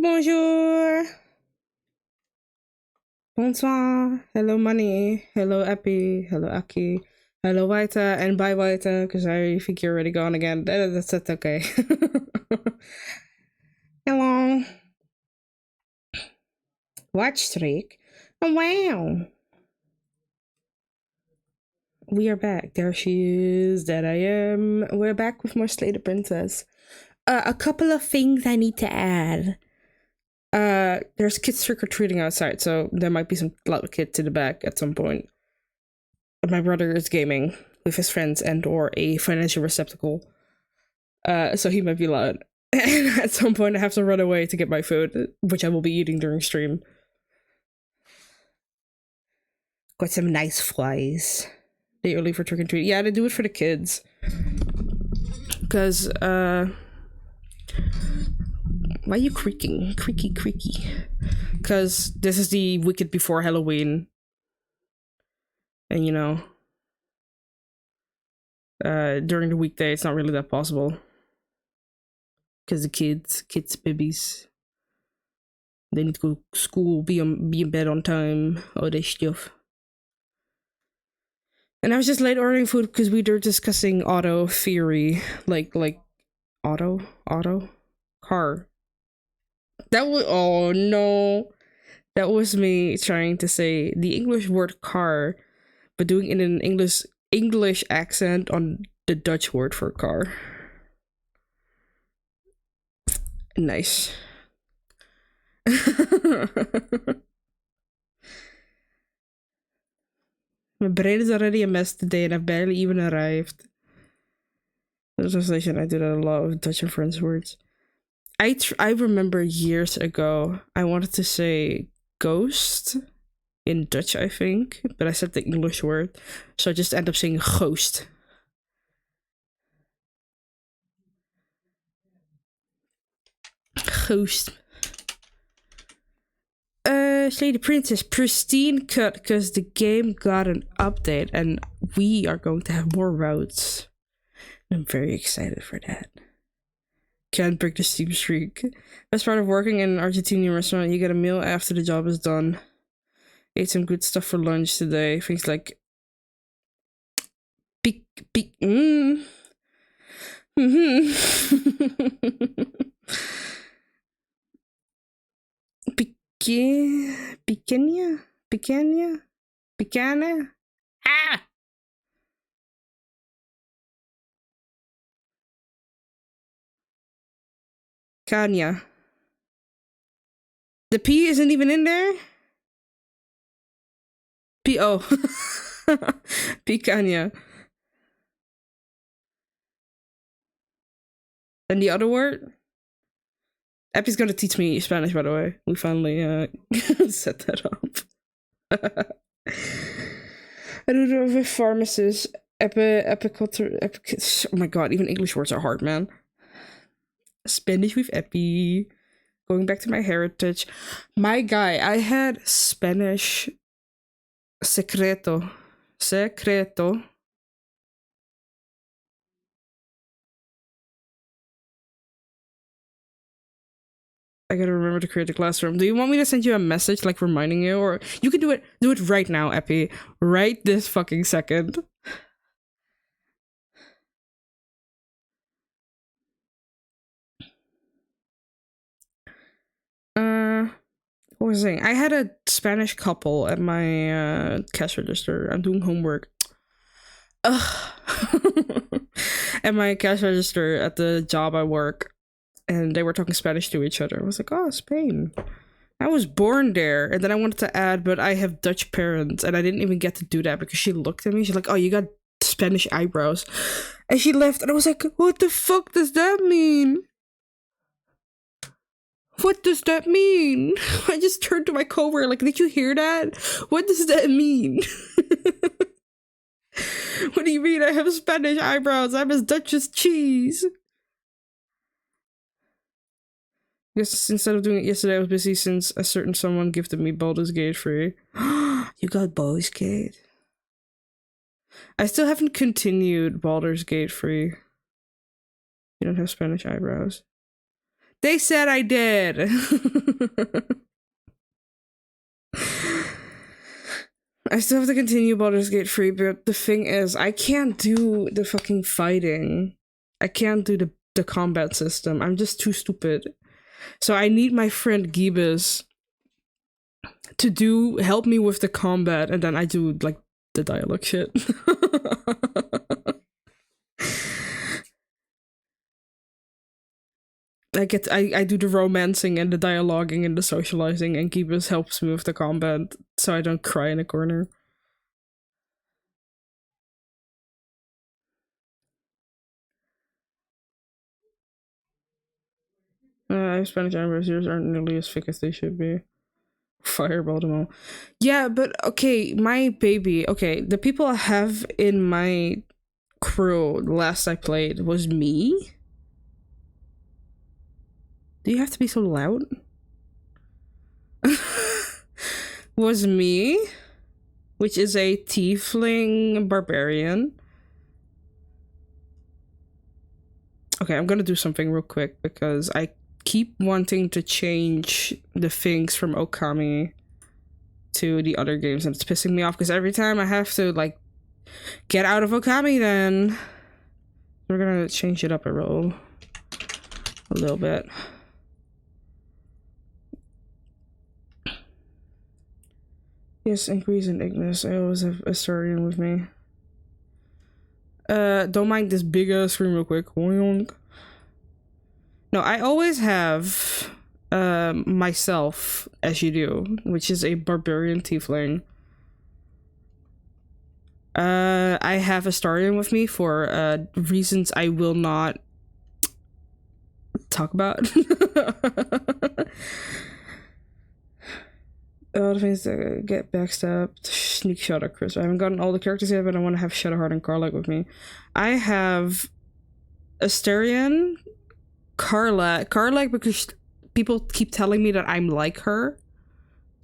Bonjour. Bonsoir. Hello, Money. Hello, Epi. Hello, Aki. Hello, Waita. And bye, Waita, because I think you're already gone again. That's okay. Hello. Watch streak. Oh, wow. We are back. There she is. That I am. We're back with more Slay the Princess. A couple of things I need to add. There's kids trick-or-treating outside, so there might be some loud kids in the back at some point. My brother is gaming with his friends and or a financial receptacle. So he might be loud. And at some point I have to run away to get my food, which I will be eating during stream. Got some nice flies. They only for trick-or-treating. Yeah, they do it for the kids. Because, why are you creaking? Creaky. Because this is the weekend before Halloween. And you know, during the weekday it's not really that possible. Because the kids, babies, they need to go to school, be in bed on time, all this stuff. And I was just late ordering food because we were discussing auto theory, like auto car. That was, oh no, that was me trying to say the English word car, but doing it in an English accent on the Dutch word for car. Nice. My brain is already a mess today and I've barely even arrived. The translation, I did a lot of Dutch and French words. I remember years ago, I wanted to say ghost in Dutch, I think, but I said the English word, so I just end up saying ghost. Ghost. Slay the Princess pristine cut because the game got an update and we are going to have more routes. I'm very excited for that. Can't break the Steam streak. As part of working in an Argentinian restaurant, you get a meal after the job is done. Ate some good stuff for lunch today. Things like Picanha? Ah! Kanya. The P isn't even in there? P-O. Picanha. And the other word? Epi's gonna teach me Spanish, by the way. We finally set that up. I don't know if pharmacist, epiculture, oh my god, even English words are hard, man. Spanish with Epi. Going back to my heritage. My guy, I had Spanish secreto. I gotta remember to create a classroom. Do you want me to send you a message like reminding you, or you can do it right now, Epi. Right this fucking second. What was I saying? I had a Spanish couple at my cash register. I'm doing homework. Ugh. At my cash register at the job I work, and they were talking Spanish to each other. I was like, oh, Spain. I was born there, and then I wanted to add, but I have Dutch parents, and I didn't even get to do that because she looked at me. She's like, oh, you got Spanish eyebrows. And she left, and I was like, what the fuck does that mean? What does that mean? I just turned to my coworker like, did you hear that? What does that mean? What do you mean I have Spanish eyebrows? I'm as Dutch as cheese. Yes, instead of doing it yesterday, I was busy since a certain someone gifted me Baldur's Gate free. You got Baldur's Gate? I still haven't continued Baldur's Gate free. You don't have Spanish eyebrows. They said I did. I still have to continue Baldur's Gate 3, but the thing is, I can't do the fucking fighting. I can't do the combat system. I'm just too stupid. So I need my friend Gibbous to help me with the combat, and then I do like the dialogue shit. I do the romancing and the dialoguing and the socializing, and Gibbous helps me with the combat so I don't cry in a corner. Spanish anniversaries aren't nearly as thick as they should be. Fireball them all. Yeah, but okay, my baby. Okay, the people I have in my crew last I played was me. Do you have to be so loud? Was me, which is a tiefling barbarian. Okay, I'm gonna do something real quick because I keep wanting to change the things from Okami to the other games, and it's pissing me off because every time I have to like get out of Okami, then we're gonna change it up a little bit. Yes, increase in Ignis. I always have Astarion with me. Don't mind this big ass screen real quick. No, I always have myself, as you do, which is a barbarian tiefling. I have Astarion with me for reasons I will not talk about. All the things that get backstabbed, sneak shot at Chris. I haven't gotten all the characters yet, but I want to have Shadowheart and Karlach with me. I have Astarion, Karlach because people keep telling me that I'm like her.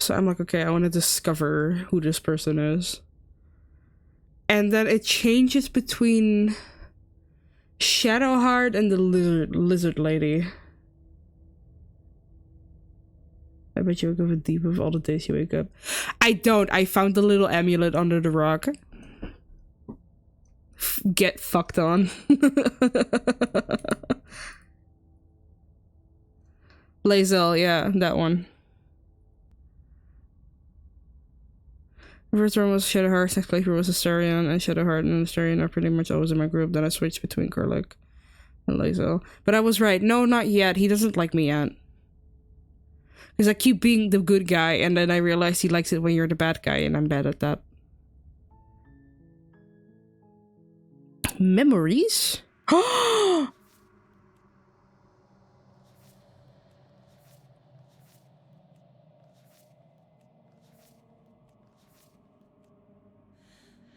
So I'm like, okay, I want to discover who this person is. And then it changes between Shadowheart and the lizard lady. I bet you wake up deep of all the days you wake up. I don't. I found the little amulet under the rock. Get fucked on. Lae'zel, yeah, that one. First one was Shadowheart, next playthrough was Astarion, and Shadowheart and Astarion are pretty much always in my group. Then I switched between Karlach and Lae'zel. But I was right. No, not yet. He doesn't like me yet. Because I keep being the good guy, and then I realize he likes it when you're the bad guy, and I'm bad at that. Memories?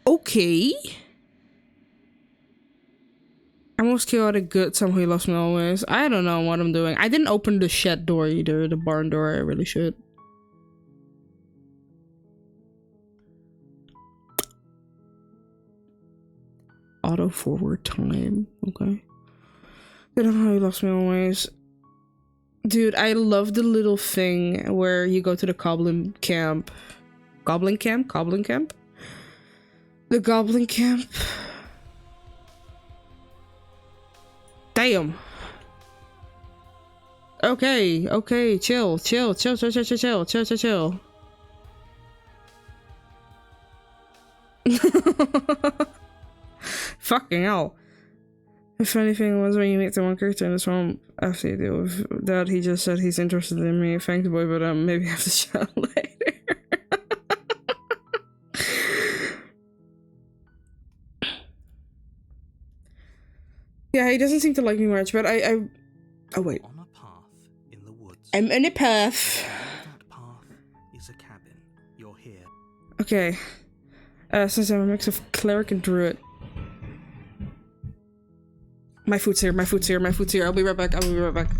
Okay. I'm most chaotic good, somehow he loves me always. I don't know what I'm doing. I didn't open the shed door either, the barn door. I really should. Auto forward time. Okay. I don't know how he loves me always. Dude, I love the little thing where you go to the goblin camp. Goblin camp? Goblin camp? The goblin camp. Damn. Okay, okay, chill. Fucking hell. The funny thing was when you meet the one character in this one, after you deal with that, he just said he's interested in me. Thanks, boy, but maybe I have to chat later. Yeah, he doesn't seem to like me much, but oh wait. On a path in the woods. I'm in a path. That path is a cabin. You're here. Okay. Since I'm a mix of cleric and druid. My food's here. I'll be right back.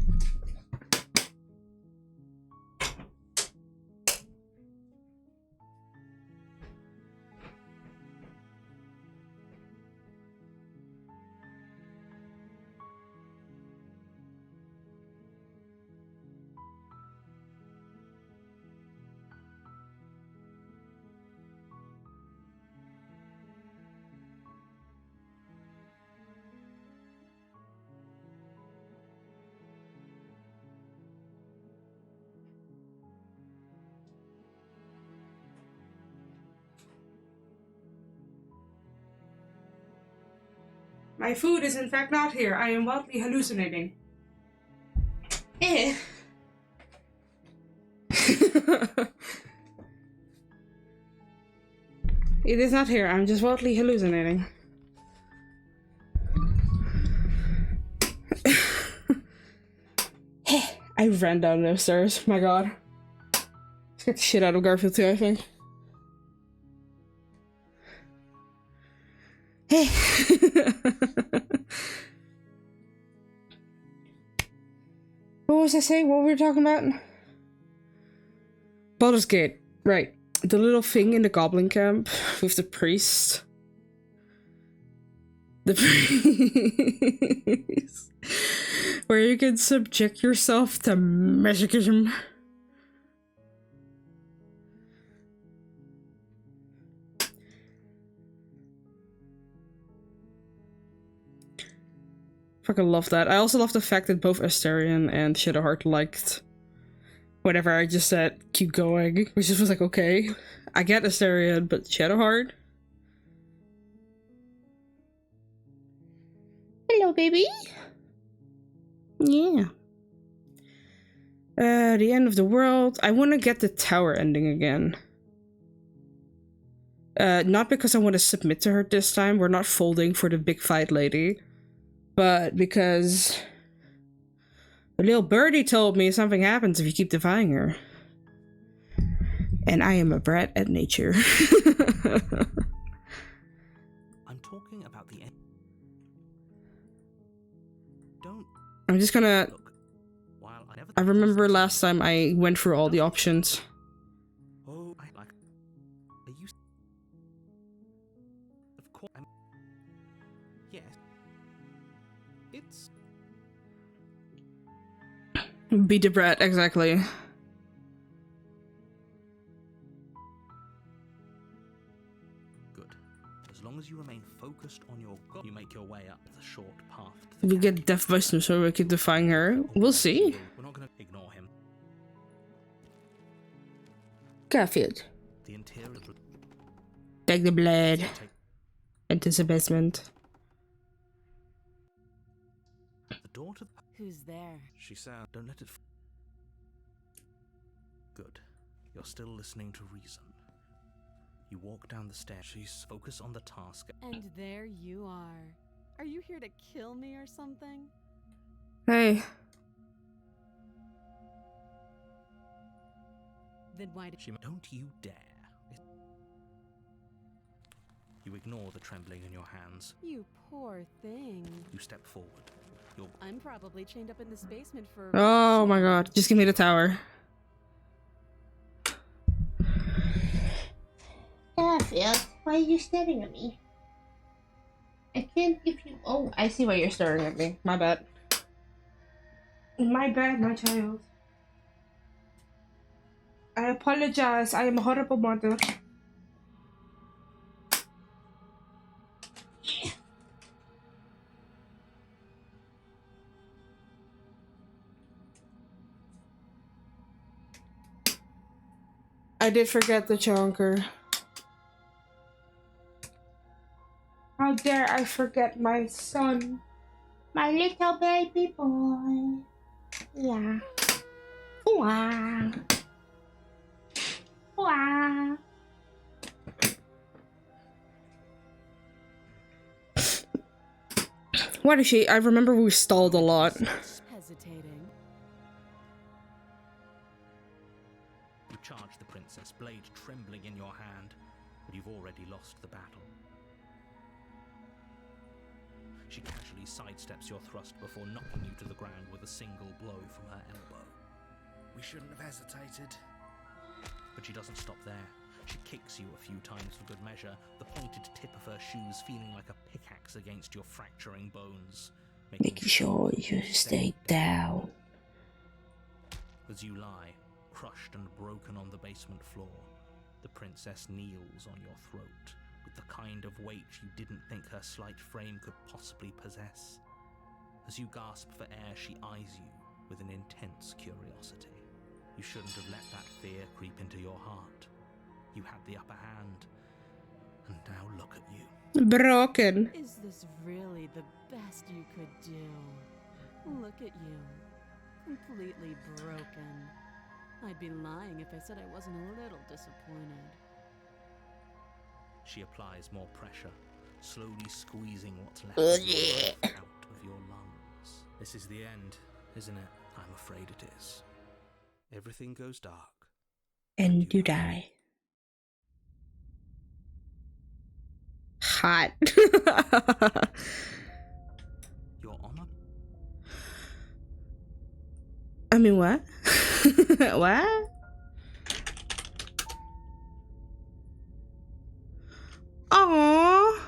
My food is in fact not here. I am wildly hallucinating. Eh. It is not here. I'm just wildly hallucinating. I ran down those stairs. My god. Scared the shit out of Garfield too, I think. Hey. What was I saying? What were we talking about? Baldur's Gate. Right. The little thing in the goblin camp with the priest. The priest. Where you can subject yourself to masochism. Fucking love that. I also love the fact that both Asterion and Shadowheart liked whatever I just said, keep going. Which just was like, okay, I get Asterion, but Shadowheart? Hello, baby. Yeah. The end of the world. I want to get the tower ending again. Not because I want to submit to her this time. We're not folding for the big fight lady. But because the little birdie told me something happens if you keep defying her. And I am a brat at nature. I'm talking about the end. Don't I'm just gonna... look. While I never I remember last time I went through all the options. Oh, I like. Are you? Of course. Yes. It's Be the brat, exactly. good. As long as you remain focused on your goal, you make your way up the short path. We get Death by Snow so we keep defying her. We'll see. We're not going to ignore him. Garfield. The interior. Take the blade. Take Into the basement. the door to. Who's there? She said, "Don't let it." Good. You're still listening to reason. You walk down the stairs. She's focus on the task. And there you are. Are you here to kill me or something? Hey. Then why did She. Don't you dare. You ignore the trembling in your hands. you poor thing? You step forward. You're I'm probably chained up in this basement for. Oh my god. Just give me the tower. Garfield, why are you staring at me? I can't give you... Oh, I see why you're staring at me. My bad. My bad, my child. I apologize. I am a horrible mother. I did forget the chonker. How dare I forget my son? My little baby boy. Yeah. Wah. Wah. What is she? I remember we stalled a lot. Hesitating. You charge the princess, blade trembling in your hand, but you've already lost the battle. She casually sidesteps your thrust before knocking you to the ground with a single blow from her elbow. We shouldn't have hesitated. But she doesn't stop there. She kicks you a few times for good measure, the pointed tip of her shoes feeling like a pickaxe against your fracturing bones. Making sure you stay down. As you lie, crushed and broken on the basement floor, the princess kneels on your throat with the kind of weight you didn't think her slight frame could possibly possess. As you gasp for air, she eyes you with an intense curiosity. You shouldn't have let that fear creep into your heart. You had the upper hand. And now look at you. Broken. Is this really the best you could do? Look at you. Completely broken. I'd be lying if I said I wasn't a little disappointed. She applies more pressure, slowly squeezing what's left of your life out of your lungs. This is the end, isn't it? I'm afraid it is. Everything goes dark. And you die. Hot. Your Honor? I mean, what? What? Aww.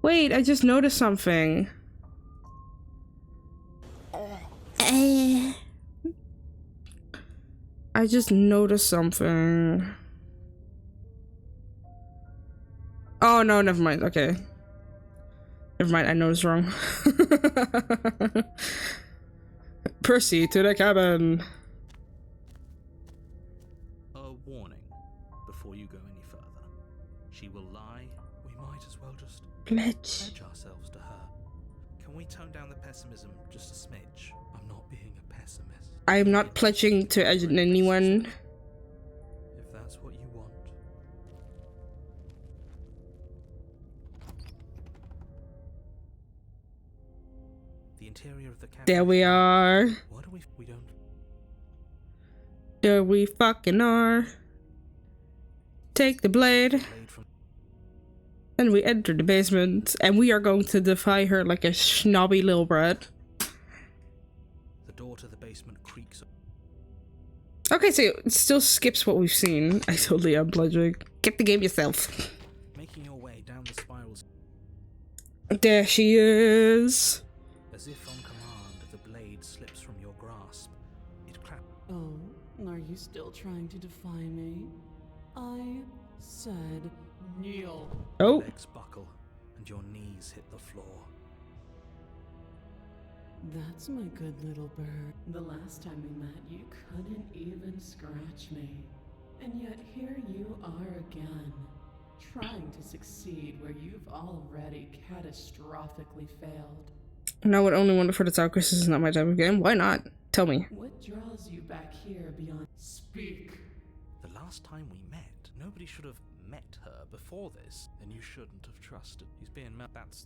Wait, I just noticed something. I just noticed something. Oh no, never mind. Okay. Never mind, I noticed wrong. Proceed to the cabin. A warning before you go any further. She will lie. We might as well just pledge ourselves to her. Can we tone down the pessimism just a smidge? I'm not being a pessimist. I am not pledging to anyone. If that's what you want. The interior of the cabin. There we are. What do we don't. There we fucking are. Take the blade. Blade from And we enter the basement. And we are going to defy her like a snobby little brat. the door to the basement creaks. Okay, so it still skips what we've seen. I totally am pledging. Get the game yourself. Making your way down the spirals. There she is. As if on command, the blade slips from your grasp. It cracks. Oh, are you still trying to defy me? I said kneel. Oh. Legs buckle, and your knees hit the floor. That's my good little bird. The last time we met, you couldn't even scratch me. And yet here you are again, trying to succeed where you've already catastrophically failed. And I would only wonder for the talk, this is not my type of game. Why not? Tell me. What draws you back here beyond speak? The last time we met, nobody should have met her before this. Then you shouldn't have trusted. He's being met. That's.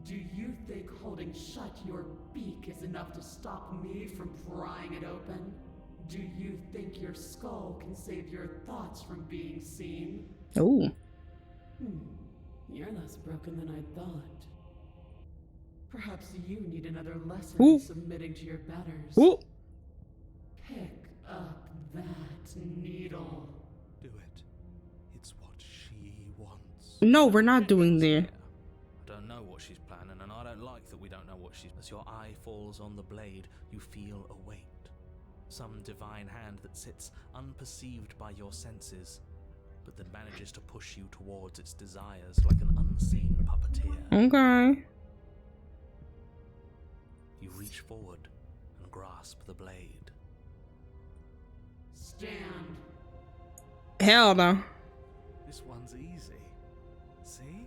Do you think holding shut your beak is enough to stop me from prying it open? Do you think your skull can save your thoughts from being seen? Oh. You're less broken than I thought. Perhaps you need another lesson Ooh. in submitting to your betters. Ooh. Pick up that needle. Do it. It's what she wants. No, we're not doing the. I don't know what she's planning, and I don't like that we don't know what she's. As your eye falls on the blade, you feel a weight. Some divine hand that sits unperceived by your senses, but that manages to push you towards its desires like an unseen puppeteer. Okay. You reach forward and grasp the blade. Stand. Hell no. This one's easy. See?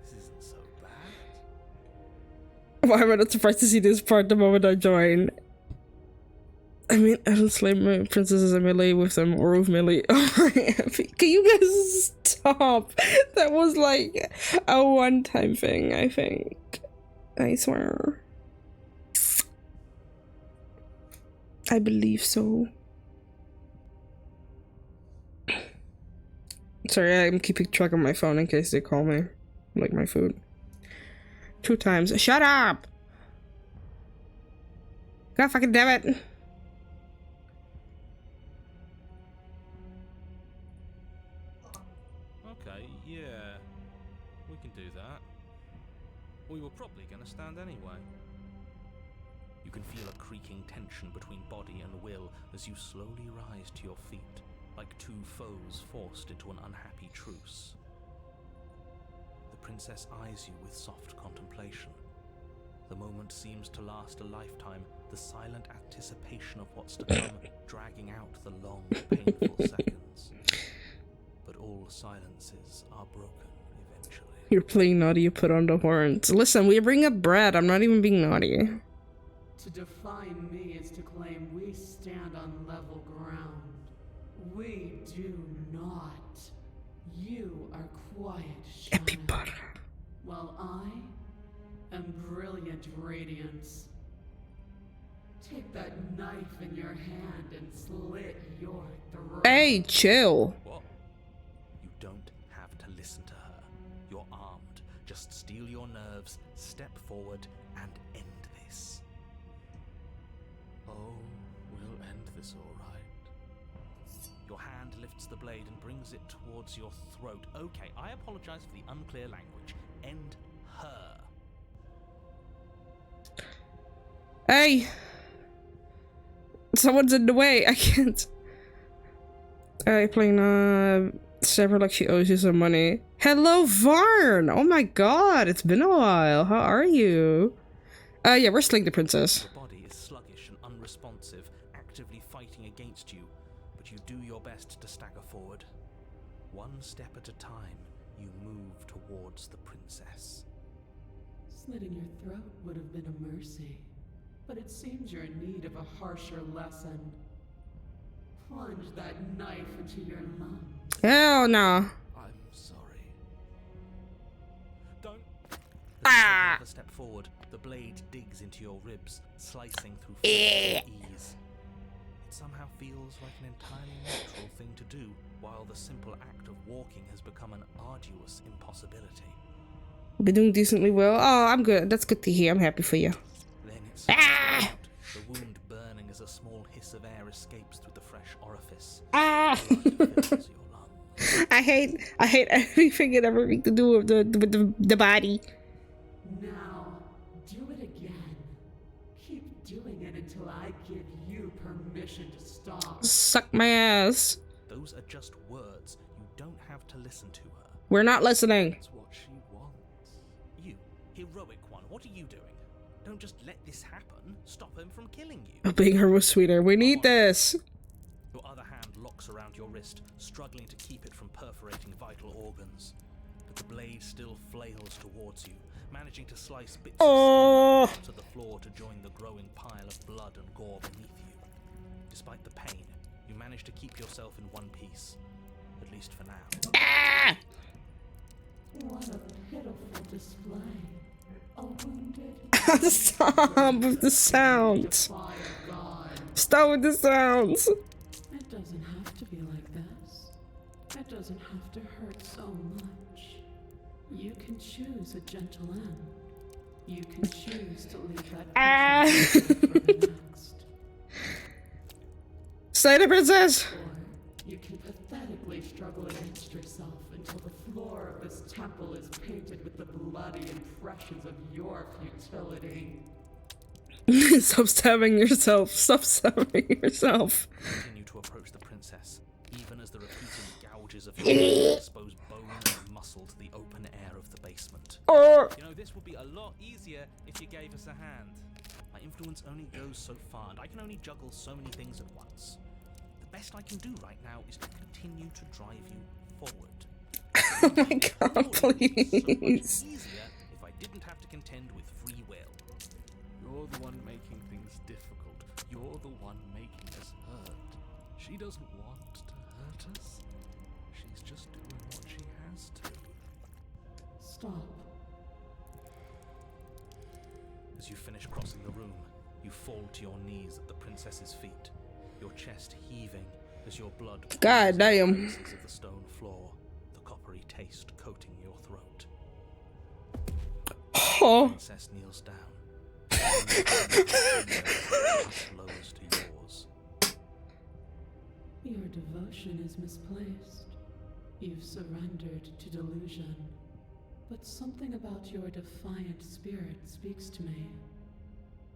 This isn't so bad. Why am I not surprised to see this part the moment I join? I mean, I don't slay my princesses in melee with them or with melee. Oh my happy. Can you guys stop? That was like a one-time thing, I think. I swear. I believe so. Sorry, I'm keeping track of my phone in case they call me. Like my food. 2 times. Shut up! God fucking damn it! Okay, yeah. We can do that. We were probably gonna stand anyway. You can feel a creaking tension between body and will as you slowly rise to your feet, like 2 foes forced into an unhappy truce. The princess eyes you with soft contemplation. The moment seems to last a lifetime, the silent anticipation of what's to come dragging out the long, painful seconds. But all silences are broken eventually. You're playing naughty, you put on the horns. Listen, we bring up Brad, I'm not even being naughty. To define me is to claim we stand on level ground. We do not. You are quiet shadow, while I am brilliant radiance. Take that knife in your hand and slit your throat. Hey, chill. What? You don't have to listen to her. You're armed. Just steel your nerves, step forward, and end this. Oh, we'll end this all right. Your hand lifts the blade and brings it towards your throat. Okay, I apologize for the unclear language. End her. Hey. Someone's in the way. I can't. Playing Sever like she owes you some money. Hello, Varn! Oh my god, it's been a while. How are you? Yeah, we're Sling the Princess. Your body is sluggish and unresponsive, actively fighting against you, but you do your best to stagger forward. One step at a time, you move towards the princess. Slitting your throat would have been a mercy, but it seems you're in need of a harsher lesson. Plunge that knife into your lungs. Hell no. I'm sorry. Don't. As you take another step forward, the blade digs into your ribs, slicing through flesh with ease. It somehow feels like an entirely natural thing to do, while the simple act of walking has become an arduous impossibility. Been doing decently well. Oh, I'm good. That's good to hear. I'm happy for you. Then it's out. The wound burning as a small hiss of air escapes through the fresh orifice. Ah! Blood fills your lungs. I hate everything and everything to do with the body. Now, do it again. Keep doing it until I give you permission to stop. Suck my ass. Those are just words. You don't have to listen to her. We're not listening. That's what she wants. You, heroic one, what are you doing? Don't just let this happen. Stop him from killing you. Being her was sweeter. We need this. Your other hand locks around your wrist, struggling to keep it from perforating vital organs. But the blade still flails towards you, managing to slice bits of skin to the floor to join the growing pile of blood and gore beneath you. Despite the pain, you manage to keep yourself in one piece. At least for now. What a pitiful display. A wounded Stop with the sounds. defied God. Stop with the sounds. It doesn't have to be like this. It doesn't have to hurt so much. You can choose a gentle end. You can choose to leave that person for the next. Slay the princess. Or you can pathetically struggle against yourself until the floor of this temple is painted with the bloody impressions of your futility. Stop stabbing yourself. Stop stabbing yourself. Continue to approach the princess, even as the repeating gouges of your hand expose bone and muscle to the open air of the basement. You know, this would be a lot easier if you gave us a hand. My influence only goes so far, and I can only juggle so many things at once. The best I can do right now is to continue to drive you forward. Oh my god, So much please. easier if I didn't have to contend with free will. You're the one making things difficult. You're the one making us hurt. She doesn't want to hurt us. She's just doing what she has to. Stop. As you finish crossing the room, you fall to your knees at the princess's feet, your chest heaving as your blood God pours damn. into the crevices of the stone floor, the coppery taste coating your throat. Oh. Princess kneels down. Close to yours. Your devotion is misplaced. You've surrendered to delusion. But something about your defiant spirit speaks to me.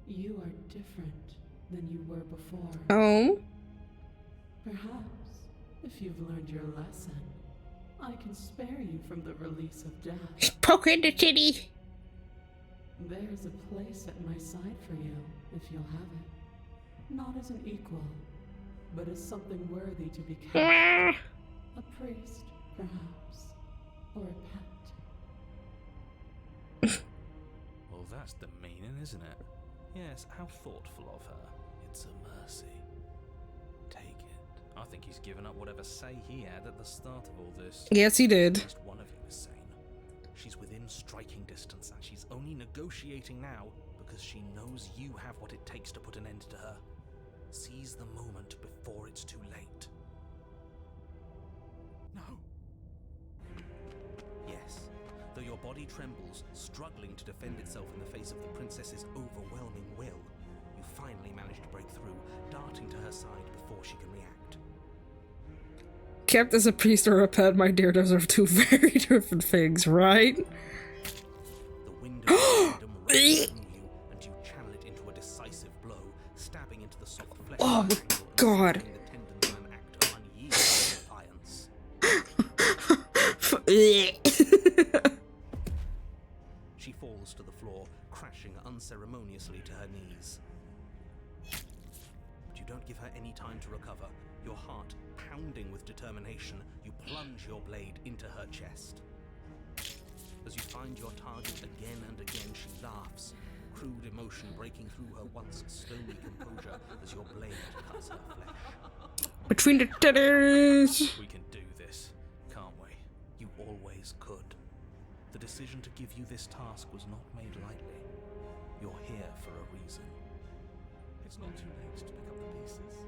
You are different than you were before. Oh. Perhaps, if you've learned your lesson, I can spare you from the release of death. Poke in the titty. There's a place at my side for you, if you'll have it. Not as an equal, but as something worthy to be kept. A priest, perhaps. Or a pet. Well, that's demeaning, isn't it? Yes, how thoughtful of her. It's a mercy. Take it. I think he's given up whatever say he had at the start of all this. Yes, he did. Just one of you is sane. She's within striking distance, and she's only negotiating now because she knows you have what it takes to put an end to her. Seize the moment before it's too late. No. Yes, though your body trembles, struggling to defend itself in the face of the princess's overwhelming will, you finally manage to break through, darting to her side before she can react. Kept as a priest or a pet, my dear, those are two very different things, right? The wind of freedom rushes through you, and you channel it into a decisive blow, stabbing into the soft flesh. Oh my god. The tendons in an act of unyielding defiance. She falls to the floor, crashing unceremoniously to her knees. But you don't give her any time to recover. Your heart pounding with determination, you plunge your blade into her chest. As you find your target again and again, she laughs, crude emotion breaking through her once stony composure as your blade cuts her flesh. Between the tethers. We can do this, can't we? You always could. The decision to give you this task was not made lightly. You're here for a reason. It's not too late to pick up the pieces.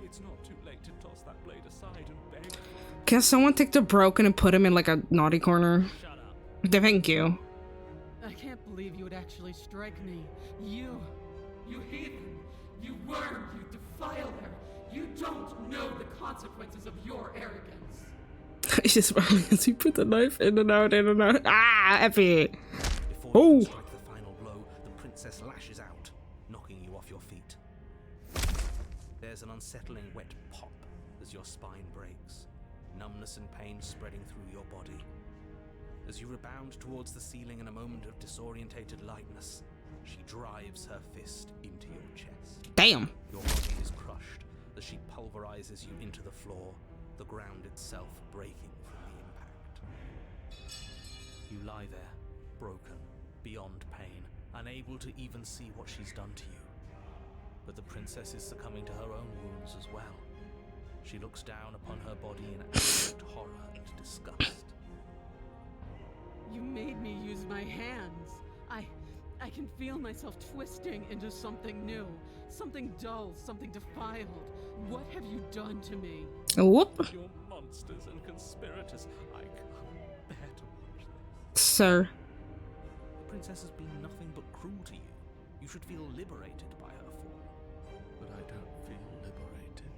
It's not too late to toss that blade aside and beg. Can someone take the broken and put him in like a naughty corner? Shut up. Thank you. I can't believe you would actually strike me. You heathen! You worm! You defiler! You don't know the consequences of your arrogance! He's just smiling as he put the knife in and out, in and out. Ah, Effie! Before Oh! you strike the final blow, the princess lashes out, knocking you off your feet. There's an unsettling wet pop as your spine breaks, numbness and pain spreading through your body. As you rebound towards the ceiling in a moment of disorientated lightness, she drives her fist into your chest. Damn! Your body is crushed as she pulverizes you into the floor, the ground itself breaking from the impact. You lie there, broken, beyond pain, unable to even see what she's done to you. But the princess is succumbing to her own wounds as well. She looks down upon her body in absolute horror and disgust. You made me use my hands. I can feel myself twisting into something new, something dull, something defiled. What have you done to me? Whoop! You're monsters and conspirators. I can't bear to watch this. Sir. The princess has been nothing but cruel to you. You should feel liberated by her fall. But I don't feel liberated.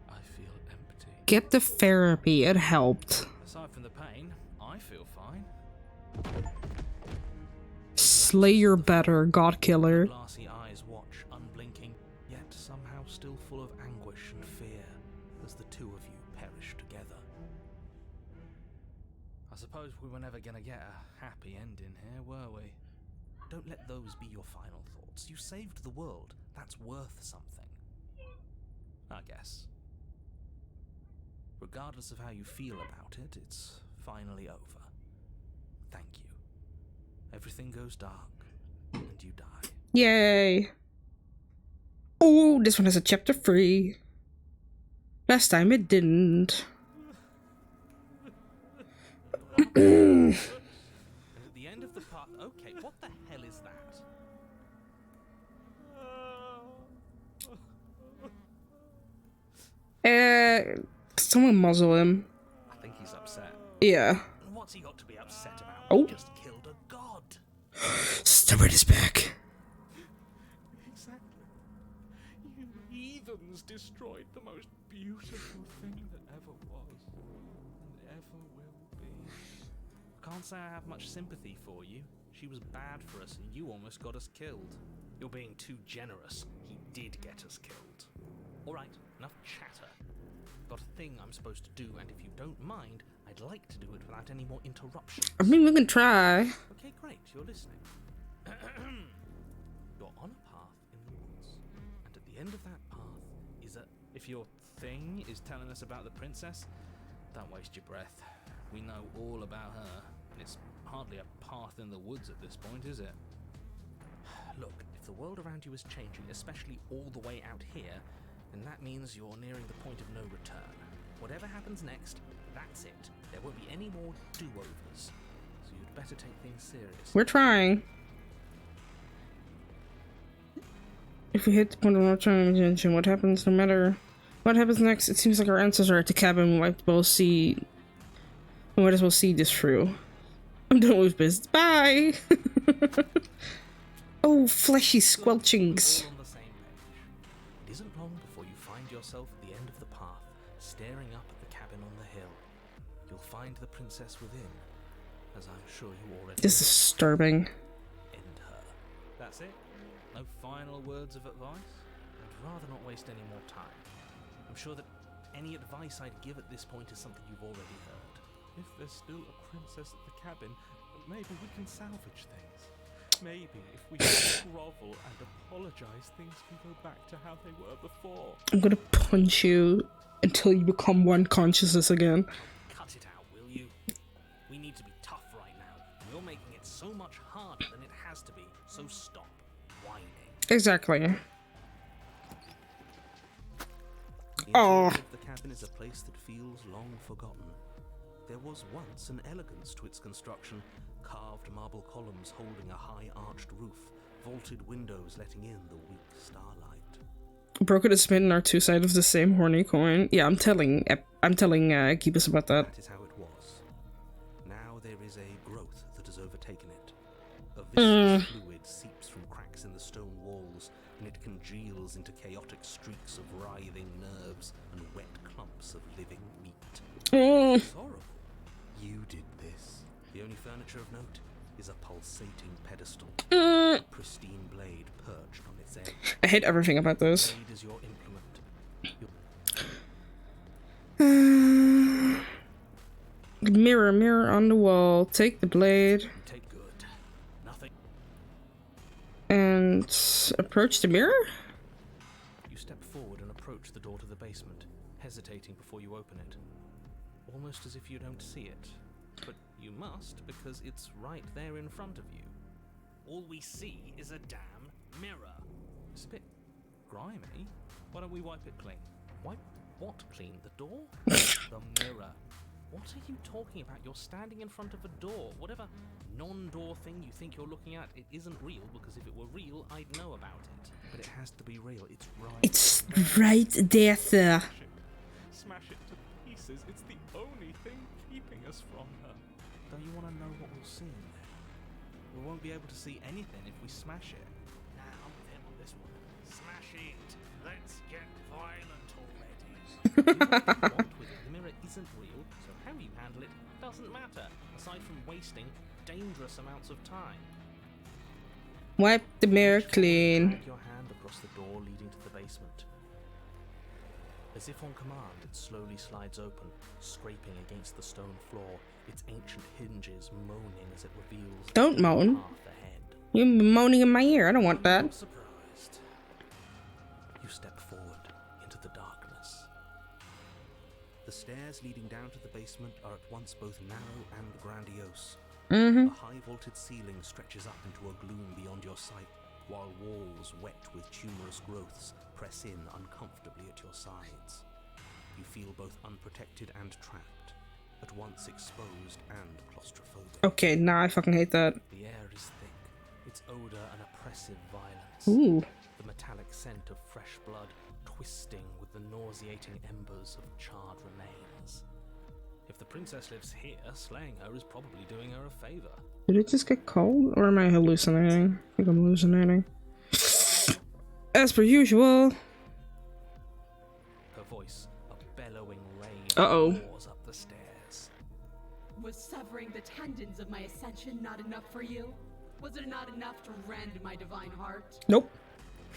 I feel empty. Get the therapy, it helped. Aside from the pain, I feel fine. Slay your better, God killer. Glassy eyes watch, unblinking, yet somehow still full of anguish and fear, as the two of you perish together. I suppose we were never gonna get a happy ending here, were we? Don't let those be your final thoughts. You saved the world. That's worth something. I guess. Regardless of how you feel about it, it's finally over. Thank you. Everything goes dark, and you die. Yay! Oh, this one has a chapter 3. Last time it didn't. And at the end of the part... Okay, what the hell is that? Someone muzzle him. I think he's upset. Yeah. What's he got to be upset about? Oh. He just killed a god. Stubborn is back. Exactly. You heathens destroyed the most beautiful thing that ever was, and ever will be. I can't say I have much sympathy for you. She was bad for us, and you almost got us killed. You're being too generous. He did get us killed. All right, enough chatter. Got a thing I'm supposed to do, and if you don't mind, I'd like to do it without any more interruptions. I mean, we can try. Okay, great, you're listening. You're on a path in the woods, and at the end of that path is a... If your thing is telling us about the princess, don't waste your breath. We know all about her, and it's hardly a path in the woods at this point, is it? Look, if the world around you is changing, especially all the way out here, then that means you're nearing the point of no return. Whatever happens next, that's it. There won't be any more do-overs. So you'd better take things seriously. We're trying. If we hit the point of no return engine, what happens no matter what happens next? It seems like our answers are at the cabin. We might as well see this through. I'm done with business. Bye! Oh, fleshy squelchings. All on the same page. It isn't long before you find yourself at the end of the path, staring up at the cabin on the hill. You'll find the princess within, as I'm sure you already This is disturbing. end her. That's it? No final words of advice? I'd rather not waste any more time. I'm sure that any advice I'd give at this point is something you've already heard. If there's still a princess at the cabin, maybe we can salvage things. Maybe if we grovel and apologize, things can go back to how they were before. I'm gonna punch you until you become one consciousness again. Cut it out, will you? We need to be tough right now. You're making it so much harder than it has to be, so stop whining. Exactly. The Oh. interior of the cabin is a place that feels long forgotten. There was once an elegance to its construction, carved marble columns holding a high arched roof, vaulted windows letting in the weak starlight. Broken and Smitten are two sides of the same horny coin. Yeah, I'm telling Keepus about that. That is how it was. Now there is a growth that has overtaken it. A viscous fluid seeps from cracks in the stone walls, and it congeals into chaotic streaks of writhing nerves and wet clumps of living meat. Sorrowful. You did this. The only furniture of note is a pulsating pedestal. A pristine blade perched on its edge. I hate everything about this. Blade is your implement. Mirror on the wall. Take the blade Take good. Nothing. and approach the mirror? You step forward and approach the door to the basement, hesitating before you open it. Almost as if you don't see it. But you must, because it's right there in front of you. All we see is a damn mirror. It's a bit grimy. Why don't we wipe it clean? Wipe what clean? The door? The mirror. What are you talking about? You're standing in front of a door. Whatever non-door thing you think you're looking at, it isn't real, because if it were real, I'd know about it. But it has to be real. It's right. It's right there, sir. Smash it to pieces. It's the only thing keeping us from her. Don't you want to know what we'll see in there? We won't be able to see anything if we smash it. Nah, I'm with him on this one. Smash it. Let's get violent already. Do what you want with it. The mirror isn't real, so how you handle it doesn't matter, aside from wasting dangerous amounts of time. Wipe the mirror clean. Drag your hand across the door leading to the basement. As if on command, it slowly slides open, scraping against the stone floor, its ancient hinges moaning as it reveals Don't moan. path ahead. You're moaning in my ear. I don't want I'm that. not surprised. You step forward into the darkness. The stairs leading down to the basement are at once both narrow and grandiose. The high vaulted ceiling stretches up into a gloom beyond your sight, while walls wet with tumorous growths press in uncomfortably at your sides. You feel both unprotected and trapped, at once exposed and claustrophobic. Okay, nah, I fucking hate that. The air is thick, its odor an oppressive violence. Ooh. The metallic scent of fresh blood twisting with the nauseating embers of charred remains. If the princess lives here, slaying her is probably doing her a favor. Did it just get cold? Or am I hallucinating? I think I'm hallucinating. As per usual. Her voice, a bellowing rage, Uh-oh. roars up the stairs. Was severing the tendons of my ascension not enough for you? Was it not enough to rend my divine heart? Nope.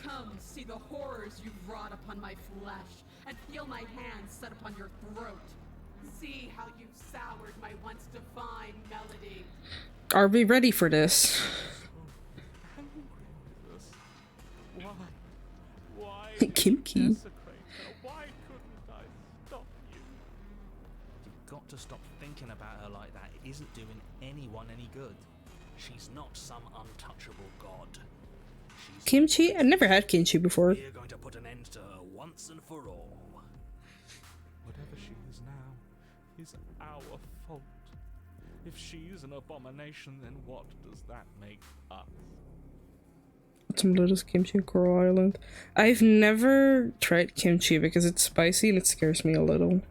Come, see the horrors you've wrought upon my flesh, and feel my hands set upon your throat. See how you've soured my once divine melody. Are we ready for this? Angry with us. Why? Why? Kimchi. Desecrate her? Why couldn't I stop you? You've got to stop thinking about her like that. It isn't doing anyone any good. She's not some untouchable god. She's Kimchi? I've never had kimchi before. We're going to put an end to her once and for all. Whatever she is now is our fault. If she's an abomination, then what does that make us? Some lettuce, kimchi, and Coral Island. I've never tried kimchi because it's spicy and it scares me a little.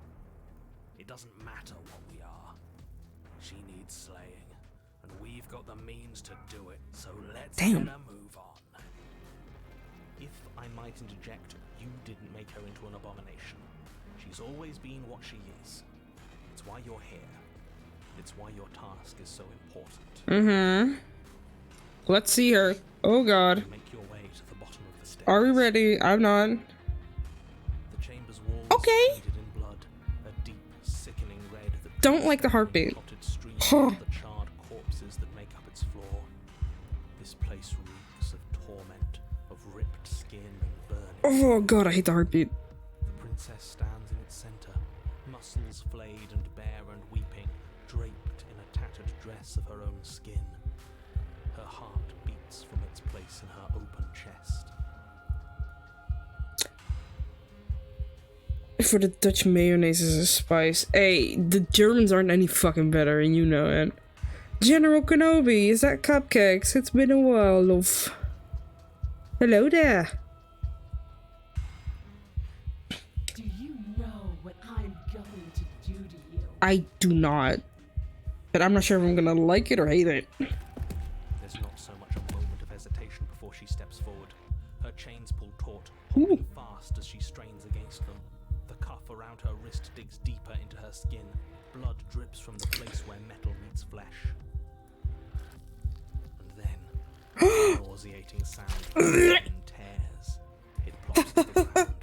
It doesn't matter what we are. She needs slaying, and we've got the means to do it, so let's Damn. get a move on. If I might interject, you didn't make her into an abomination. She's always been what she is. It's why you're here. It's why your task is so important. Mm-hmm. Let's see her. Oh god. Make your way to the bottom of the stairs. Are we ready? I'm not. The chamber's walls Okay. painted in blood, a deep, sickening red that Don't like the heartbeat. clotted streams Huh. of the charred corpses that make up its floor. This place reeks of torment, of ripped skin and burning. Oh god, I hate the heartbeat. The princess stands in its center, muscles flayed and bare and weeping, draped in a tattered dress of her own skin. Her heart beats from its place in her open chest. For the Dutch mayonnaise is a spice. Hey, the Germans aren't any fucking better, and you know it. General Kenobi, is that cupcakes? It's been a while, love. Hello there. Do you know what I'm going to do to you? I do not. But I'm not sure if I'm gonna like it or hate it. There's not so much a moment of hesitation before she steps forward. Her chains pull taut, holding fast as she strains against them. The cuff around her wrist digs deeper into her skin. Blood drips from the place where metal meets flesh. And then, a nauseating sound tears. It plops to the ground.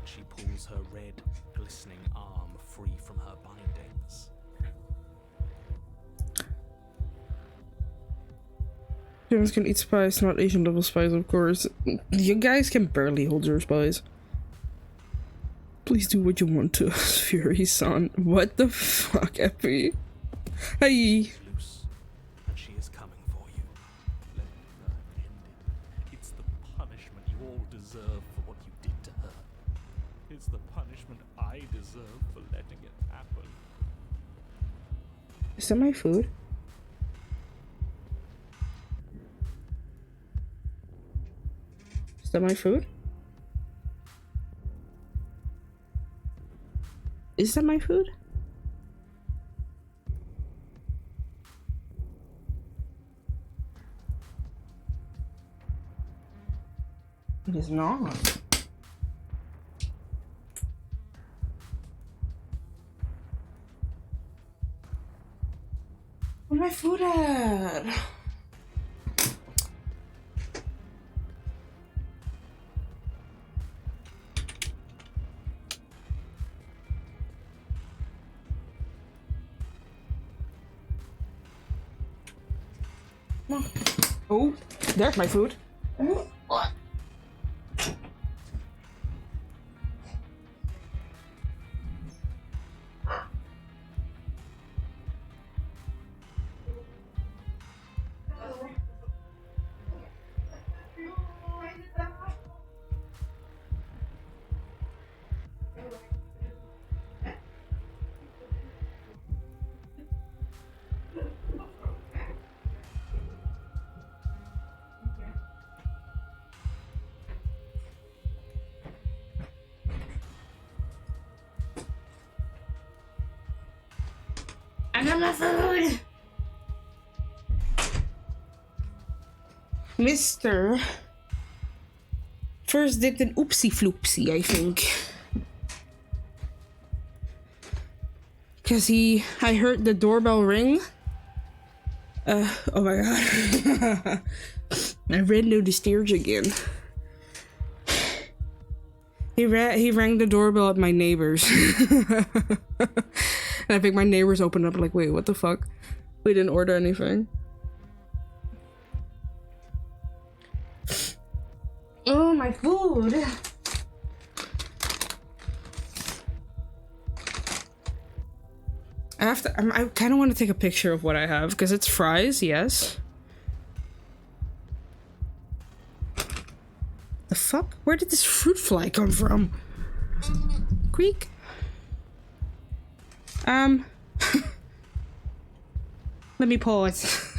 She pulls her red, glistening arm free from her bindings. Humans can eat spice, not Asian level spice, of course. You guys can barely hold your spice. Please do what you want to us, Fury-san. What the fuck, Epi? Hey! She's loose, and she is coming for you. Let her end it. It's the punishment you all deserve for what you did to her. It's the punishment I deserve for letting it happen. Is that my food? Is that my food? Is that my food? It is not. Where's my food at? Oh, there's my food. What? I got my food! Mr. First did an oopsie floopsie, I think. Cause I heard the doorbell ring. Oh my god. I ran down the stairs again. He rang the doorbell at my neighbor's. And I think my neighbors opened up like, wait, what the fuck? We didn't order anything. Oh, my food! I kind of want to take a picture of what I have, because it's fries, yes. The fuck? Where did this fruit fly come from? Creek? Let me pause.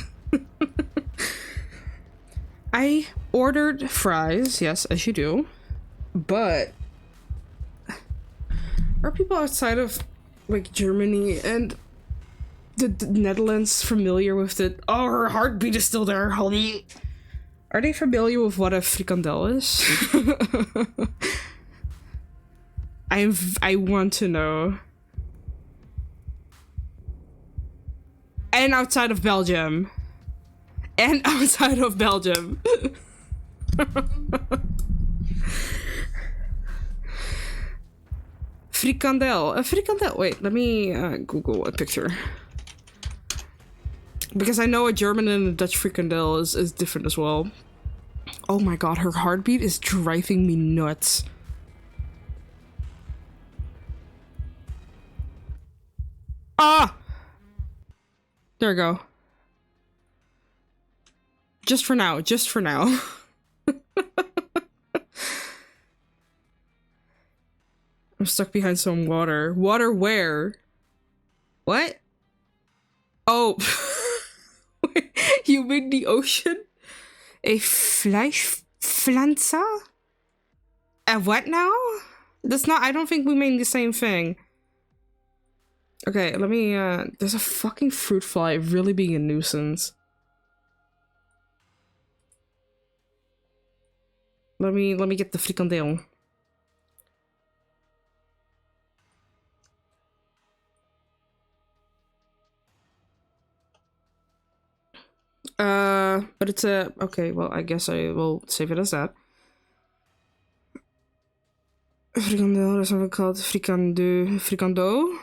I ordered fries, yes, as you do. But are people outside of like Germany and the Netherlands familiar with it? Oh, her heartbeat is still there, honey. Are they familiar with what a frikandel is? I want to know. And outside of Belgium. And outside of Belgium. Frikandel. A frikandel. Wait, let me Google a picture. Because I know a German and a Dutch frikandel is different as well. Oh my god, her heartbeat is driving me nuts. Ah! There we go. Just for now, just for now. I'm stuck behind some water. Water where? What? Oh. You mean the ocean? A Fleischpflanze? A what now? That's not, I don't think we mean the same thing. Okay, let me, there's a fucking fruit fly really being a nuisance. Let me get the frikandel. But it's a, okay, well, I guess I will save it as that. Frikandel, that's what we call it, frikando.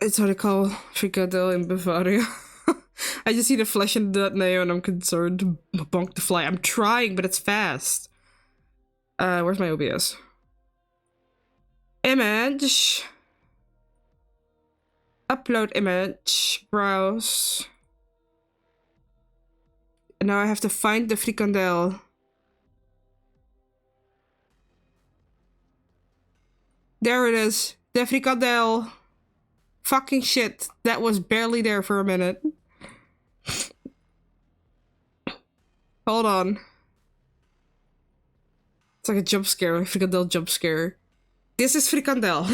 It's what I call frikandel in Bavaria. I just see the flesh in that now and I'm concerned to bonk the fly. I'm trying, but it's fast. Where's my OBS? Image. Upload image. Browse. And now I have to find the frikandel. There it is. The frikandel. Fucking shit. That was barely there for a minute. Hold on. It's like a jump scare. A frikandel jump scare. This is frikandel.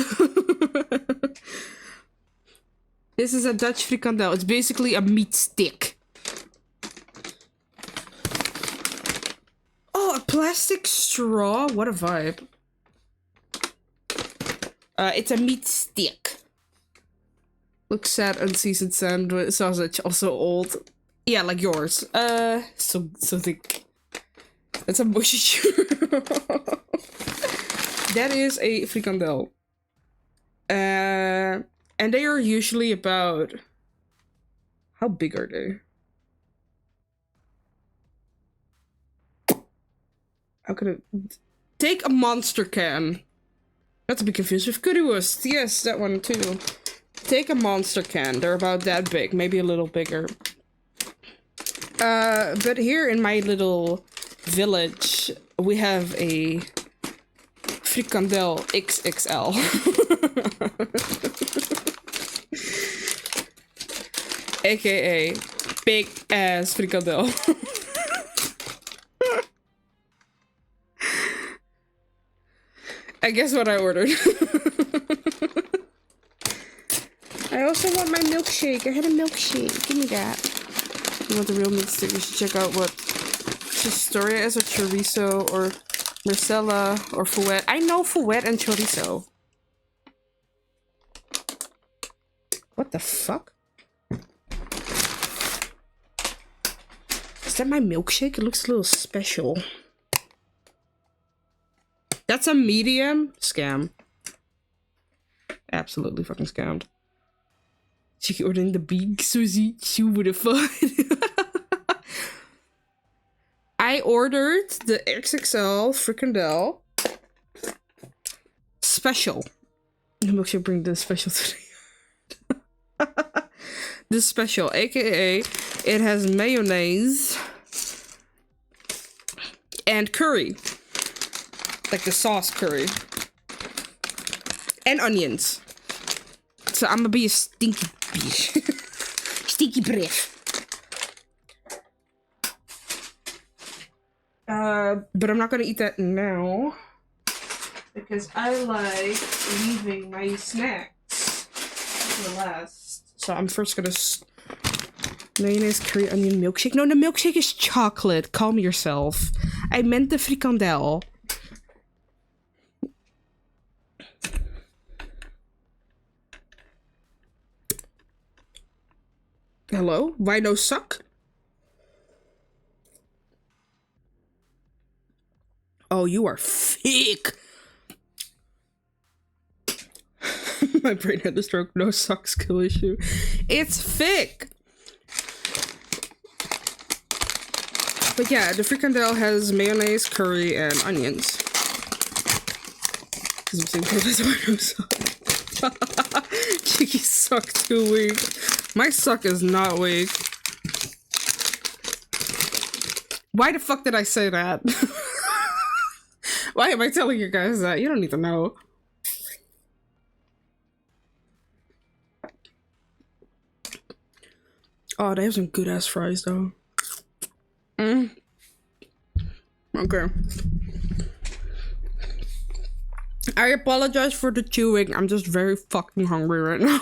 This is a Dutch frikandel. It's basically a meat stick. Oh, a plastic straw? What a vibe. It's a meat stick. Looks sad, unseasoned sandwich sausage, also old. Yeah, like yours. So thick. That's a mushy churro. That is a frikandel. And they are usually about... How big are they? How could it... Take a monster can. Not to be confused with currywurst. Yes, that one too. Take a monster can. They're about that big. Maybe a little bigger. But here in my little village, we have a frikandel XXL. AKA big ass frikandel. I guess what I ordered. I also want my milkshake. I had a milkshake. Give me that. If you want the real meat stick, you should check out what Chistoria is, or chorizo, or Marcella, or fouet. I know fouet and chorizo. What the fuck? that my milkshake? It looks a little special. That's a medium? Scam. Absolutely fucking scammed. She ordering the big Suzy. She would have fun. I ordered the XXL frikandel special. The milkshake bring the special today. This special, aka it has mayonnaise and curry, like the sauce curry, and onions. So I'm gonna be a stinky bitch. Stinky bitch. But I'm not gonna eat that now because I like leaving my snacks for last. So I'm first gonna mayonnaise, curry, onion, milkshake. No, the milkshake is chocolate. Calm yourself. I meant the frikandel. Hello? Why no suck? Oh, you are fake. My brain had a stroke. No suck skill issue. It's thick. But yeah, the frikandel has mayonnaise, curry, and onions. Because I'm saying that's why no suck. Cheeky suck too weak. My suck is not weak. Why the fuck did I say that? Why am I telling you guys that? You don't need to know. Oh, they have some good ass fries though. Okay. I apologize for the chewing. I'm just very fucking hungry right now.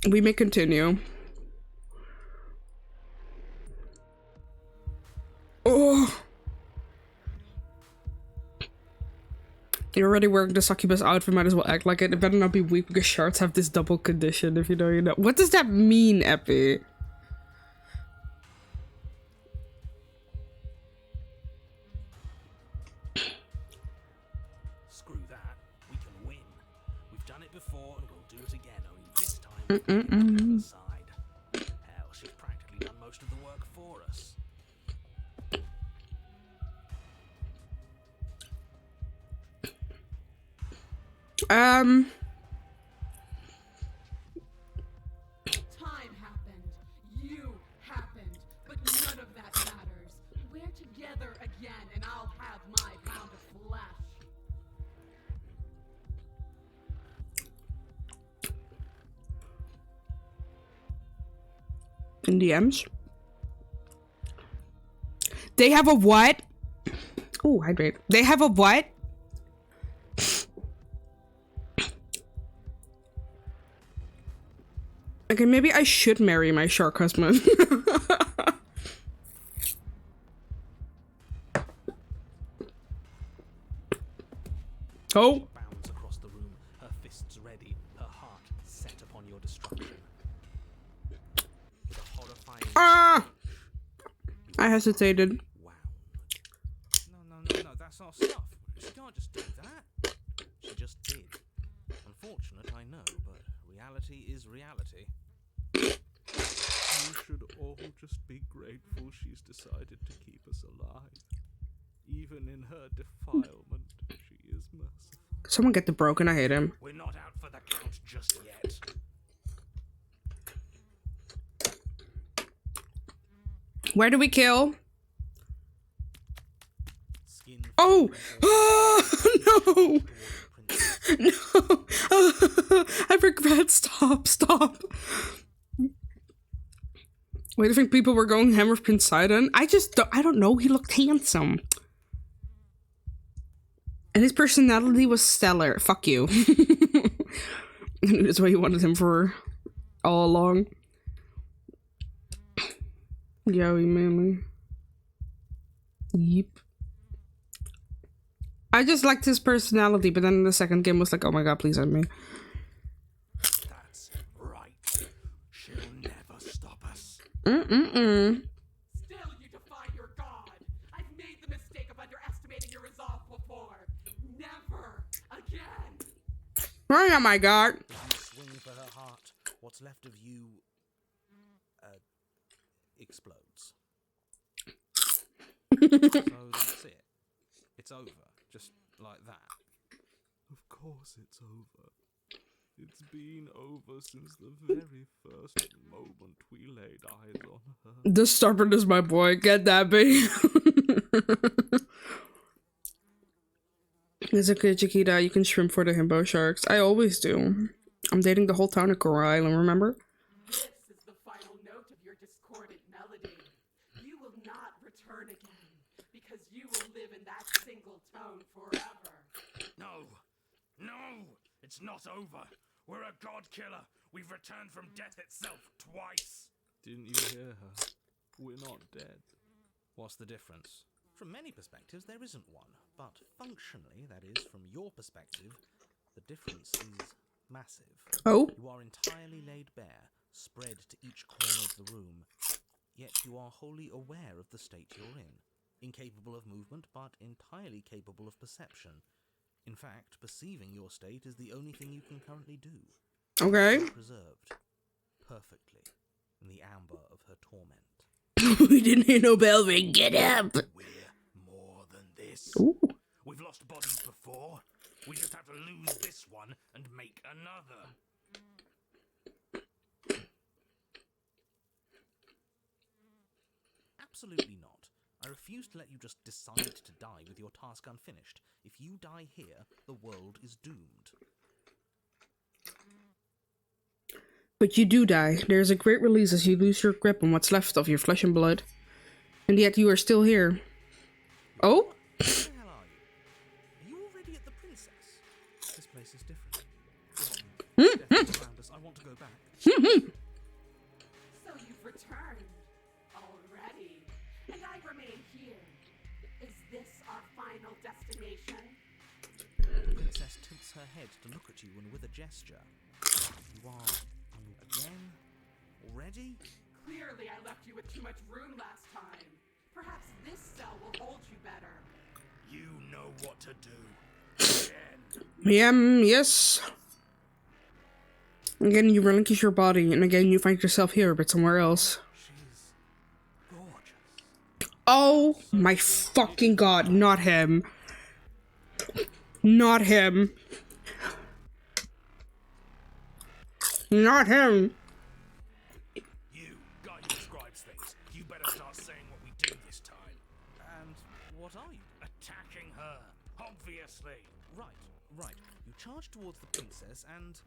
We may continue. Oh. You're already wearing the succubus outfit, might as well act like it. It better not be weak because shards have this double condition, if you know, you know. What does that mean, Epi? Screw that. We can win. We've done it before and we'll do it again, only this time we'll be on the other side. Hell, she's practically done most of the work for us. Time happened. You happened. But none of that matters. We're together again, and I'll have my pound of flesh. In DMs. They have a what? Oh, hydrate. They have a what? Okay, maybe I should marry my shark husband. Oh. Bounds across the room, her fists ready, her heart set upon your destruction. With a horrifying Ah! I hesitated. wow. No, that's our stuff. She can't just do that. She just did. Unfortunate, I know, but reality is reality. You should all just be grateful she's decided to keep us alive. Even in her defilement, she is merciful. Someone get the broken, I hate him. We're not out for the count just yet. Where do we kill? Skin Oh! Oh no! No! I regret. Stop. Wait, do you think people were going ham with Prince Sidon? I don't know. He looked handsome. And his personality was stellar. Fuck you. I knew that's what you wanted him for all along. Yowie manly. Yeep. I just liked his personality, but then the second game was like, oh my god, please end me. That's Mm-mm-mm. Still, you defy your god. I've made the mistake of underestimating your resolve before. Never again. Oh my god. As you swing for her heart, what's left of you explodes. So that's it. It's over, just like that. Of course it's over. It's been over since the very first moment we laid eyes on her. The stubborn is my boy. Get that, baby. It's okay, Chiquita. You can swim for the himbo sharks. I always do. I'm dating the whole town of Coral Island, remember? This is the final note of your discordant melody. You will not return again, because you will live in that single tone forever. No! No! It's not over! We're a god killer! We've returned from death itself twice! Didn't you hear her? We're not dead. What's the difference? From many perspectives, there isn't one. But functionally, that is, from your perspective, the difference is massive. Oh? You are entirely laid bare, spread to each corner of the room. Yet you are wholly aware of the state you're in. Incapable of movement, but entirely capable of perception. In fact, perceiving your state is the only thing you can currently do. Okay. You're preserved. Perfectly. In the amber of her torment. We didn't hear no bell ring. Get up! We're more than this. Ooh. We've lost bodies before. We just have to lose this one and make another. Absolutely not. I refuse to let you just decide to die with your task unfinished. If you die here, the world is doomed. But you do die. There is a great release as you lose your grip on what's left of your flesh and blood. And yet you are still here. Oh? Where the hell are you? Are you already at the princess? This place is different. Death is around us. I want to go back. So you've returned already, and I remain here. Is this our final destination? The princess tilts her head to look at you and with a gesture. You are again? Already? Clearly I left you with too much room last time. Perhaps this cell will hold you better. You know what to do. Yes. Again, you relinquish your body, and again, you find yourself here, but somewhere else. She's gorgeous. Oh my fucking god, not him. Not him. Not him. You, guy who describes things, you better start saying what we do this time. And what are you? Attacking her, obviously. Right. You charge towards the princess and...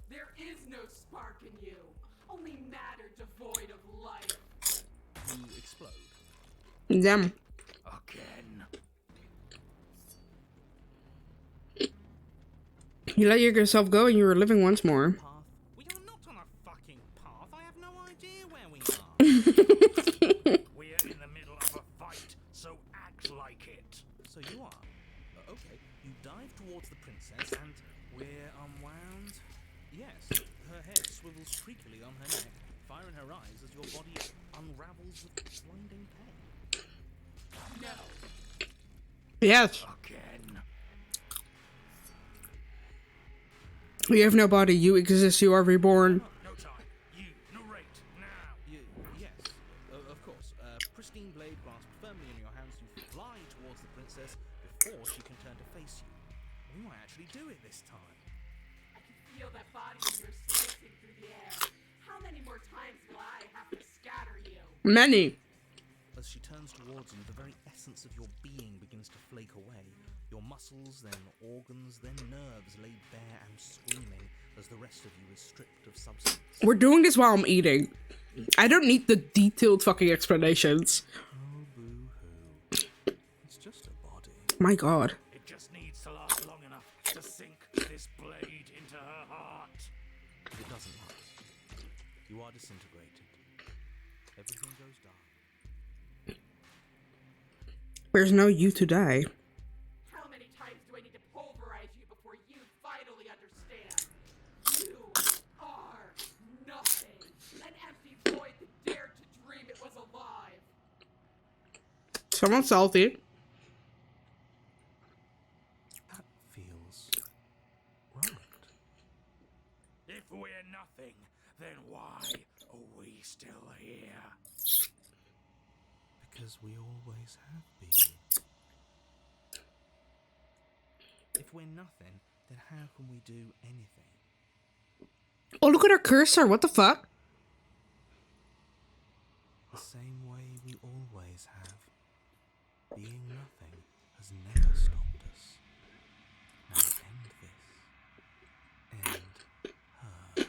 There is no spark in you, only matter devoid of life. you explode. Them. Again. You let yourself go and you were living once more. Path. We are not on a fucking path. I have no idea where we are. We're in the middle of a fight, so act like it. So you are. Okay, you dive towards the princess and we're unwound. Yes, her head swivels creakily on her neck, fire in her eyes as your body unravels with blinding pain. No. Yes. Again. You have no body. You exist. You are reborn. No time. You narrate now. Yes, of course. Pristine blade grasped firmly in your hands, you fly towards the princess before she can turn to face you. We might actually do it this time. I can feel that body of yours slicing through the air. How many more times will I have to scatter you? Many. As she turns towards you, the very essence of your being begins to flake away. Your muscles, then organs, then nerves laid bare and screaming as the rest of you is stripped of substance. We're doing this while I'm eating. I don't need the detailed fucking explanations. Oh, boo-hoo. It's just a body. My god. It just needs to last long enough to sink this blade into her heart. It doesn't last. You are disintegrated. Everything goes dark. There's no you to die. How many times do I need to pulverize you before you finally understand? You are nothing. An empty void that dared to Someone's salty. That feels right. If we're nothing, then why are we still here? Because we always have been. If we're nothing, then how can we do anything? Oh, look at our cursor. What the fuck? The same way we always have. Being nothing has never stopped us. Now end this. End her.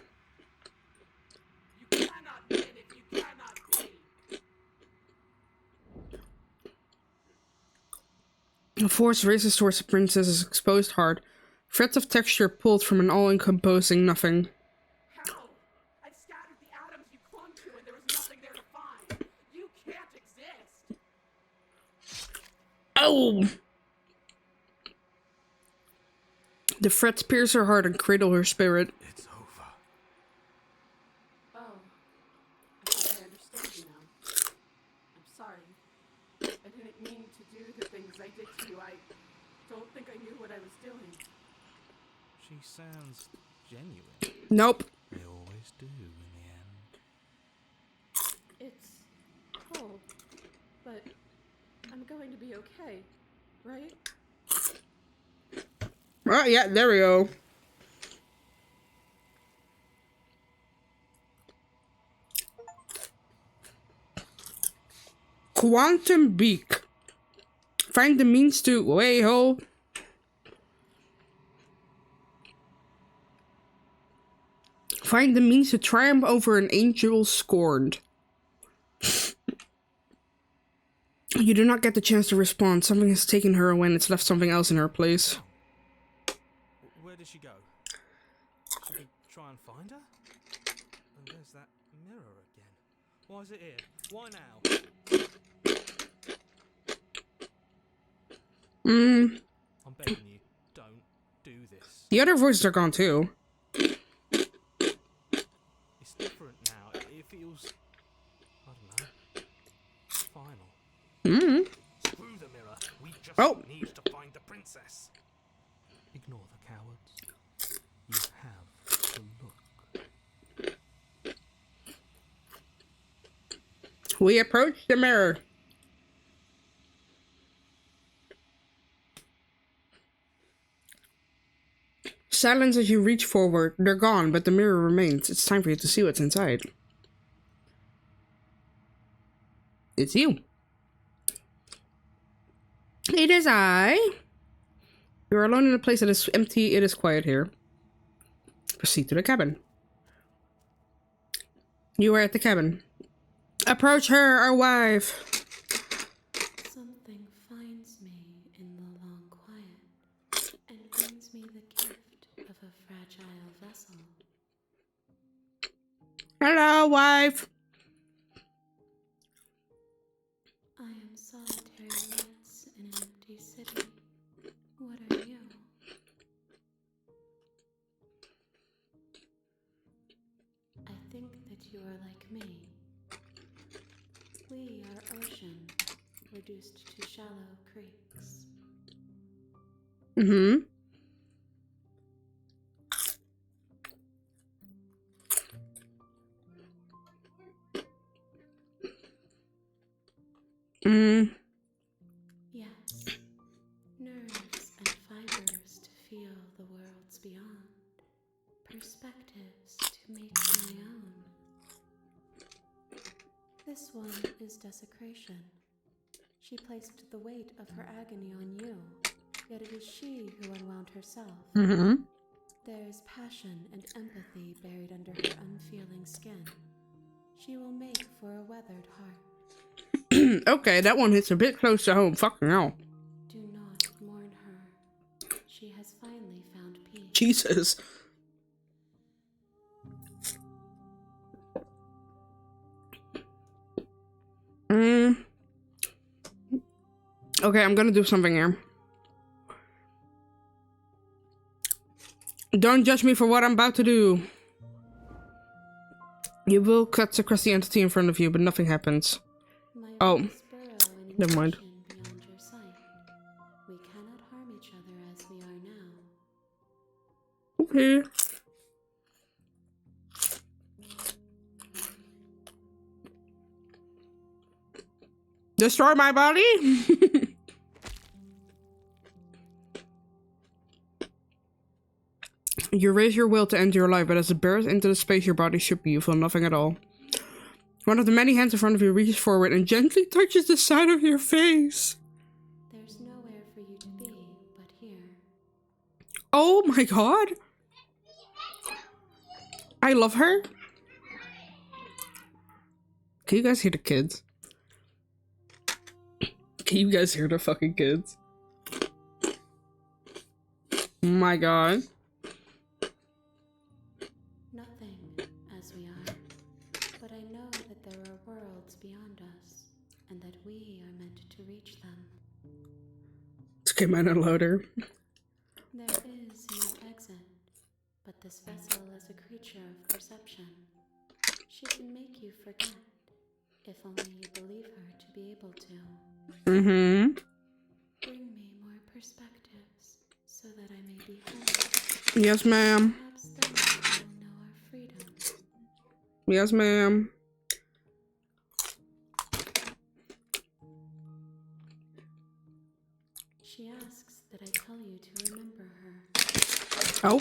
You cannot win if you cannot be. The force races towards the princess's exposed heart. Threads of texture pulled from an all-encompassing nothing. How? I've scattered the atoms you clung to and there was nothing there to find. You can't exist. Oh! The threads pierce her heart and cradle her spirit. It's over. Oh, I think I understand you now. I'm sorry. I didn't mean to do the things I did to you. I don't think I knew what I was doing. She sounds genuine. Nope. They always do in the end. It's cold, but I'm going to be okay, right? Oh, yeah, there we go. Quantum Beak. Find the means to... Wait, ho. Find the means to triumph over an angel scorned. You do not get the chance to respond. Something has taken her away and it's left something else in her place. Where did she go? Should we try and find her? And there's that mirror again. Why is it here? Why now? I'm begging you, don't do this. The other voices are gone too. It's different now. It feels, I don't know, final. Screw the mirror. We just Oh. need to find the princess. Ignore the cowards. You have to look. We approach the mirror. Silence as you reach forward. They're gone, but the mirror remains. It's time for you to see what's inside. It's you. It is I. You're alone in a place that is empty. It is quiet here. Proceed to the cabin. You are at the cabin. Approach her, our wife. Something finds me in the long quiet and brings me the gift of a fragile vessel. Hello, wife. I am solitary once in an empty city. What are you? I think that you are like me. We are ocean, reduced to shallow creeks. Mm-hmm. Yes, nerves and fibers to feel the worlds beyond, perspectives to make my own. This one is desecration. She placed the weight of her agony on you, yet it is she who unwound herself. Mm-hmm. There is passion and empathy buried under her unfeeling skin. She will make for a weathered heart. Okay, that one hits a bit close to home. Fucking hell. Do not mourn her. She has finally found peace. Jesus. Okay, I'm gonna do something here. Don't judge me for what I'm about to do. You will cut across the entity in front of you, but nothing happens. My Oh, weakest burrow in never mind. emotion destroy my body? You raise your will to end your life, but as it bursts into the space your body should be, you feel nothing at all. One of the many hands in front of you reaches forward and gently touches the side of your face. There's nowhere for you to be but here. Oh my god. I love her. Can you guys hear the kids? Can you guys hear the fucking kids? Oh my god. Nothing as we are. But I know that there are worlds beyond us, and that we are meant to reach them. Let's get mine unloader. There is no exit, but this vessel is a creature of perception. She can make you forget, if only you believe her to be able to. Mm-hmm. Bring me more perspectives, so that I may be whole. Yes, ma'am. Perhaps then we will know our freedom. Yes, ma'am. She asks that I tell you to remember her. Oh.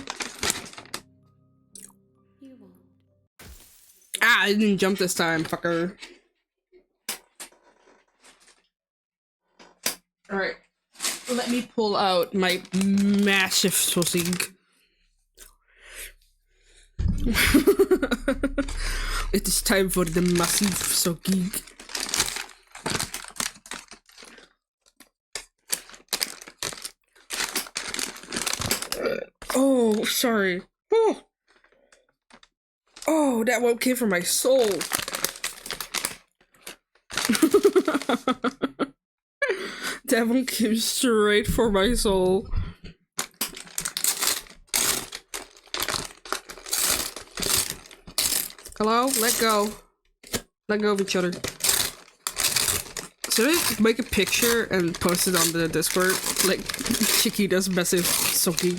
You won't. Ah, I didn't jump this time, fucker. Alright. Let me pull out my massive sausage. It is time for the massive sausage. Oh, sorry. Oh. Oh, that one came from my soul. That one came straight for my soul. Hello? Let go. Let go of each other. Should I make a picture and post it on the Discord? Like, Chiquita's massive soaking.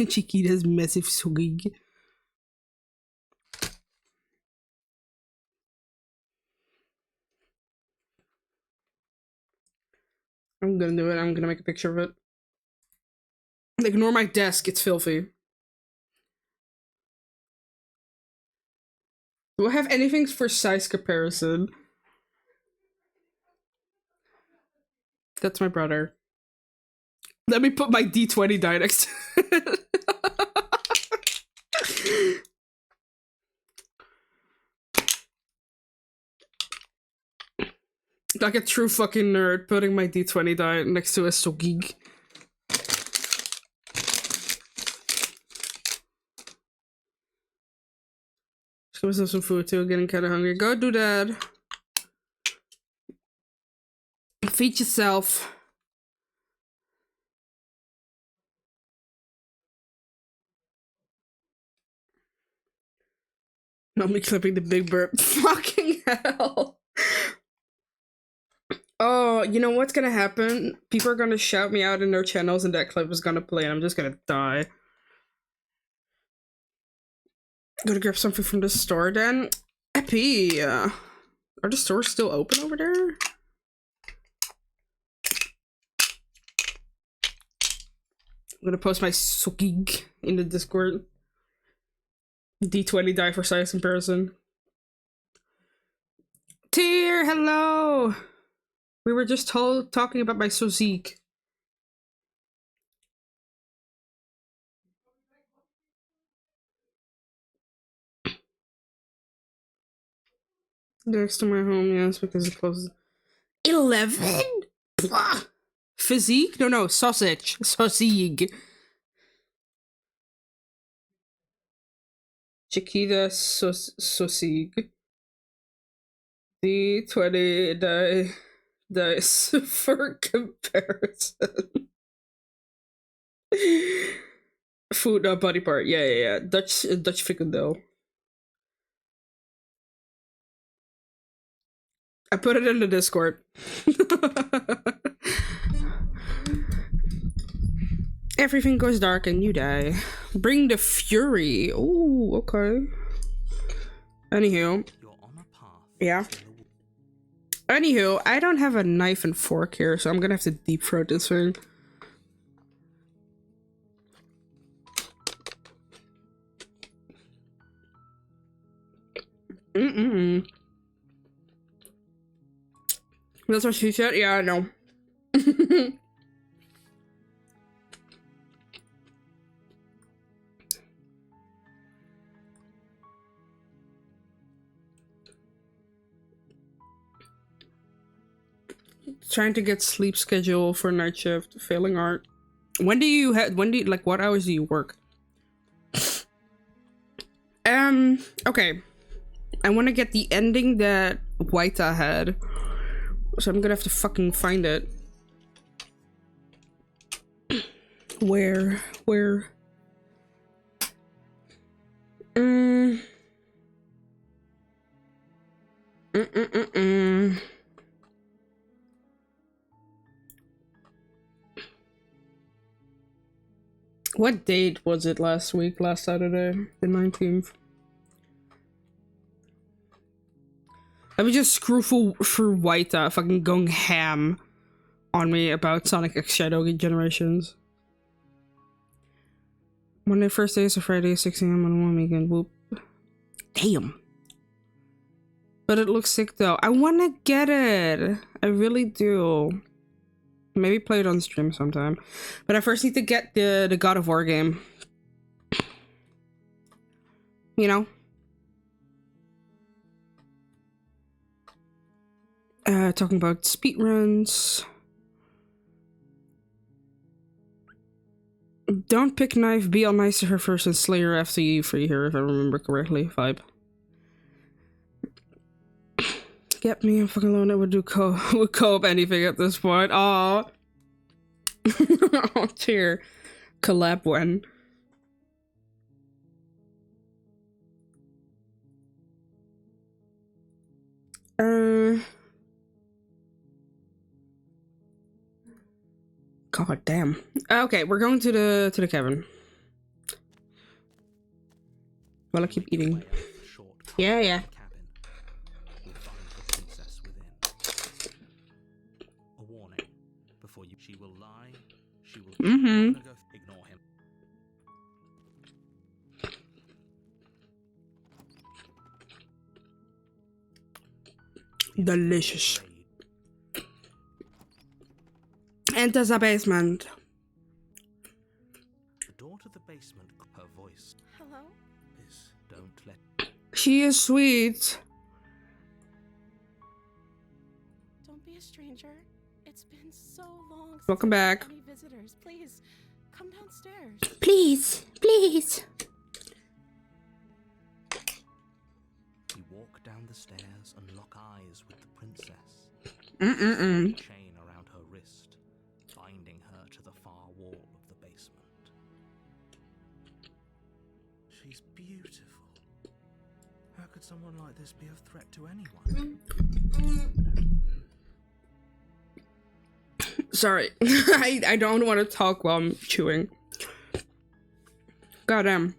Chiquita's massive soaking. I'm gonna do it. I'm gonna make a picture of it. Ignore my desk, it's filthy. Do I have anything for size comparison? That's my brother. Let me put my D20 die next to it. Like a true fucking nerd, putting my D20 die next to a sogig. Just give myself some food too, getting kinda hungry. Go do that. Feed yourself. Not me clipping the big burp. Fucking hell. Oh, you know what's gonna happen? People are gonna shout me out in their channels and that clip is gonna play and I'm just gonna die. Gotta grab something from the store then. Epi! Are the stores still open over there? I'm gonna post my sogig in the Discord. D20 die for size comparison. Tear, hello! We were just talking about my sogig. Next to my home, yes, because it closes. 11? Blah. Physique? No, sausage. Sausage. Chiquita sausage. D20 dice for comparison. Food, body part. Yeah. Dutch frikandel. I put it in the Discord. Everything goes dark and you die. Bring the fury. Ooh, okay. Anywho. You're on a path. Yeah. Anywho, I don't have a knife and fork here, so I'm gonna have to deep throat this thing. That's what she said? Yeah, I know. Trying to get sleep schedule for night shift, failing art. When do you like, what hours do you work? Okay. I want to get the ending that Waita had. So I'm gonna have to fucking find it. Where? What date was it last week? Last Saturday? The 19th? Let me just screw through Waita fucking going ham on me about Sonic X Shadow Generations. Monday, first day, so Friday, 6 AM on one weekend. Whoop. Damn. But it looks sick though. I wanna get it. I really do. Maybe play it on stream sometime. But I first need to get the God of War game. You know? Talking about speedruns. Don't pick knife, be all nice to her first and slay her after you free her, if I remember correctly. Vibe. Get me, I'm fucking alone. I would do would co-op anything at this point. Aw. Oh, dear. Collab when. God damn. Okay, we're going to the cabin. While I keep eating. Yeah. A warning. Before you, she will lie. She will Mm-hmm. Ignore him. Delicious. Enter the basement. The door to the basement. Her voice. Hello? Is don't let. She is sweet. Don't be a stranger. It's been so long since Welcome I've had back. any visitors. Please, come downstairs. Please. You walk down the stairs and lock eyes with the princess. Mm-mm-mm. Chain around her wrist, binding her to the far wall of the basement. She's beautiful. How could someone like this be a threat to anyone? Sorry. I don't want to talk while I'm chewing. Goddamn.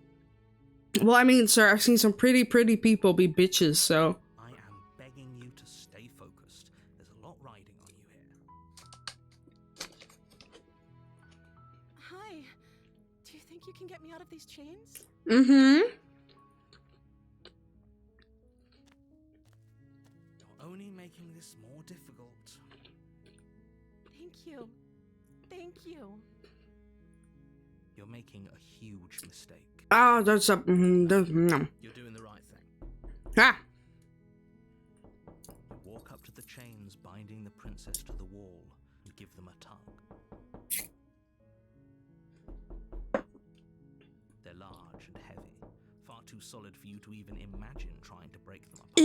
Well, I mean, sir, I've seen some pretty people be bitches, so. I am begging you to stay focused. There's a lot riding on you here. Hi. Do you think you can get me out of these chains? Mm-hmm. You're only making this more difficult. Thank you. Thank you. You're making a huge mistake. Oh, that's a. No. You're doing the right thing. Ah! You walk up to the chains binding the princess to the wall and give them a tug. They're large and heavy, far too solid for you to even imagine trying to break them apart.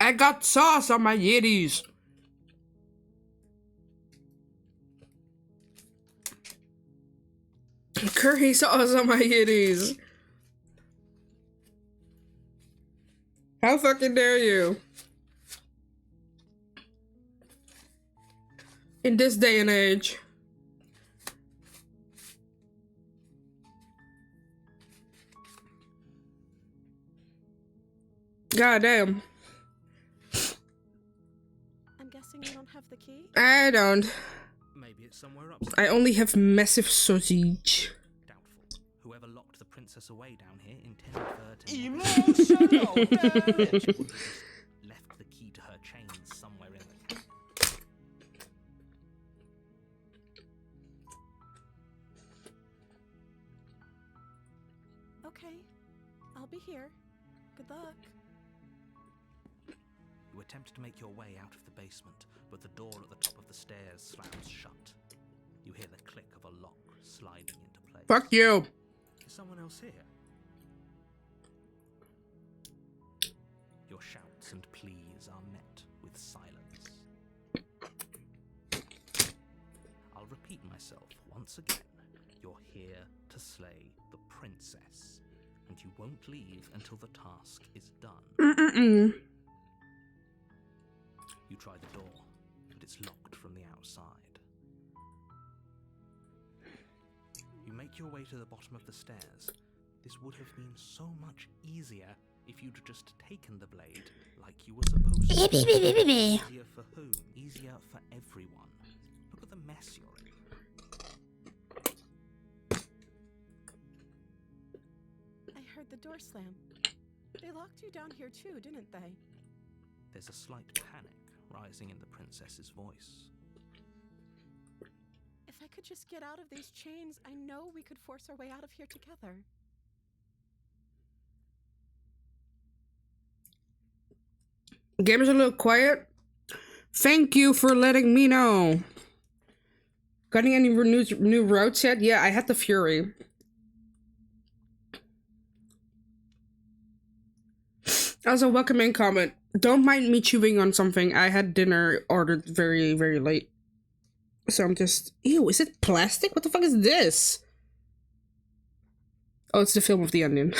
I got sauce on my yiddies. Curry sauce on my yiddies. How fucking dare you? In this day and age. God damn. I'm guessing you don't have the key? I don't. Maybe it's somewhere upstairs. I only have massive sausage. Doubtful. Whoever locked the princess away down here intended for her to Emotional damage! She would have just left the key to her chains somewhere in the Okay. I'll be here. Good luck. You attempt to make your way out of the basement, but the door at the top of the stairs slams shut. You hear the click of a lock sliding into place. Fuck you. Is someone else here? Your shouts and pleas are met with silence. I'll repeat myself once again. You're here to slay the princess, and you won't leave until the task is done. You try the door, but it's locked from the outside. You make your way to the bottom of the stairs. This would have been so much easier if you'd just taken the blade like you were supposed to. Easier for whom? Easier for everyone. Look at the mess you're in. I heard the door slam. They locked you down here too, didn't they? There's a slight panic rising in the princess's voice. If I could just get out of these chains, I know we could force our way out of here together. Game is a little quiet. Thank you for letting me know. Got any new routes yet? Yeah, I had the Fury. Also, welcome in comment. Don't mind me chewing on something. I had dinner ordered very, very late. So I'm just... Ew, is it plastic? What the fuck is this? Oh, it's the film of the onion.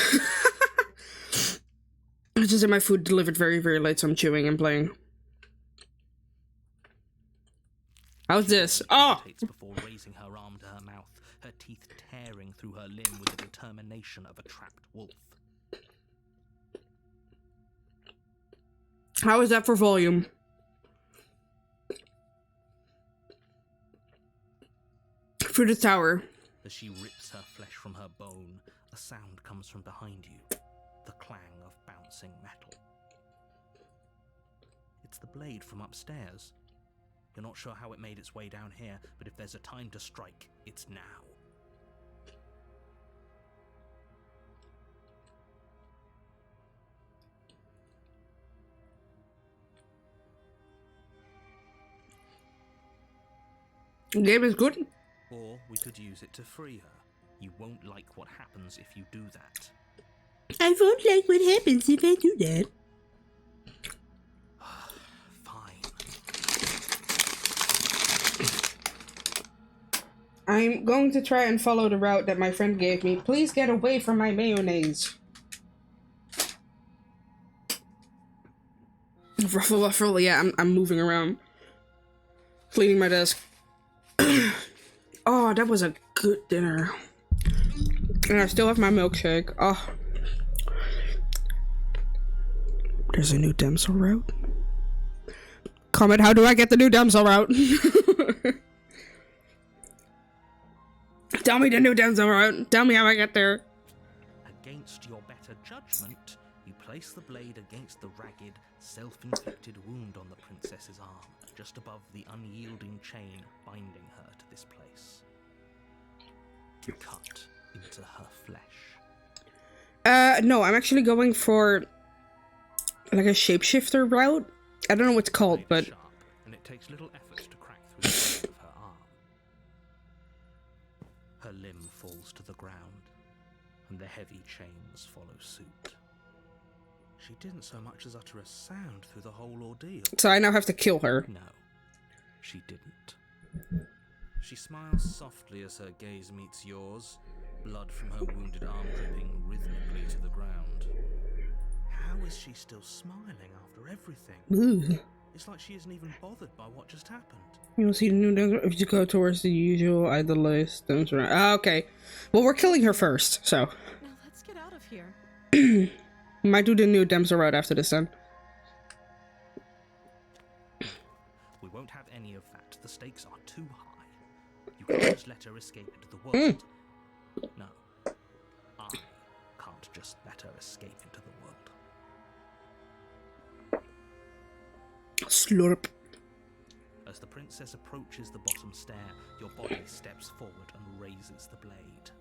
I just had my food delivered very, very late, so I'm chewing and playing. How's this? Oh! Before raising her arm to her mouth, her teeth tearing through her limb with the determination of a trapped wolf. How is that for volume? Through the tower. As she rips her flesh from her bone, a sound comes from behind you. The clang of bouncing metal. It's the blade from upstairs. You're not sure how it made its way down here, but if there's a time to strike, it's now. Game is good. Or we could use it to free her. You won't like what happens if you do that. I won't like what happens if I do that. Fine. I'm going to try and follow the route that my friend gave me. Please get away from my mayonnaise. Ruffle, ruffle. Yeah, I'm moving around. Cleaning my desk. Oh, that was a good dinner. And I still have my milkshake. Oh. There's a new damsel route. Comment, how do I get the new damsel route? Tell me the new damsel route. Tell me how I get there. Against your better judgment, you place the blade against the ragged, self-inflicted wound on the princess's arm, just above the unyielding chain binding her to this place. You cut into her flesh. No, I'm actually going for like a shapeshifter route. I don't know what it's called, Blade but is sharp, and it takes little effort to crack through the blade of her arm. Her limb falls to the ground, and the heavy chains follow suit. She didn't so much as utter a sound through the whole ordeal. so I now have to kill her. No, she didn't. She smiles softly as her gaze meets yours, blood from her wounded arm dripping rhythmically to the ground. How is is she still smiling after everything? Ooh. It's like she isn't even bothered by what just happened. You'll see the new dance if you go towards the usual idolized dance around. Ah, okay. Well, we're killing her first, so. Now let's get out of here. Might do the new Dempsey route after this then. We won't have any of that. The stakes are too high. You can't just let her escape into the world. No. I can't just let her escape into the world. Slurp. As the princess approaches the bottom stair, your body steps forward and raises the blade.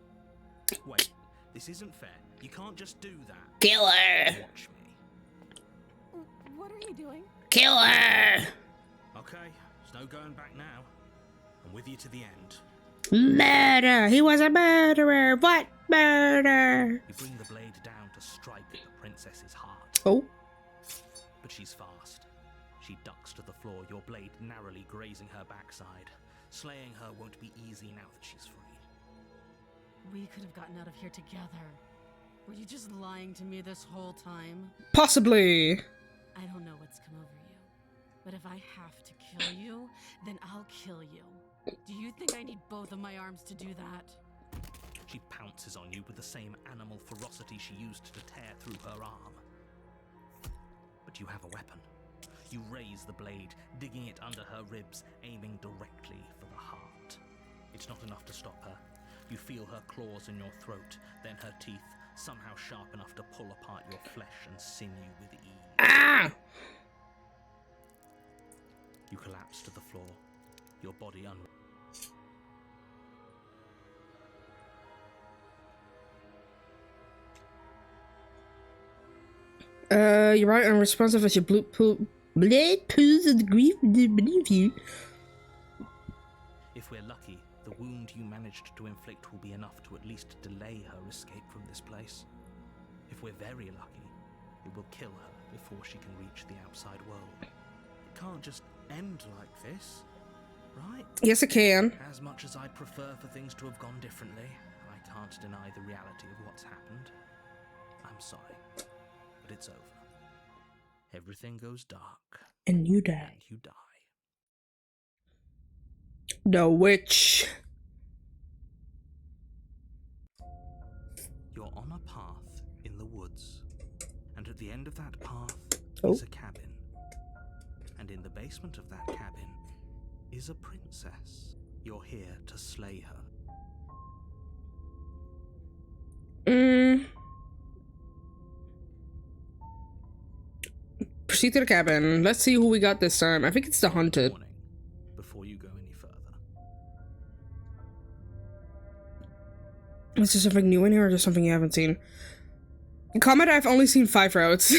Wait, this isn't fair. You can't just do that. Kill her! Watch me. What are you doing? Kill her! Okay, there's no going back now. I'm with you to the end. Murder! He was a murderer! What murder? You bring the blade down to strike at the princess's heart. Oh. But she's fast. She ducks to the floor, your blade narrowly grazing her backside. Slaying her won't be easy now that she's free. We could have gotten out of here together. Were you just lying to me this whole time? Possibly. I don't know what's come over you, but if I have to kill you, then I'll kill you. Do you think I need both of my arms to do that? She pounces on you with the same animal ferocity she used to tear through her arm. But you have a weapon. You raise the blade, digging it under her ribs, aiming directly for the heart. It's not enough to stop her. You feel her claws in your throat, then her teeth, somehow sharp enough to pull apart your flesh and sinew with ease. Ah! You collapse to the floor, your body You're right, unresponsive as your blade pulls at the grief beneath you. If we're lucky, the wound you managed to inflict will be enough to at least delay her escape from this place. If we're very lucky, it will kill her before she can reach the outside world. It can't just end like this, right? Yes, it can. As much as I'd prefer for things to have gone differently, I can't deny the reality of what's happened. I'm sorry, but it's over. Everything goes dark. And you die. And you die. The witch. You're on a path in the woods, and at the end of that path is a cabin. And in the basement of that cabin is a princess. You're here to slay her. Proceed to the cabin. Let's see who we got this time. I think it's the hunted. Warning, before you go any further. Is there something new in here or just something you haven't seen? Comment, I've only seen 5 routes.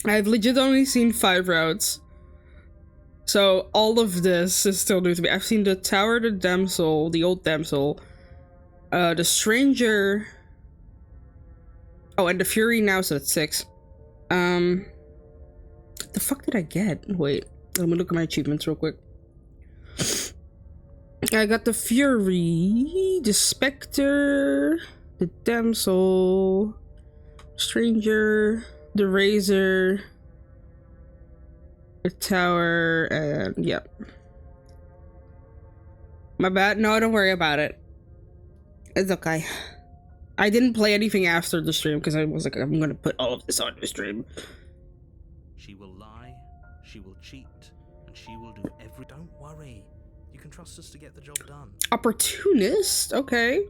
I've legit only seen 5 routes. So all of this is still new to me. I've seen the Tower, the Damsel, the Old Damsel, the Stranger. Oh, and the Fury now, so that's 6. The fuck did I get? Wait, let me look at my achievements real quick. I got the Fury, the Spectre, the Damsel, Stranger, the Razor, the Tower, and yep. My bad. No, don't worry about it. It's okay. I didn't play anything after the stream because I was like, I'm gonna put all of this on the stream. She will lie, she will cheat, and she will do every. Don't worry. You can trust us to get the job done. Opportunist? Okay.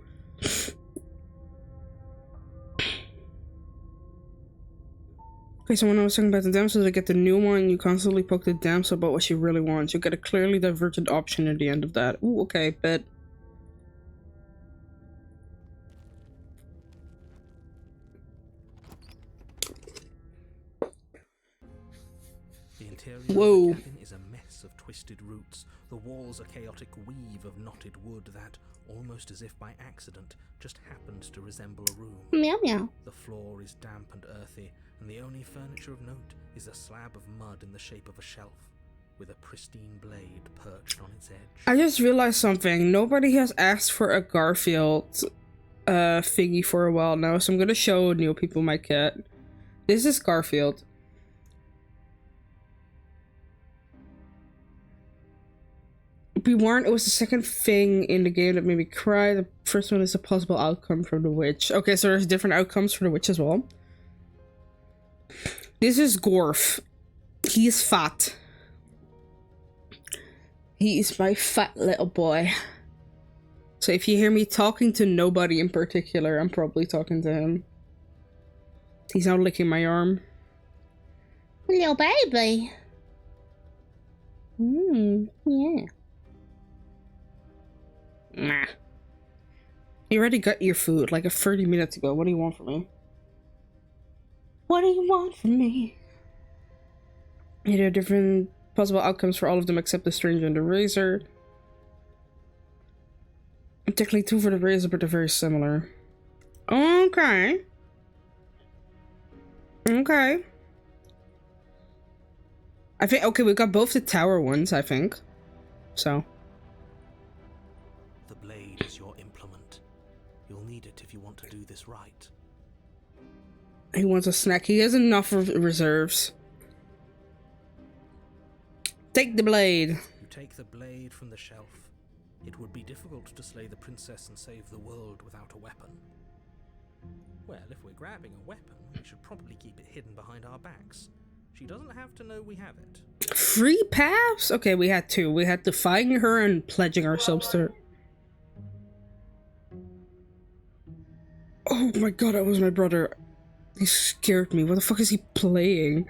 Okay, so when I was talking about the damsel, to get the new one, you constantly poke the damsel about what she really wants. You get a clearly divergent option at the end of that. Ooh, okay, bet. The interior Whoa. of the cabin is a mess of twisted roots. The walls a chaotic weave of knotted wood that, almost as if by accident, just happened to resemble a room. Meow meow. The floor is damp and earthy, and the only furniture of note is a slab of mud in the shape of a shelf, with a pristine blade perched on its edge. I just realized something. Nobody has asked for a Garfield thingy for a while now, so I'm gonna show new people my cat. This is Garfield. Be warned, it was the second thing in the game that made me cry. The first one is a possible outcome from the witch. Okay, so there's different outcomes for the witch as well. This is Gorf. He is fat. He is my fat little boy. So if you hear me talking to nobody in particular, I'm probably talking to him. He's now licking my arm. Little baby. Yeah. Nah. You already got your food like 30 minutes ago. What do you want from me? What do you want from me? There are different possible outcomes for all of them except the stranger and the razor. Technically 2 for the razor, but they're very similar. Okay. Okay. I think, okay, we got both the tower ones, I think. So. The blade is your implement. You'll need it if you want to do this right. He wants a snack. He has enough reserves. Take the blade. You take the blade from the shelf. It would be difficult to slay the princess and save the world without a weapon. Well, if we're grabbing a weapon, we should probably keep it hidden behind our backs. She doesn't have to know we have it. 3 paths? Okay, we had 2. We had defying her and pledging ourselves to her. Oh my god, that was my brother. He scared me. What the fuck is he playing?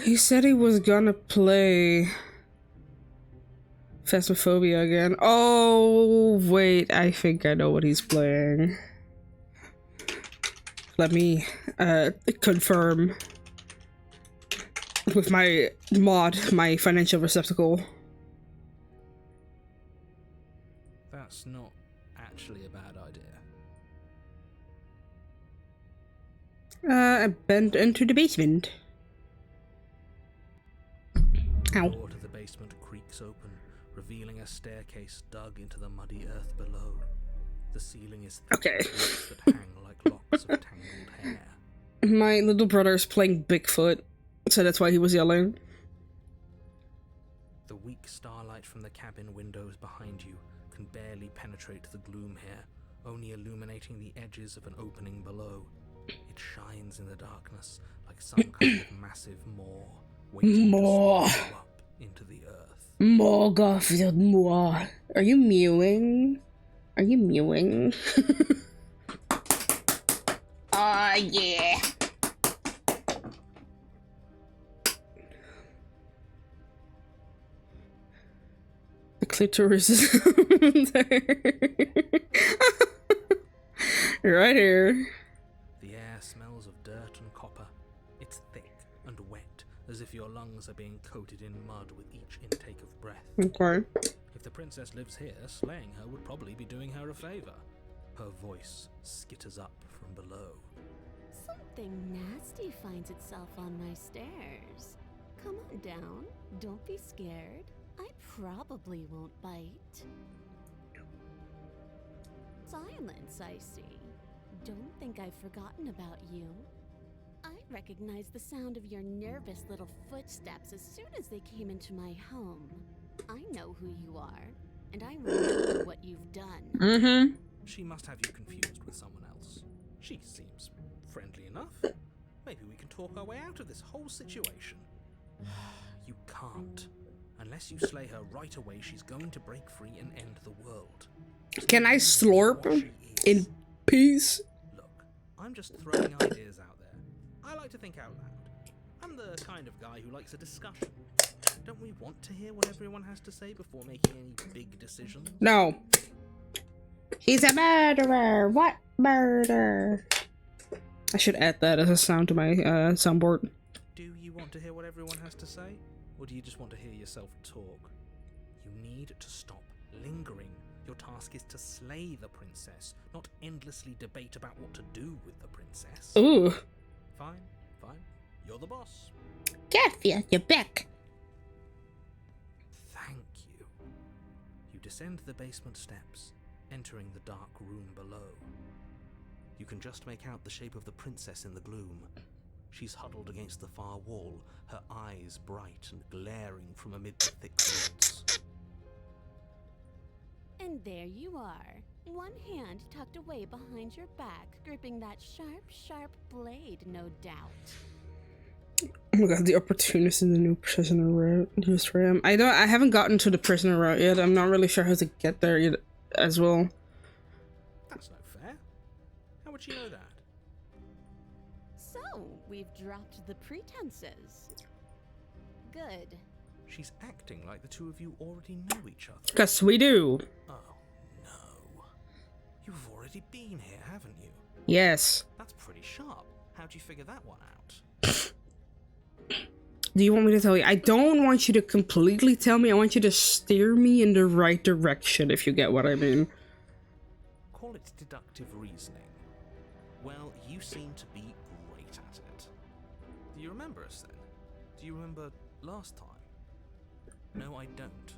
He said he was gonna play Phasmophobia again. Oh, wait. I think I know what he's playing. Let me confirm with my mod, my financial receptacle. That's not actually a bad idea. I bent into the basement. Ow. The door to the basement creaks open, revealing a staircase dug into the muddy earth below. The ceiling is thick Okay. with ropes that hang like locks of tangled hair. My little brother's playing Bigfoot, so that's why he was yelling. The weak starlight from the cabin windows behind you can barely penetrate the gloom here, only illuminating the edges of an opening below. It shines in the darkness like some kind of massive maw, waiting to swallow you up into the earth. More Garfield, more. Are you mewing? Are you mewing? Oh yeah. The clitoris is right here. The air smells of dirt and copper. It's thick and wet, as if your lungs are being coated in mud with each intake of breath. Okay. If the princess lives here, slaying her would probably be doing her a favor. Her voice skitters up from below. Something nasty finds itself on my stairs. Come on down. Don't be scared. I probably won't bite. Silence, I see. Don't think I've forgotten about you. I recognize the sound of your nervous little footsteps as soon as they came into my home. I know who you are, and I remember what you've done. Mm-hmm. She must have you confused with someone else. She seems friendly enough. Maybe we can talk our way out of this whole situation. You can't. Unless you slay her right away, she's going to break free and end the world. Can I slurp What she is. in peace? Look, I'm just throwing ideas out there. I like to think out loud. I'm the kind of guy who likes a discussion. Don't we want to hear what everyone has to say before making any big decisions? No. He's a murderer. What murder? I should add that as a sound to my soundboard. Do you want to hear what everyone has to say? Or do you just want to hear yourself talk? You need to stop lingering. Your task is to slay the princess, not endlessly debate about what to do with the princess. Ooh. Fine, fine. You're the boss. Garfield, you're back. Thank you. You descend the basement steps, entering the dark room below. You can just make out the shape of the princess in the gloom. She's huddled against the far wall, her eyes bright and glaring from amid the thick woods. And there you are, one hand tucked away behind your back, gripping that sharp, sharp blade, no doubt. Oh my god, the opportunist in the new prisoner route. Just ram. I haven't gotten to the prisoner route yet. I'm not really sure how to get there yet as well. That's no fair. How would you know that? So, we've dropped the pretenses. Good. She's acting like the two of you already know each other. Yes, we do. Oh, no. You've already been here, haven't you? Yes. That's pretty sharp. How'd you figure that one out? Do you want me to tell you? I don't want you to completely tell me. I want you to steer me in the right direction, if you get what I mean. Call it deductive reasoning. Well, you seem to be great at it. Do you remember us then? Do you remember last time? No, I don't.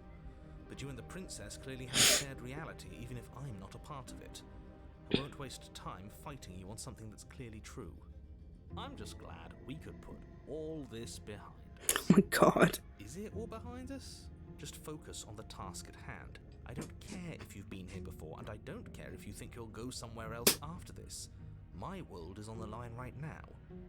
But you and the princess clearly have shared reality, even if I'm not a part of it. I won't waste time fighting you on something that's clearly true. I'm just glad we could put all this behind us. Oh my god. Is it all behind us? Just focus on the task at hand. I don't care if you've been here before, and I don't care if you think you'll go somewhere else after this. My world is on the line right now,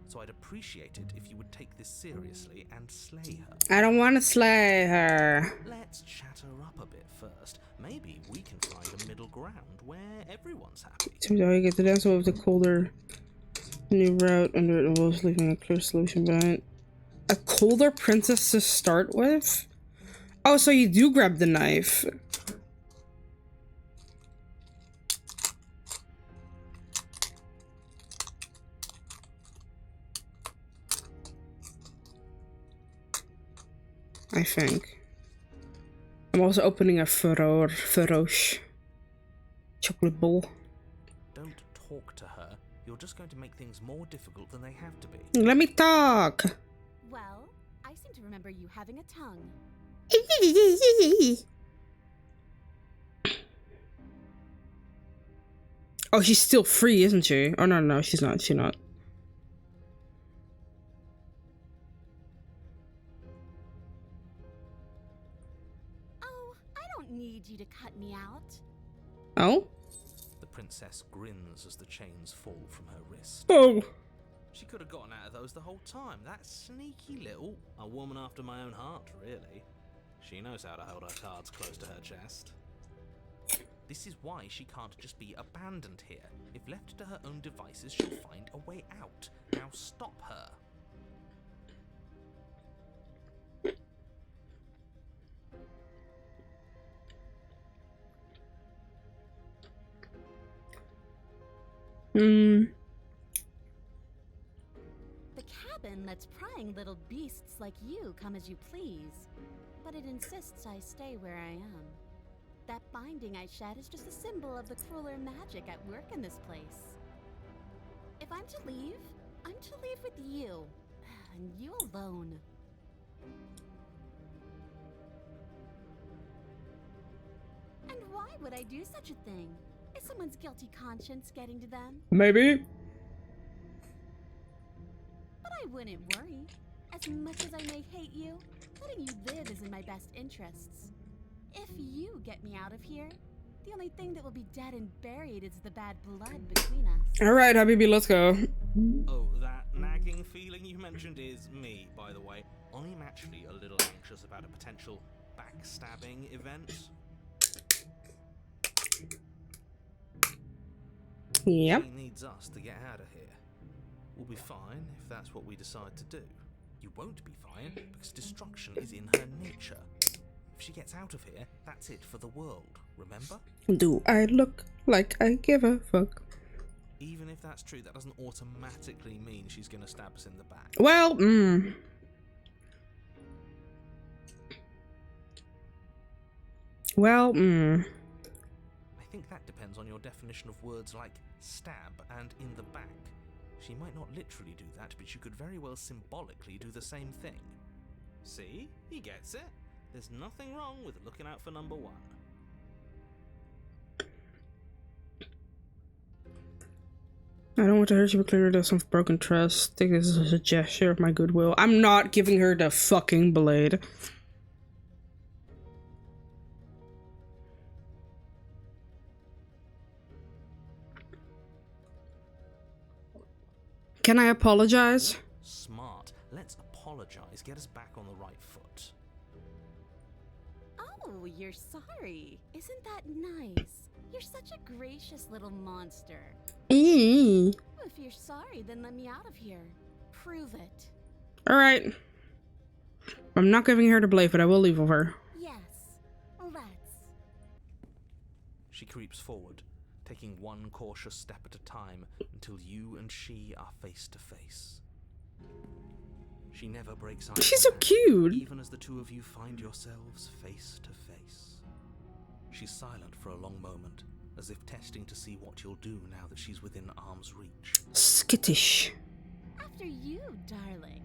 so I'd appreciate it if you would take this seriously and slay her. I don't want to slay her. Let's chat her up a bit first. Maybe we can find a middle ground where everyone's happy. Seems how you get the dance with the colder new route under it involves leaving a clear solution behind. A colder princess to start with? Oh, so you do grab the knife. I think. I'm also opening a Feroche chocolate bowl. Don't talk to her. You're just going to make things more difficult than they have to be. Let me talk. Well, I seem to remember you having a tongue. Oh, she's still free, isn't she? Oh, no, she's not. She's not. Oh, I don't need you to cut me out. Oh? The princess grins as the chains fall from her wrist. Oh. She could have gotten out of those the whole time. That sneaky little... A woman after my own heart, really. She knows how to hold her cards close to her chest. This is why she can't just be abandoned here. If left to her own devices, she'll find a way out. Now stop her. The cabin lets prying little beasts like you come as you please, but it insists I stay where I am. That binding I shed is just a symbol of the crueler magic at work in this place. If I'm to leave, I'm to leave with you, and you alone. And why would I do such a thing? Is someone's guilty conscience getting to them? Maybe. But I wouldn't worry. As much as I may hate you, letting you live is in my best interests. If you get me out of here, the only thing that will be dead and buried is the bad blood between us. Alright, Habibi, let's go. Oh, that nagging feeling you mentioned is me, by the way. I'm actually a little anxious about a potential backstabbing event. Yep. She needs us to get out of here. We'll be fine if that's what we decide to do. You won't be fine because destruction is in her nature. If she gets out of here, that's it for the world, remember? Do I look like I give a fuck? Even if that's true, that doesn't automatically mean she's gonna stab us in the back. Well, Well, I think that depends on your definition of words like stab and in the back. She might not literally do that, but she could very well symbolically do the same thing. See? He gets it. There's nothing wrong with looking out for number one. I don't want to hurt you, but clearly there's some broken trust. Take this as a gesture of my goodwill. I'm not giving her the fucking blade. Can I apologize? Smart. Let's apologize. Get us back on the right foot. Oh, you're sorry. Isn't that nice? You're such a gracious little monster. Eee. If you're sorry, then let me out of here. Prove it. Alright. I'm not giving her the blade, but I will leave with her. Yes. Let's. She creeps forward, taking one cautious step at a time until you and she are face to face. She never breaks eye She's so contact, cute. even as the two of you find yourselves face to face. She's silent for a long moment, as if testing to see what you'll do now that she's within arm's reach. Skittish. After you, darling.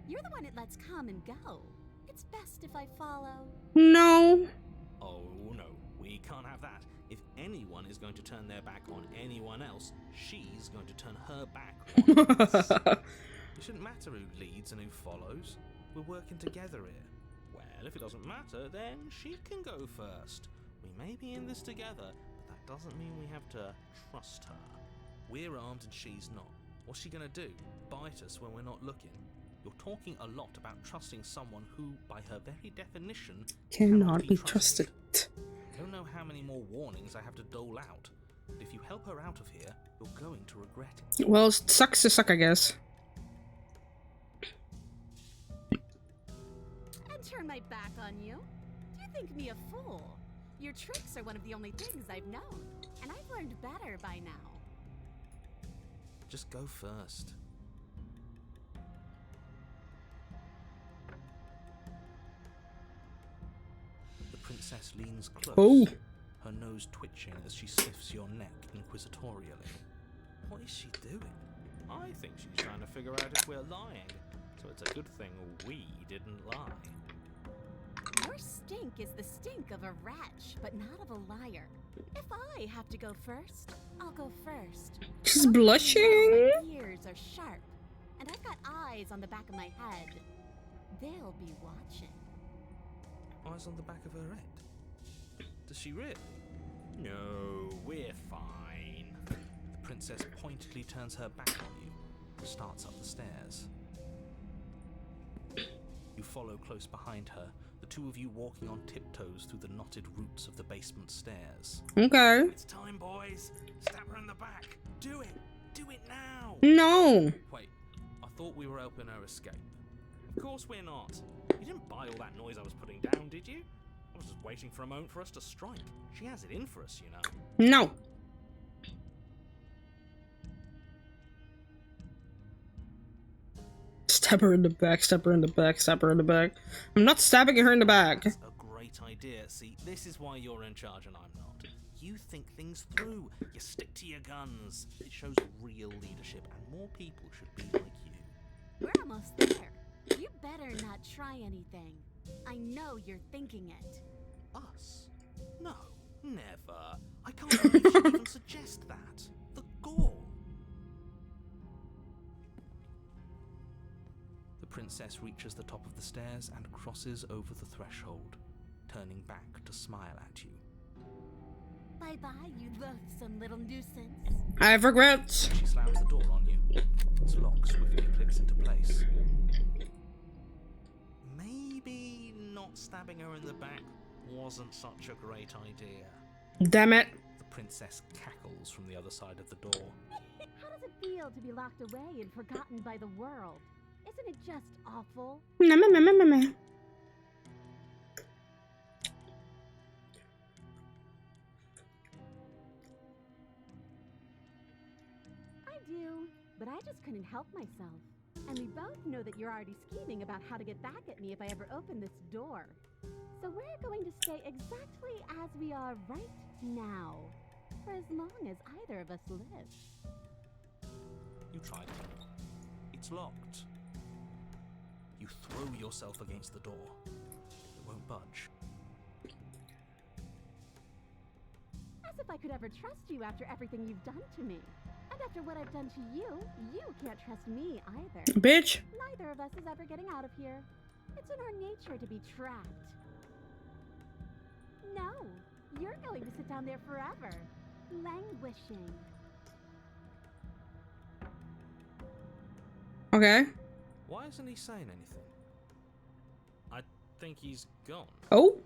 You're the one it lets come and go. It's best if I follow. No. Oh no, we can't have that. If anyone is going to turn their back on anyone else, she's going to turn her back on us. It shouldn't matter who leads and who follows. We're working together here. Well, if it doesn't matter, then she can go first. We may be in this together, but that doesn't mean we have to trust her. We're armed and she's not. What's she gonna do? Bite us when we're not looking? You're talking a lot about trusting someone who, by her very definition, Cannot be trusted. I don't know how many more warnings I have to dole out, but if you help her out of here, you're going to regret it. Well, it sucks to suck, I guess. And turn my back on you? Do you think me a fool? Your tricks are one of the only things I've known, and I've learned better by now. Just go first. The princess leans close, Oh. her nose twitching as she sniffs your neck inquisitorially. What is she doing? I think she's trying to figure out if we're lying, so it's a good thing we didn't lie. Your stink is the stink of a wretch, but not of a liar. If I have to go first, I'll go first. She's blushing. My ears are sharp, and I've got eyes on the back of my head. They'll be watching. Eyes on the back of her head. Does she really? No, we're fine. The princess pointedly turns her back on you and starts up the stairs. You follow close behind her, the two of you walking on tiptoes through the knotted roots of the basement stairs. Okay. It's time, boys. Stab her in the back. Do it. Do it now. No. Wait, I thought we were helping her escape. Of course we're not. You didn't buy all that noise I was putting down, did you? I was just waiting for a moment for us to strike. She has it in for us, you know. No. Stab her in the back, stab her in the back, stab her in the back. I'm not stabbing her in the back. That's a great idea. See, this is why you're in charge and I'm not. You think things through. You stick to your guns. It shows real leadership, and more people should be like you. We're almost there. You better not try anything. I know you're thinking it. Us? No, never. I can't believe she'd even suggest that. The gall. The princess reaches the top of the stairs and crosses over the threshold, turning back to smile at you. Bye-bye, you loathsome little nuisance. I have regrets. She slams the door on you. Its lock swiftly clicks into place. Maybe not stabbing her in the back wasn't such a great idea. Damn it. The princess cackles from the other side of the door. How does it feel to be locked away and forgotten by the world? Isn't it just awful? Nah, meh, meh, meh, meh, meh. I do, but I just couldn't help myself. And we both know that you're already scheming about how to get back at me if I ever open this door. So we're going to stay exactly as we are right now, for as long as either of us live. You tried it. It's locked. You throw yourself against the door. It won't budge. As if I could ever trust you after everything you've done to me. And after what I've done to you, you can't trust me either. Bitch. Neither of us is ever getting out of here. It's in our nature to be trapped. No, you're going to sit down there forever, languishing. Okay. Why isn't he saying anything? I think he's gone. Oh.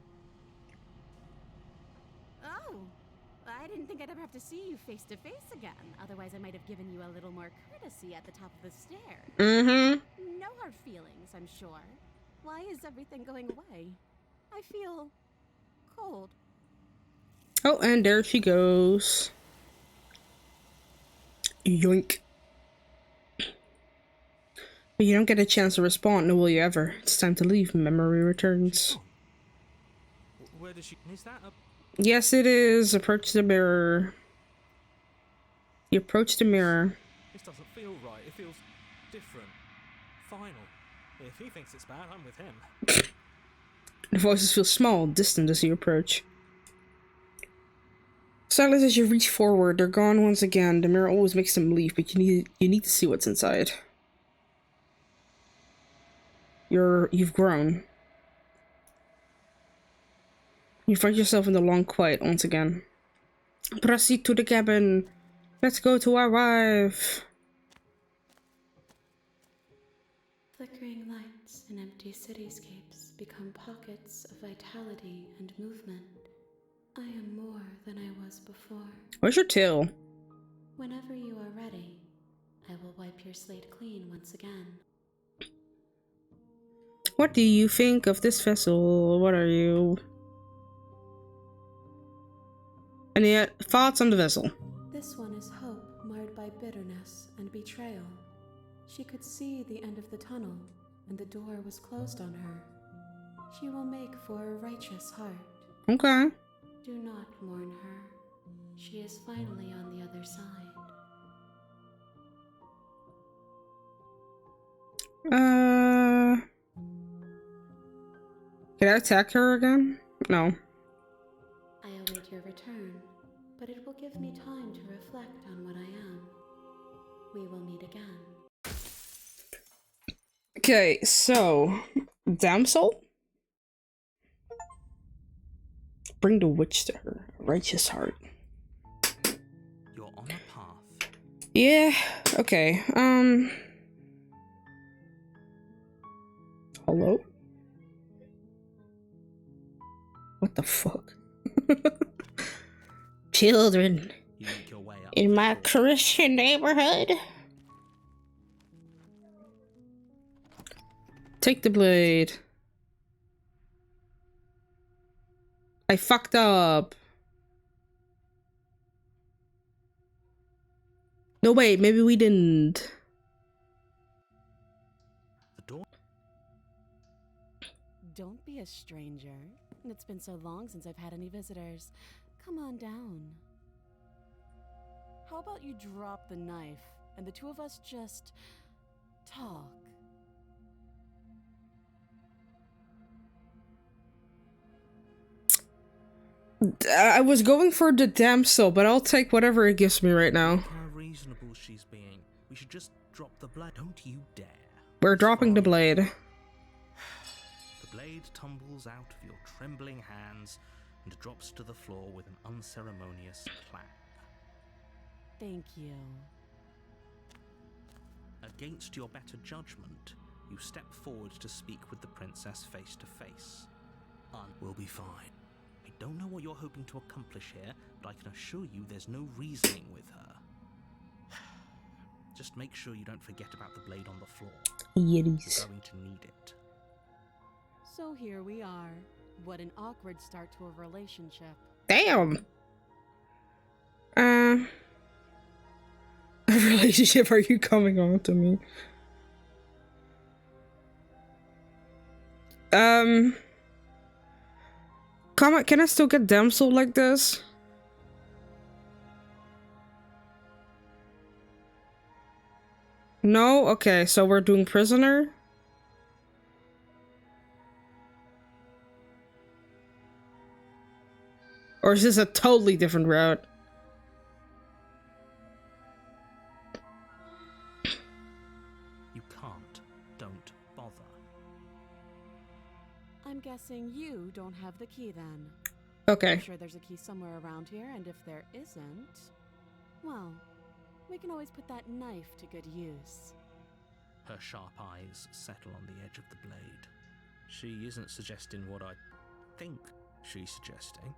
Oh, I didn't think I'd ever have to see you face to face again. Otherwise, I might have given you a little more courtesy at the top of the stairs. Mm-hmm. No hard feelings, I'm sure. Why is everything going away? I feel cold. Oh, and there she goes. Yoink. But you don't get a chance to respond, nor will you ever. It's time to leave. Memory returns. Where does she... Is that a... Yes, it is. Approach the mirror. You approach the mirror. This doesn't feel right. It feels different. Final. If he thinks it's bad, I'm with him. The voices feel small, distant as you approach. Silent as you reach forward, they're gone once again. The mirror always makes them leave, but you need to see what's inside. You've grown. You find yourself in the long quiet once again. Proceed to the cabin. Let's go to our wife. Flickering lights in empty cityscapes become pockets of vitality and movement. I am more than I was before. Where's your tail? Whenever you are ready, I will wipe your slate clean once again. What do you think of this vessel? What are you? Any thoughts on the vessel? This one is hope marred by bitterness and betrayal. She could see the end of the tunnel, and the door was closed on her. She will make for a righteous heart. Okay. Do not mourn her. She is finally on the other side. Can I attack her again? No. I await your return, but it will give me time to reflect on what I am. We will meet again. Okay, so damsel? Bring the witch to her. Righteous heart. You're on a path. Yeah, okay. Hello? What the fuck? Children You make your way up in the my floor. Christian neighborhood. Take the blade. I fucked up. No, wait, maybe we didn't. The door. Don't be a stranger. It's been so long since I've had any visitors. Come on down. How about you drop the knife and the two of us just talk? I was going for the damsel, but I'll take whatever it gives me right now. Look how reasonable she's being. We should just drop the blade. Don't you dare. We're dropping the blade. The blade tumbles out of your trembling hands and drops to the floor with an unceremonious clang. Thank you. Against your better judgment, you step forward to speak with the princess face to face. We'll be fine. I don't know what you're hoping to accomplish here, but I can assure you there's no reasoning with her. Just make sure you don't forget about the blade on the floor. Yiddies. You're going to need it. So here we are. What an awkward start to a relationship. Damn. A relationship are you coming on to me? Comment, can I still get damsel like this? No? Okay, so we're doing prisoner? Or is this a totally different route? guessing you don't have the key then. Okay. I'm sure there's a key somewhere around here, and if there isn't, well, we can always put that knife to good use. Her sharp eyes settle on the edge of the blade. She isn't suggesting what I think she's suggesting,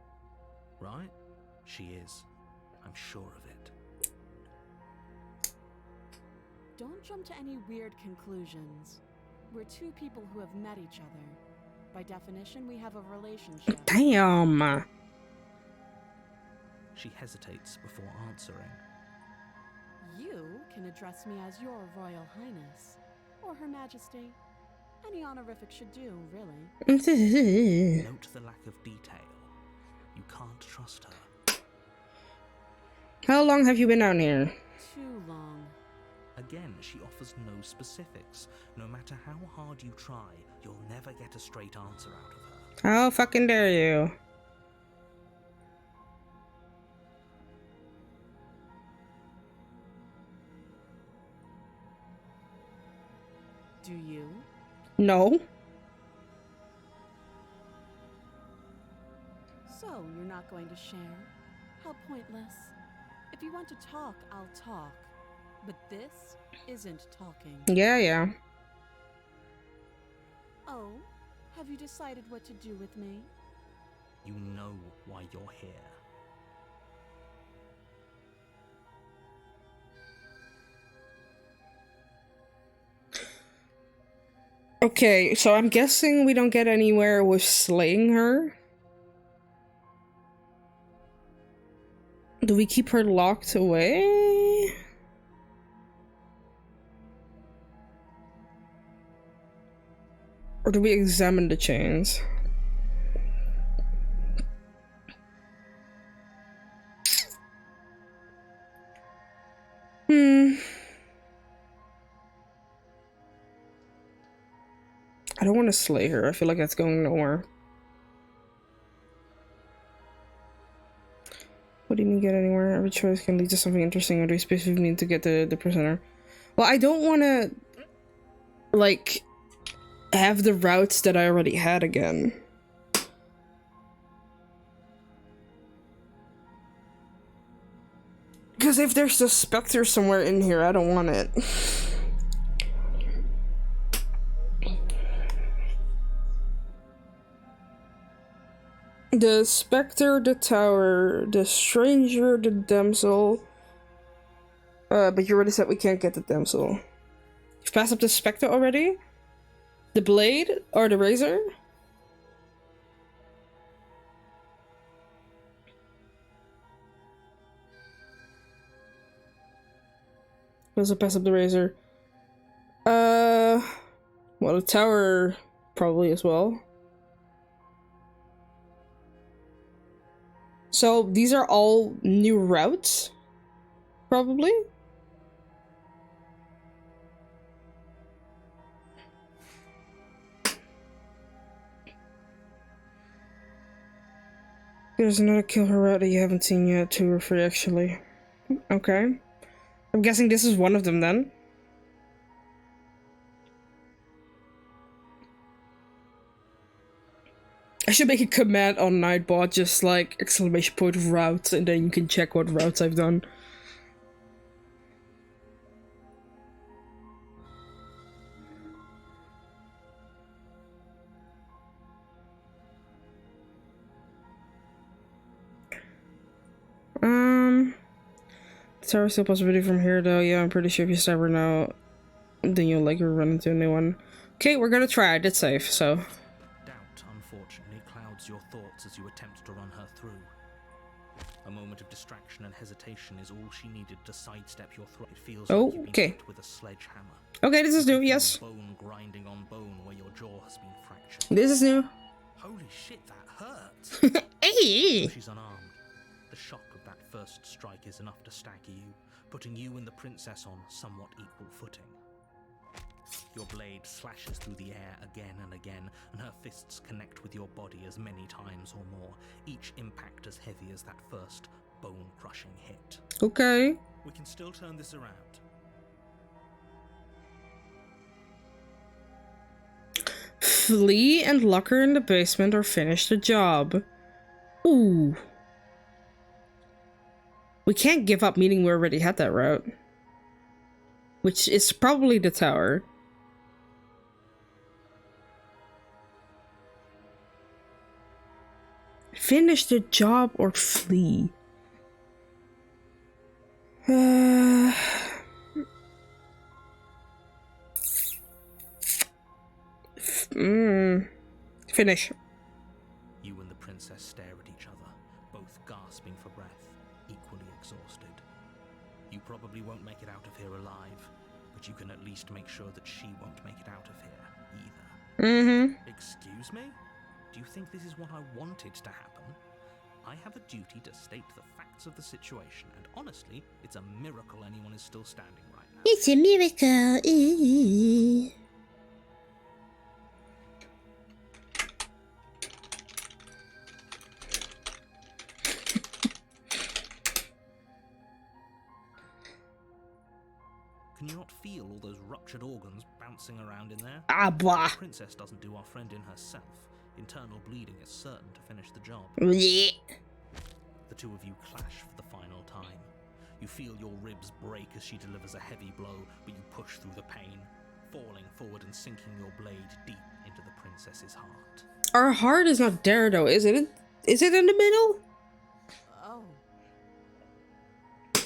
right? She is. I'm sure of it. Don't jump to any weird conclusions. We're two people who have met each other. By definition, we have a relationship. Damn. She hesitates before answering. You can address me as your Royal Highness, or Her Majesty. Any honorific should do, really. Note the lack of detail. You can't trust her. How long have you been down here? Too long. Again, she offers no specifics. No matter how hard you try, you'll never get a straight answer out of her. How fucking dare you? Do you? No. So, you're not going to share? How pointless. If you want to talk, I'll talk. But this isn't talking. Yeah. Oh, have you decided what to do with me? You know why you're here. Okay, so I'm guessing we don't get anywhere with slaying her. Do we keep her locked away? Or do we examine the chains? I don't want to slay her. I feel like that's going nowhere. What do you mean get anywhere? Every choice can lead to something interesting, or do you specifically mean to get the prisoner? Well, I don't want to, like, have the routes that I already had again. Because if there's a specter somewhere in here, I don't want it. The specter, the tower, the stranger, the damsel. But you already said we can't get the damsel. You've passed up the specter already? The blade or the razor? Also pass up the razor. Well, the tower probably as well. So these are all new routes, probably. There's another kill her route that you haven't seen yet, two or three actually. Okay. I'm guessing this is one of them then. I should make a command on Nightbot, just like exclamation point routes, and then you can check what routes I've done. The tower's still a possibility from here though. Yeah, I'm pretty sure if you stab her now, then you'll like run into a new one. Okay, we're gonna try. I did save, so. Doubt, unfortunately, clouds your thoughts as you attempt to run her through. A moment of distraction and hesitation is all she needed to sidestep your throat. It feels like you've been hit with a sledgehammer. Okay, this is new, yes. Bone grinding on bone where your jaw has been fractured. This is new. Holy shit, that hurts! Hey! She's unarmed. The shock of that first strike is enough to stagger you, putting you and the princess on somewhat equal footing. Your blade slashes through the air again and again, and her fists connect with your body as many times or more, each impact as heavy as that first bone-crushing hit. Okay. We can still turn this around. Flee and lock her in the basement or finish the job. Ooh. We can't give up, meaning we already had that route. Which is probably the tower. Finish the job or flee. Finish. You and the princess stare at each other, both gasping for breath, equally exhausted. You probably won't make it out of here alive, but you can at least make sure that she won't make it out of here either. Excuse me? Do you think this is what I wanted to happen? I have a duty to state the facts of the situation, and honestly, it's a miracle anyone is still standing right now. It's a miracle. Can you not feel all those ruptured organs bouncing around in there? Ah, blah. The princess doesn't do our friend in herself. Internal bleeding is certain to finish the job. Blech. The two of you clash for the final time. You feel your ribs break as she delivers a heavy blow, but you push through the pain, falling forward and sinking your blade deep into the princess's heart. Our heart is not there though, is it? Is it in the middle? Oh, The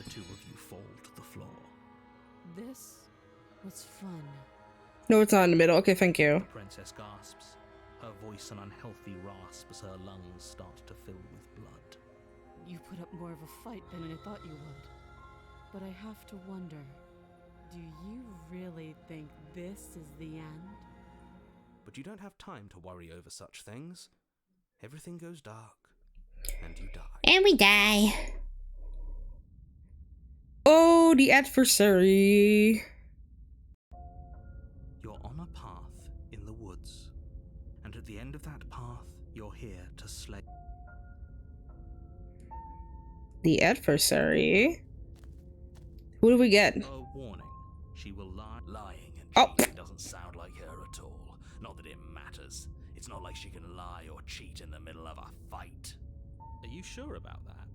two of you fall to the floor. this was fun. No, it's not in the middle. Okay, thank you. The princess gasps, her voice an unhealthy rasp as her lungs start to fill with blood. You put up more of a fight than I thought you would. But I have to wonder, do you really think this is the end? But you don't have time to worry over such things. Everything goes dark, and you die. And we die. Oh, the adversary. You're on a path in the woods, and at the end of that path, you're here to slay. The adversary? Who do we get? A warning, she will lie. Lying and Oh. cheating doesn't sound like her at all. Not that it matters. It's not like she can lie or cheat in the middle of a fight. Are you sure about that?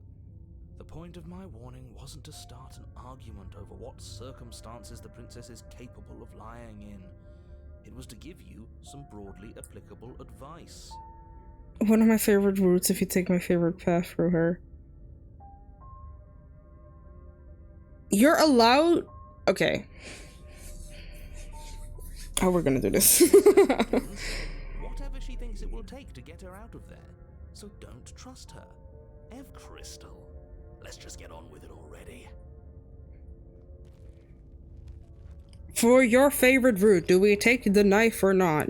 The point of my warning wasn't to start an argument over what circumstances the princess is capable of lying in. It was to give you some broadly applicable advice. One of my favorite routes if you take my favorite path through her. You're allowed... Okay. How we're gonna do this. Whatever she thinks it will take to get her out of there. So don't trust her. Crystal, let's just get on with it already. For your favorite route, do we take the knife or not?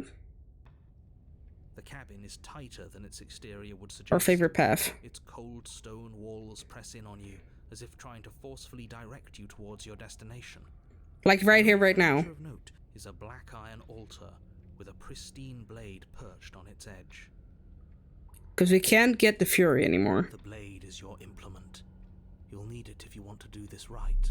The cabin is tighter than its exterior would suggest. Our favorite path. Its cold stone walls press in on you, as if trying to forcefully direct you towards your destination. Like right here, right now. Feature of note is a black iron altar with a pristine blade perched on its edge. Because we can't get the Fury anymore. The blade is your implement. You'll need it if you want to do this right.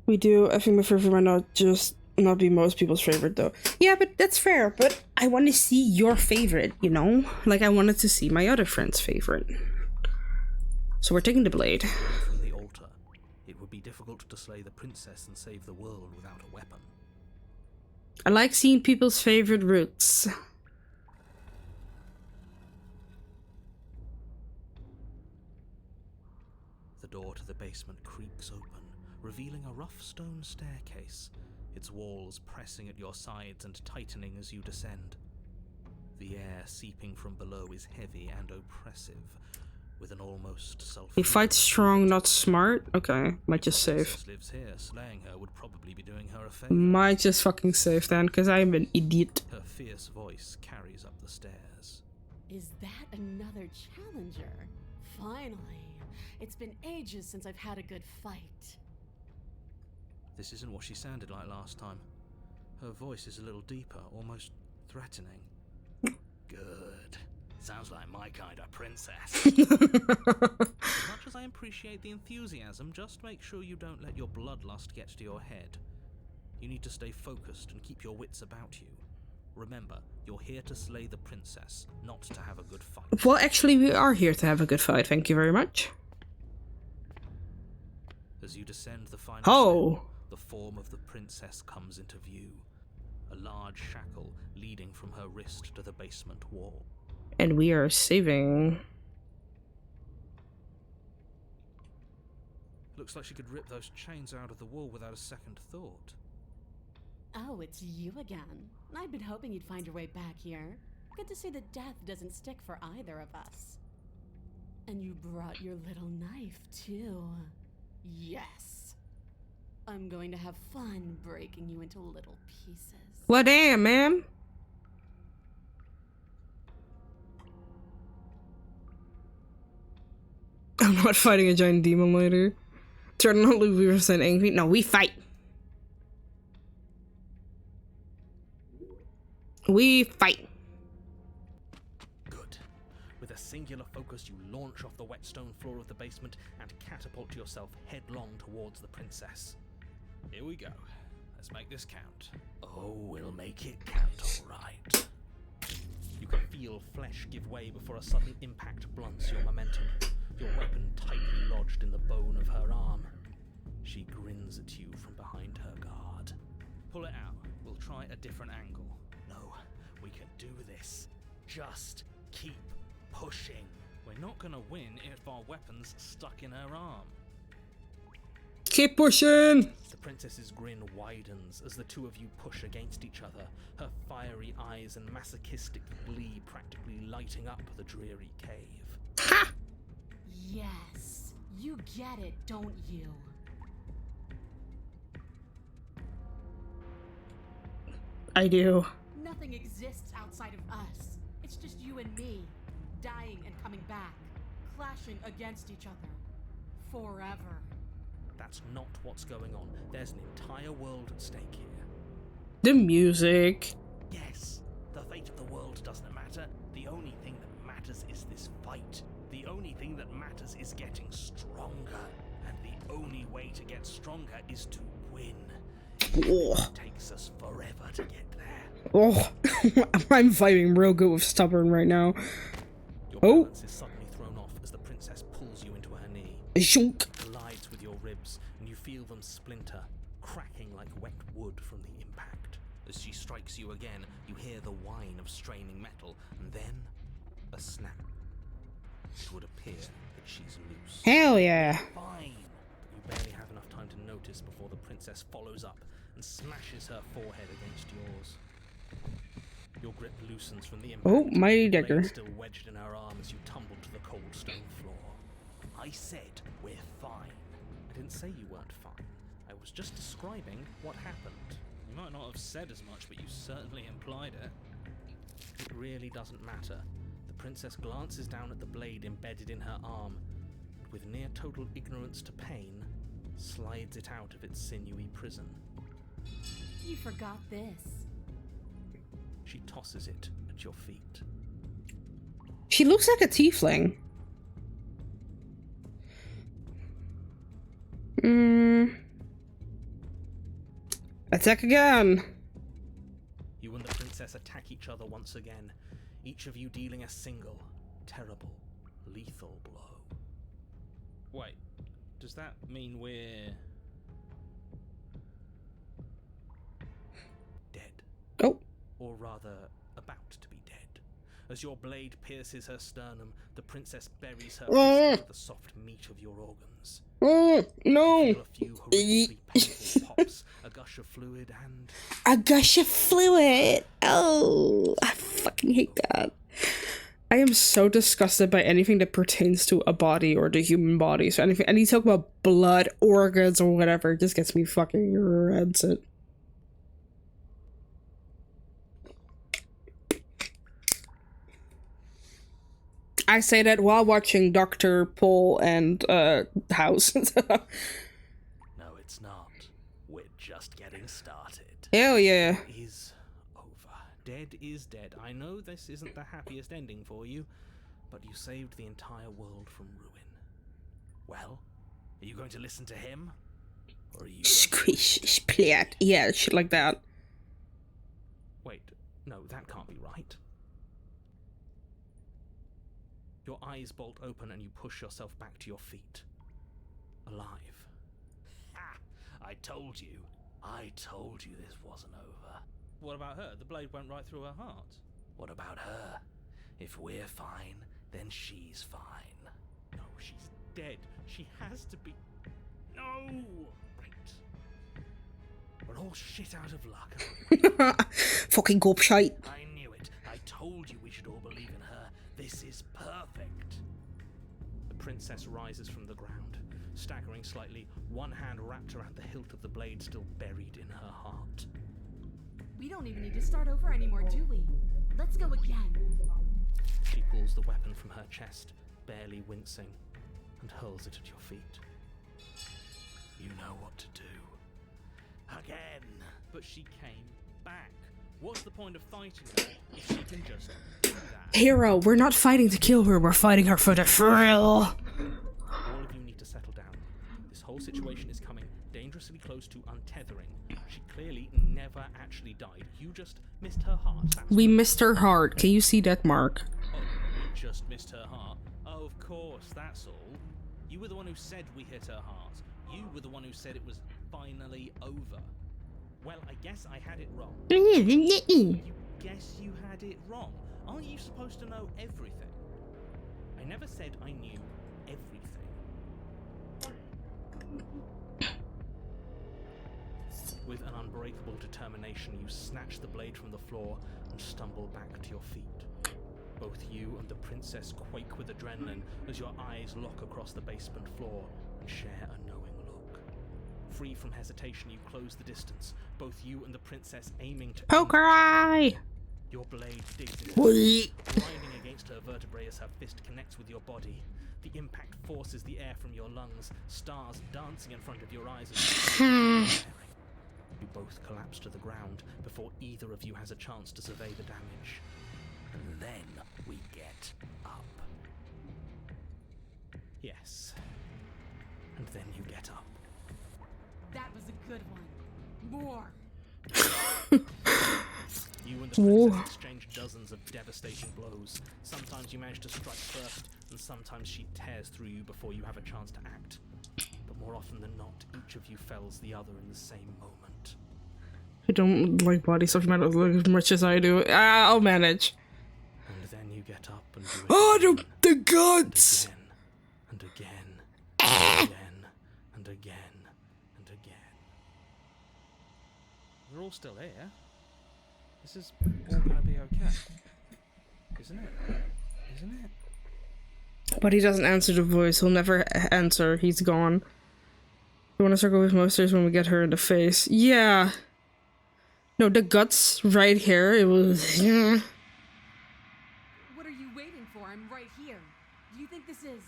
We do. I think my favorite might not be most people's favorite though. Yeah, but that's fair. But I want to see your favorite, you know? Like I wanted to see my other friend's favorite. So we're taking the blade. From the altar, it would be difficult to slay the princess and save the world without a weapon. I like seeing people's favorite routes. The door to the basement creaks open, revealing a rough stone staircase, its walls pressing at your sides and tightening as you descend. The air seeping from below is heavy and oppressive, with an almost sulphur. He fights strong, not smart. Okay, might just save. Princess lives here. Slaying her would probably be doing her a favor. Might just fucking save then, because I'm an idiot. Her fierce voice carries up the stairs. Is that another challenger? Finally. It's been ages since I've had a good fight. This isn't what she sounded like last time. Her voice is a little deeper, almost threatening. Good. Sounds like my kind of princess. As much as I appreciate the enthusiasm, just make sure you don't let your bloodlust get to your head. You need to stay focused and keep your wits about you. Remember, you're here to slay the princess, not to have a good fight. Well, actually, we are here to have a good fight. Thank you very much. As you descend the final Oh. step, the form of the princess comes into view. A large shackle leading from her wrist to the basement wall. And we are saving. Looks like she could rip those chains out of the wall without a second thought. Oh, it's you again. I've been hoping you'd find your way back here. Good to see that death doesn't stick for either of us. And you brought your little knife, too. Yes. I'm going to have fun breaking you into little pieces. Well, damn, man. I'm not fighting a giant demon later. Turn on Louis % angry. No, we fight. We fight. Good. With a singular focus, you launch off the wet stone floor of the basement and catapult yourself headlong towards the princess. Here we go. Let's make this count. Oh, we'll make it count, all right. You can feel flesh give way before a sudden impact blunts your momentum, your weapon tightly lodged in the bone of her arm. She grins at you from behind her guard. Pull it out. We'll try a different angle. No, we can do this. Just keep pushing. We're not gonna win if our weapon's stuck in her arm. Keep pushing. The princess's grin widens as the two of you push against each other, her fiery eyes and masochistic glee practically lighting up the dreary cave. Ha! Yes. You get it, don't you? I do. Nothing exists outside of us. It's just you and me, dying and coming back, clashing against each other. Forever. That's not what's going on. There's an entire world at stake here. The music. Yes, the fate of the world doesn't matter. The only thing that matters is this fight. The only thing that matters is getting stronger. And the only way to get stronger is to win. Oh. It takes us forever to get there. Oh. I'm fighting real good with stubborn right now. Your Oh. balance is suddenly thrown off as the princess pulls you into her knee. Shunk. Collides with your ribs, and you feel them splinter, cracking like wet wood from the impact. As she strikes you again, you hear the whine of straining metal, and then a snap. It would appear that she's loose. Hell yeah. Fine! But you barely have enough time to notice before the princess follows up and smashes her forehead against yours. Your grip loosens from the impact. Oh, mighty the blade dagger. still wedged in her arm as you tumble to the cold stone floor. I said we're fine. I didn't say you weren't fine. I was just describing what happened. You might not have said as much, but you certainly implied it. It really doesn't matter. The princess glances down at the blade embedded in her arm, and with near total ignorance to pain, slides it out of its sinewy prison. You forgot this. She tosses it at your feet. She looks like a tiefling. Attack again. You and the princess attack each other once again, each of you dealing a single, terrible, lethal blow. Wait, does that mean we're dead? Oh. Or rather, about to be dead. As your blade pierces her sternum, the princess buries her fist into the soft meat of your organs. Oh, no. You feel a few horrifically painful pops, a gush of fluid, and A gush of fluid. Oh, I fucking hate that. I am so disgusted by anything that pertains to a body or the human body. So anything, any talk about blood, organs, or whatever, just gets me fucking rancid. I say that while watching Dr. Paul and House. No, it's not. We're just getting started. Hell yeah. It is over Dead is dead. I know this isn't the happiest ending for you, but you saved the entire world from ruin. Well, are you going to listen to him? Or are you... Squish, splat. Yeah, shit like that. Wait, no, that can't be right. Your eyes bolt open and you push yourself back to your feet. Alive. Ha! I told you. I told you this wasn't over. What about her? The blade went right through her heart. What about her? If we're fine, then she's fine. No, she's dead. She has to be... No! Right. We're all shit out of luck, aren't we? Fucking gobshite. I knew it. I told you we should all believe in her. This is perfect. The princess rises from the ground, staggering slightly, one hand wrapped around the hilt of the blade still buried in her heart. We don't even need to start over anymore, do we? Let's go again. She pulls the weapon from her chest, barely wincing, and hurls it at your feet. You know what to do. Again. But she came back. What's the point of fighting her if she can just do that? Hero, we're not fighting to kill her, we're fighting her for the thrill. All of you need to settle down. This whole situation is coming dangerously close to untethering. She clearly never actually died. You just missed her heart. We missed her heart. Can you see that mark? Oh, we just missed her heart. Oh, of course, that's all. You were the one who said we hit her heart. You were the one who said it was finally over. Well, I guess I had it wrong. You guess you had it wrong. Aren't you supposed to know everything? I never said I knew everything. With an unbreakable determination, you snatch the blade from the floor and stumble back to your feet. Both you and the princess quake with adrenaline as your eyes lock across the basement floor and share a knowing look. Free from hesitation, you close the distance, both you and the princess aiming to... Poker eye! Your blade digs into her, grinding against her vertebrae as her fist connects with your body. The impact forces the air from your lungs, stars dancing in front of your eyes as you both collapse to the ground before either of you has a chance to survey the damage. And then we get up. Yes. And then you get up. That was a good one. More. You and the princess exchange dozens of devastating blows. Sometimes you manage to strike first, and sometimes she tears through you before you have a chance to act. But more often than not, each of you fells the other in the same moment. I don't like body stuff as much as I do. I'll manage. And then you get up and do it Oh, again, the guts! and again, and again, and again, and again. We're all still here. This is all gonna be okay. Isn't it? Isn't it? But he doesn't answer the voice. He'll never answer. He's gone. You want to circle with monsters when we get her in the face? Yeah. No, the guts right here. It was. Yeah. What are you waiting for? I'm right here. Do you think this is...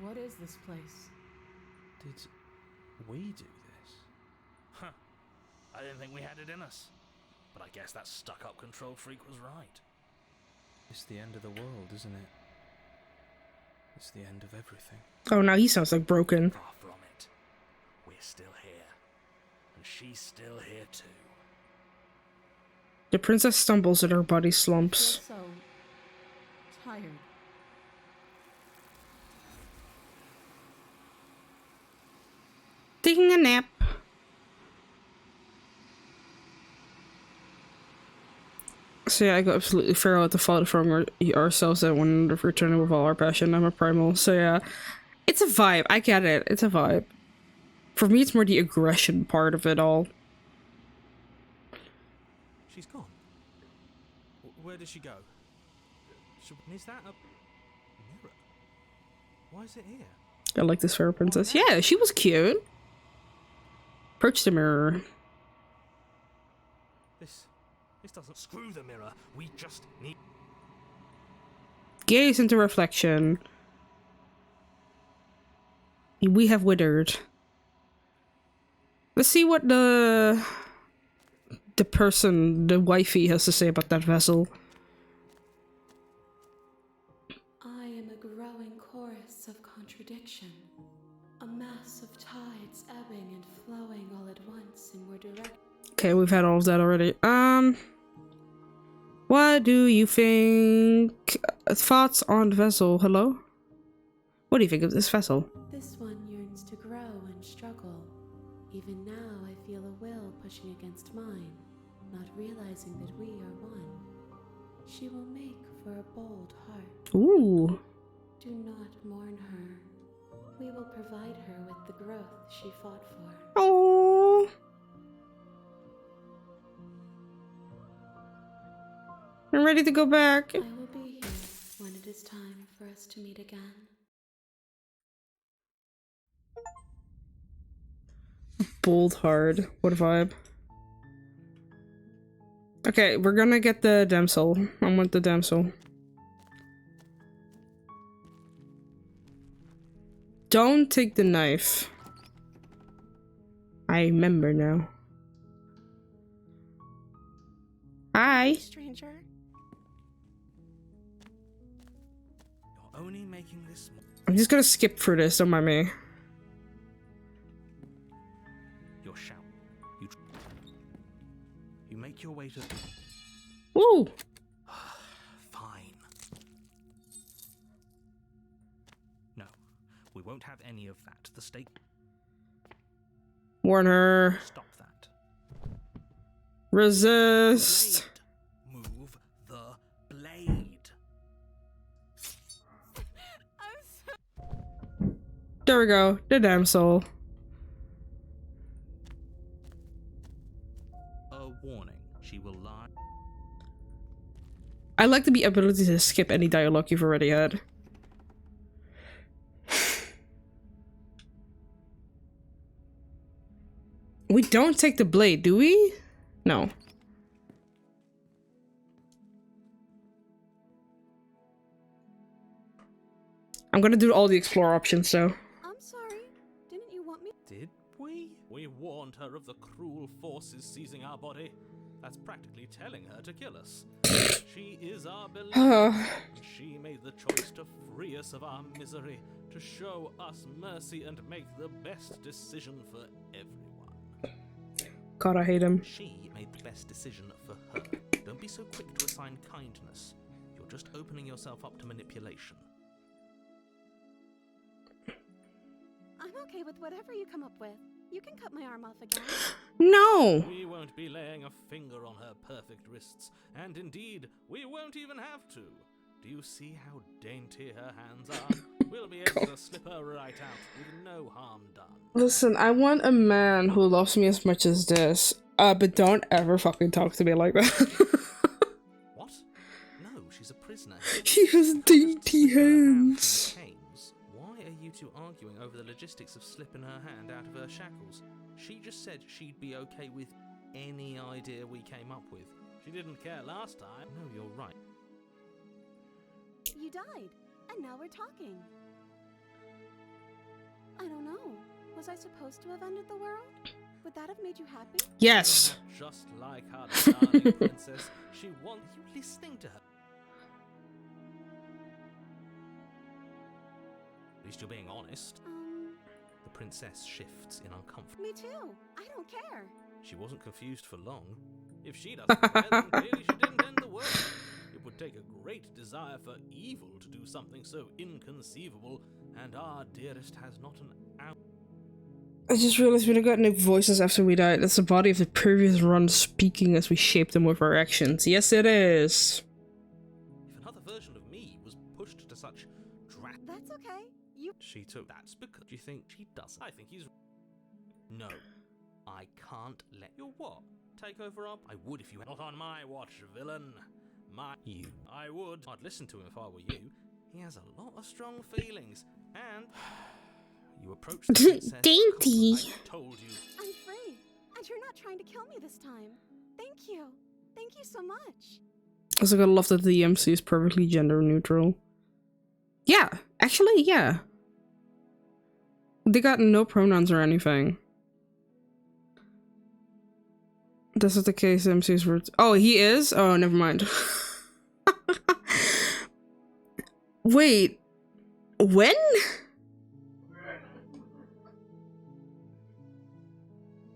What is this place? Did we do this? Huh. I didn't think we had it in us. But I guess that stuck-up control freak was right. It's the end of the world, isn't it? It's the end of everything. Oh, now he sounds like broken. Far from it. We're still here. And she's still here too. The princess stumbles and her body slumps. So tired. Taking a nap. So yeah, I got absolutely figure out the fault from ourselves and one of returning with all our passion. I'm a primal, so yeah. It's a vibe, I get it, it's a vibe. For me, it's more the aggression part of it all. She's gone. Where did she go? Is that a mirror? Why is it here? I like this fairy princess. Yeah, she was cute. Approach the mirror. This doesn't... Screw the mirror. We just need... Gaze into reflection. We have withered. Let's see what the the person, the wifey, has to say about that vessel. I am a growing chorus of contradiction, a mass of tides ebbing and flowing all at once in more direct. Okay, we've had all of that already. What do you think? Thoughts on the vessel? Hello? What do you think of this vessel? This one yearns to grow and struggle. Even now I feel a will pushing against mine, not realizing that we are one. She will make for a bold heart. Ooh. Do not mourn her. We will provide her with the growth she fought for. Oh. I'm ready to go back. I will be here when it is time for us to meet again. Bold hard. What a vibe. Okay, we're gonna get the damsel. I want the damsel. Don't take the knife. I remember now. Hi. Stranger. You're only making this. I'm just gonna skip through this, don't mind me. Your shout. You make your way to. Woo! Fine. No, we won't have any of that. The stake. Warn her. Stop that. Resist. Blade. Move the blade. There we go. The damsel. A warning. She will lie. I like the ability to skip any dialogue you've already had. We don't take the blade, do we? No. I'm gonna do all the explore options, so. I'm sorry. Didn't you want me? Did we? We warned her of the cruel forces seizing our body. That's practically telling her to kill us. She is our beloved. She made the choice to free us of our misery, to show us mercy and make the best decision for everyone. God, I hate him. She made the best decision for her. Don't be so quick to assign kindness. You're just opening yourself up to manipulation. I'm okay with whatever you come up with. You can cut my arm off again. No! We won't be laying a finger on her perfect wrists, and indeed, we won't even have to. Do you see how dainty her hands are? We'll be able to slip her right out with no harm done. Listen, I want a man who loves me as much as this. But don't ever fucking talk to me like that. What? No, she's a prisoner. She has dainty hands. Chains. Why are you two arguing over the logistics of slipping her hand out of her shackles? She just said she'd be okay with any idea we came up with. She didn't care last time. No, you're right. You died, and now we're talking. I don't know. Was I supposed to have ended the world? Would that have made you happy? Yes. Just like our darling princess, she wants you listening to her. At least you're being honest. The princess shifts in uncomfort. Me too. I don't care. She wasn't confused for long. If she doesn't care, then clearly she didn't end the world. It would take a great desire for evil to do something so inconceivable, and our dearest has not an ounce. I just realized we don't got any voices after we died. That's the body of the previous run speaking as we shape them with our actions. Yes, it is. If another version of me was pushed to such That's okay. You. She took. That's because you think she doesn't. I think he's. No, I can't let You're what? Take over our. I would if you had Not on my watch, villain. you. I would. I'd listen to him if I were you. He has a lot of strong feelings, and you approach the princess. Dainty. I told you. I'm free, and you're not trying to kill me this time. Thank you. Thank you so much. I also gotta love that the MC is perfectly gender neutral. Yeah, actually, yeah. They got no pronouns or anything. This is the case MC's words. Oh, he is? Oh, never mind. Wait. When?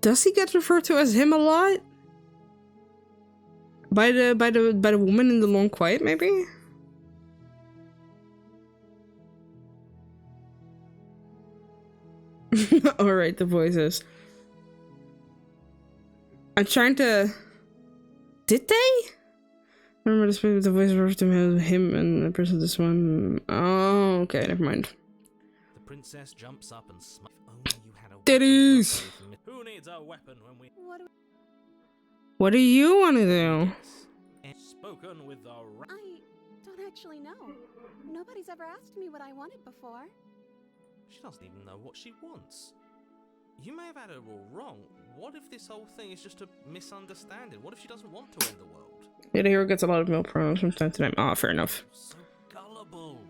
Does he get referred to as him a lot? By the woman in the long quiet, maybe? Alright, the voices. I'm trying to... Did they? I remember this with the voice referred to him and the person this one. Oh, okay, never mind. The princess jumps up and smiles. If only you had a Titties! weapon. Who needs a weapon when we... What do you want to do? Spoken with the I don't actually know. Nobody's ever asked me what I wanted before. She doesn't even know what she wants. You may have had her all wrong. What if this whole thing is just a misunderstanding? What if she doesn't want to end the world? Yeah, the hero gets a lot of milk problems from time to time. Ah, fair enough. So gullible.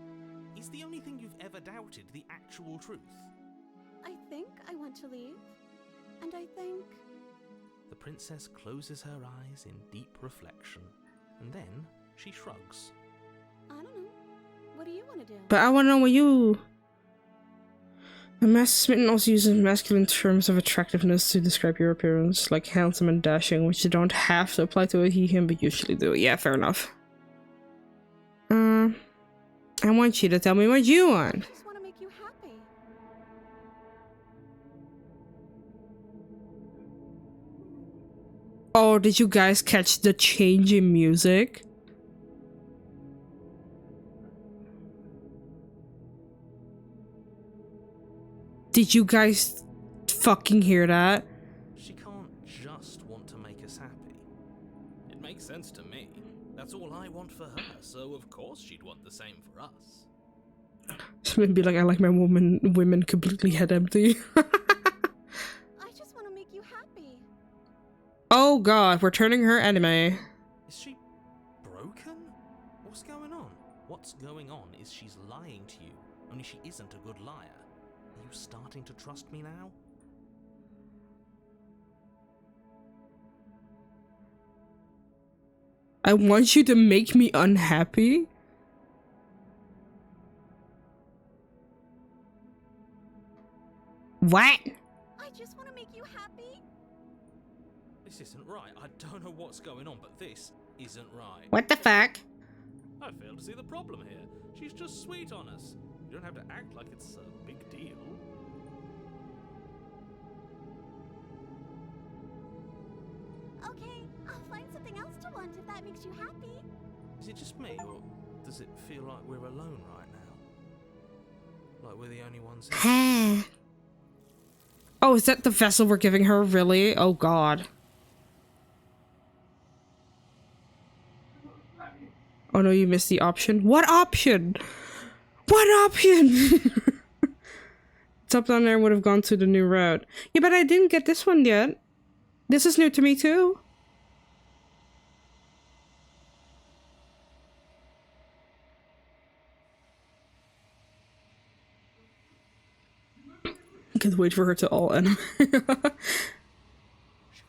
Is the only thing you've ever doubted the actual truth? I think I want to leave. And I think... The princess closes her eyes in deep reflection, and then she shrugs. I don't know. What do you want to do? But I want to know what you... The Master Smitten also uses masculine terms of attractiveness to describe your appearance, like handsome and dashing, which you don't have to apply to a he/him, but usually do. Yeah, fair enough. I want you to tell me what you want. I just want to make you happy. Oh, did you guys catch the change in music? Did you guys fucking hear that? She can't just want to make us happy. It makes sense to me. That's all I want for her, so of course she'd want the same for us. So maybe like I like my women completely head empty. I just want to make you happy. Oh god, we're turning her anime. Is she broken? What's going on? What's going on is she's lying to you, only she isn't a good liar. Are you starting to trust me now? I want you to make me unhappy? What? I just want to make you happy. This isn't right. I don't know what's going on, but this isn't right. What the fuck? I fail to see the problem here. She's just sweet on us. You don't have to act like it's a big deal. Okay, I'll find something else to want if that makes you happy. Is it just me, or does it feel like we're alone right now? Like we're the only ones here? Oh, is that the vessel we're giving her? Really? Oh god. Oh no, you missed the option. What option? What option? Top down there would have gone to the new route. Yeah, but I didn't get this one yet. This is new to me too. I can't wait for her to all end. She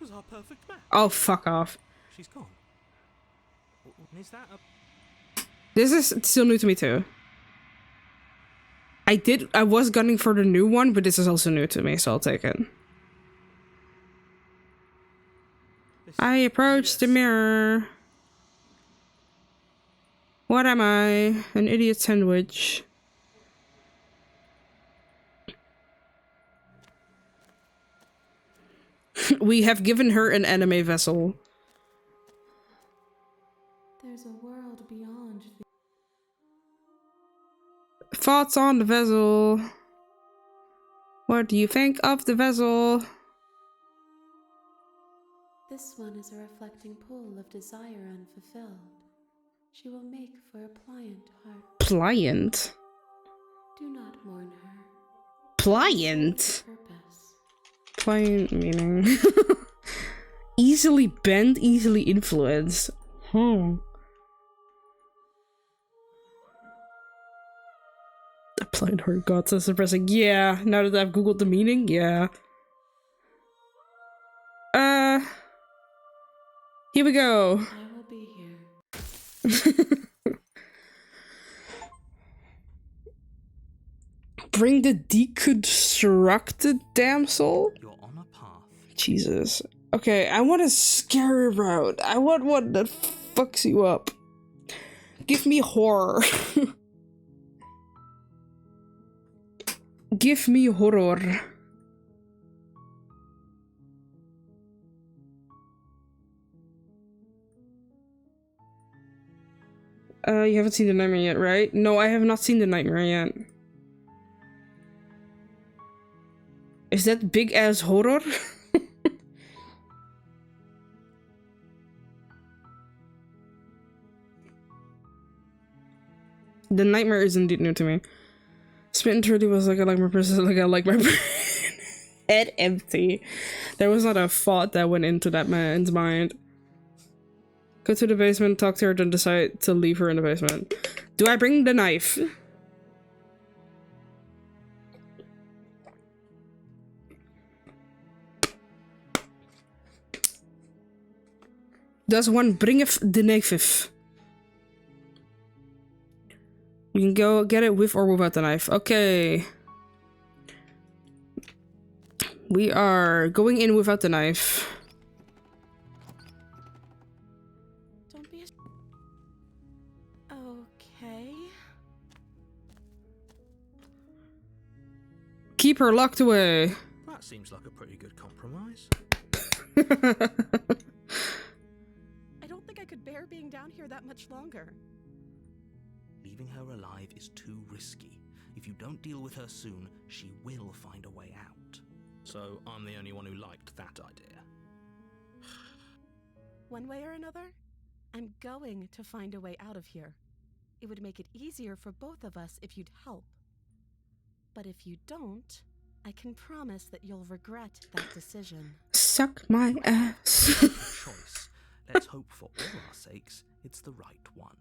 was our perfect match. Oh, fuck off. She's gone. Is that a... This is still new to me too. I was gunning for the new one, but this is also new to me, so I'll take it. I approached the mirror. What am I? An idiot sandwich. We have given her an anime vessel. There's a world beyond the... Thoughts on the vessel. What do you think of the vessel? This one is a reflecting pool of desire unfulfilled. She will make for a pliant heart. Pliant? Do not mourn her. Pliant? Purpose. Pliant meaning... Easily bent, easily influenced. The pliant heart got so suppressing. Yeah, now that I've googled the meaning, yeah. Here we go. I will be here. Bring the deconstructed damsel? You're on a path. Jesus. Okay, I want a scary route. I want one that fucks you up. Give me horror. Give me horror. You haven't seen the nightmare yet, right? No, I have not seen the nightmare yet. Is that big ass horror? The nightmare is indeed new to me. Spitting 30 was like I like my princess, like I like my head empty. There was not a thought that went into that man's mind. Go to the basement, talk to her, then decide to leave her in the basement. Do I bring the knife? Does one bring the knife? You can go get it with or without the knife. Okay. We are going in without the knife. Don't be okay. Keep her locked away. That seems like a pretty good compromise. I don't think I could bear being down here that much longer. Leaving her alive is too risky. If you don't deal with her soon, she will find a way out. So I'm the only one who liked that idea. One way or another, I'm going to find a way out of here. It would make it easier for both of us if you'd help. But if you don't, I can promise that you'll regret that decision. Suck my ass. Choice. Let's hope for all our sakes it's the right one.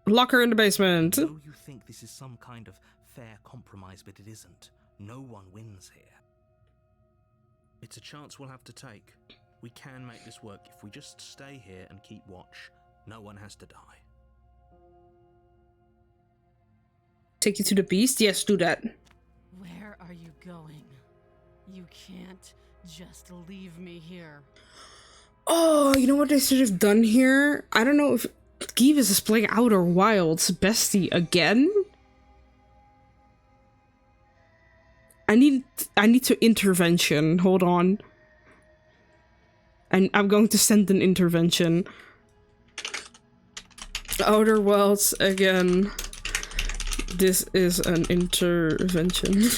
Lock her in the basement. I know you think this is some kind of fair compromise, but it isn't. No one wins here. It's a chance we'll have to take. We can make this work if we just stay here and keep watch. No one has to die. Take you to the beast? Yes, do that. Where are you going? You can't just leave me here. Oh, you know what they should have done here? I don't know if Givis is playing Outer Wilds bestie again. I need to intervention. Hold on. And I'm going to send an intervention. Outer Wilds again. This is an intervention.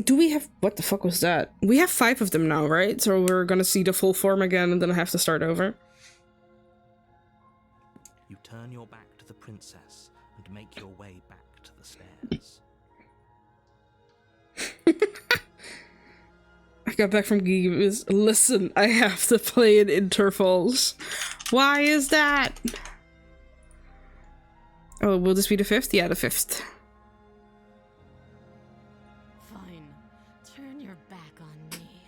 Do we have... What the fuck was that? We have 5 of them now, right? So we're gonna see the full form again and then I have to start over. You turn your back to the princess and make your way back to the stairs. I got back from Givis. Listen, I have to play in intervals. Why is that? Oh, will this be the 5th? Yeah, the 5th. Fine. Turn your back on me.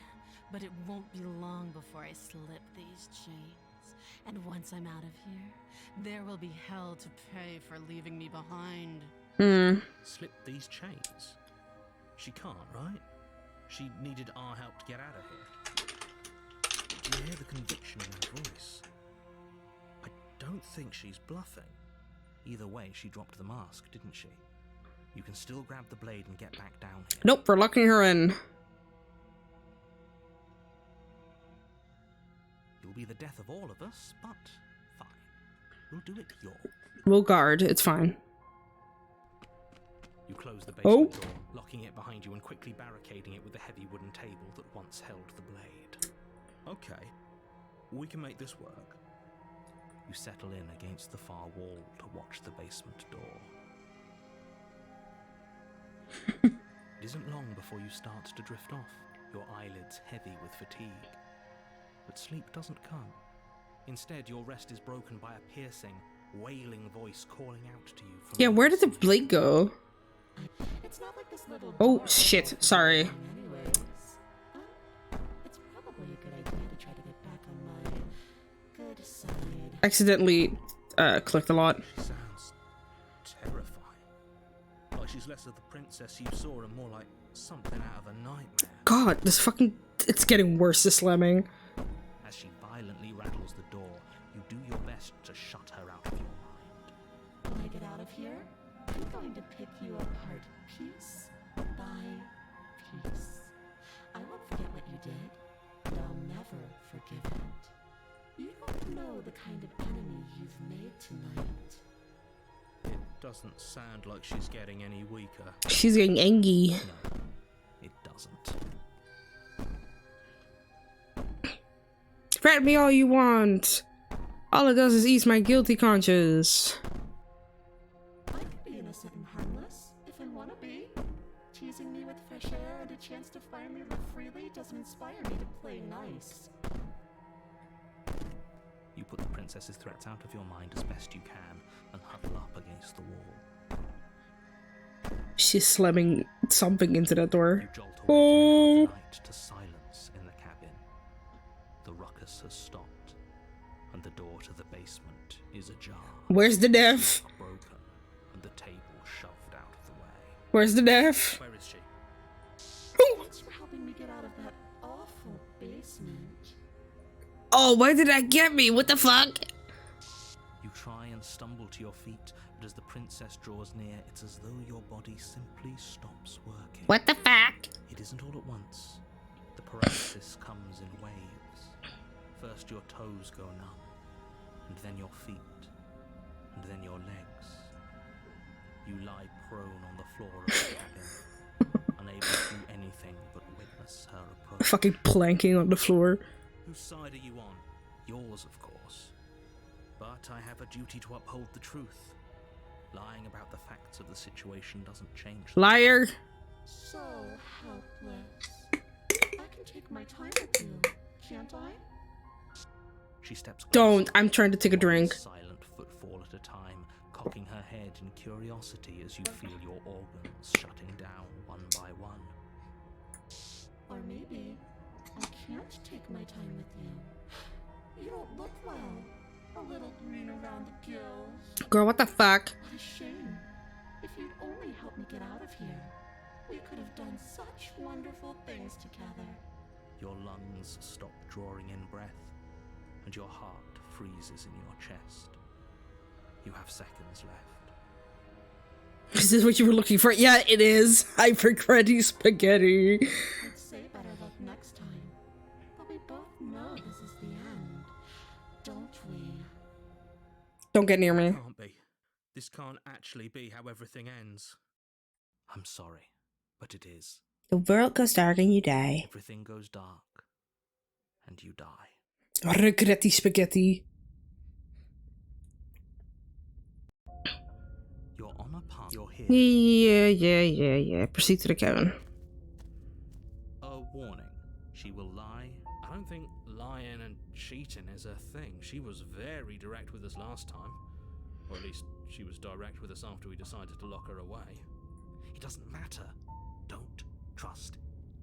But it won't be long before I slip these chains. And once I'm out of here, there will be hell to pay for leaving me behind. Slip these chains? She can't, right? She needed our help to get out of here. Do you hear the conviction in her voice? I don't think she's bluffing. Either way, she dropped the mask, didn't she? You can still grab the blade and get back down here. Nope, we're locking her in. You'll be the death of all of us, but fine. We'll do it your way. We'll guard, it's fine. You close the basement door, locking it behind you and quickly barricading it with the heavy wooden table that once held the blade. Okay, we can make this work. You settle in against the far wall to watch the basement door. It isn't long before you start to drift off, your eyelids heavy with fatigue. But sleep doesn't come. Instead, your rest is broken by a piercing, wailing voice calling out to you from Yeah, where did the blade go? It's not like this little Oh, door shit. won't Sorry. be long anyways. It's probably a good idea to try to get back on my good side. Accidentally clicked a lot. She sounds terrifying. Like she's less of the princess you saw and more like something out of a nightmare. God, this fucking... It's getting worse, this lemming. As she violently rattles the door, you do your best to shut her out of your mind. When I get out of here, I'm going to pick you apart piece by piece. I won't forget what you did, and I'll never forgive it. You don't know the kind of enemy you've made tonight. It doesn't sound like she's getting any weaker. She's getting angry. No, it doesn't. Threaten me all you want. All it does is ease my guilty conscience. I could be innocent and harmless, if I want to be. Teasing me with fresh air and a chance to finally live freely doesn't inspire me to play nice. You put the princess's threats out of your mind as best you can and huddle up against the wall. She's slamming something into that door. You jolt away to the middle of the night to silence in the cabin. The ruckus has stopped, and the door to the basement is ajar. Where's the deaf? Broken, and the table shoved out of the way. Where's the deaf? Where is she? Thanks for helping me get out of that awful basement. Oh, why did that get me? What the fuck? You try and stumble to your feet, but as the princess draws near, it's as though your body simply stops working. What the fuck? It isn't all at once. The paralysis comes in waves. First your toes go numb, and then your feet, and then your legs. You lie prone on the floor of the cabin, unable to do anything but witness her approach. Fucking planking on the floor. Whose side are you on? Yours, of course. But I have a duty to uphold the truth. Lying about the facts of the situation doesn't change them. Liar. So helpless. I can take my time with you, can't I? She steps closer, Don't. I'm trying to take a drink. one silent footfall at a time, cocking her head in curiosity as you feel your organs shutting down one by one. Or maybe I can't take my time with you. You don't look well. A little green around the gills. Girl, what the fuck? What a shame. If you'd only helped me get out of here, we could have done such wonderful things together. Your lungs stop drawing in breath, and your heart freezes in your chest. You have seconds left. Is this what you were looking for? Yeah, it is. Hyper-cruddy spaghetti. I'd say better luck next time. But we both know this is the end, don't we? Don't get near me. Can't be. This can't actually be how everything ends. I'm sorry, but it is. The world goes dark and you die. Everything goes dark, and you die. Regretti spaghetti. You're on a path. You're here. Yeah. Proceed to the cabin. A warning. She will lie. I don't think lying and cheating is a thing. She was very direct with us last time. Or at least she was direct with us after we decided to lock her away. It doesn't matter. Don't trust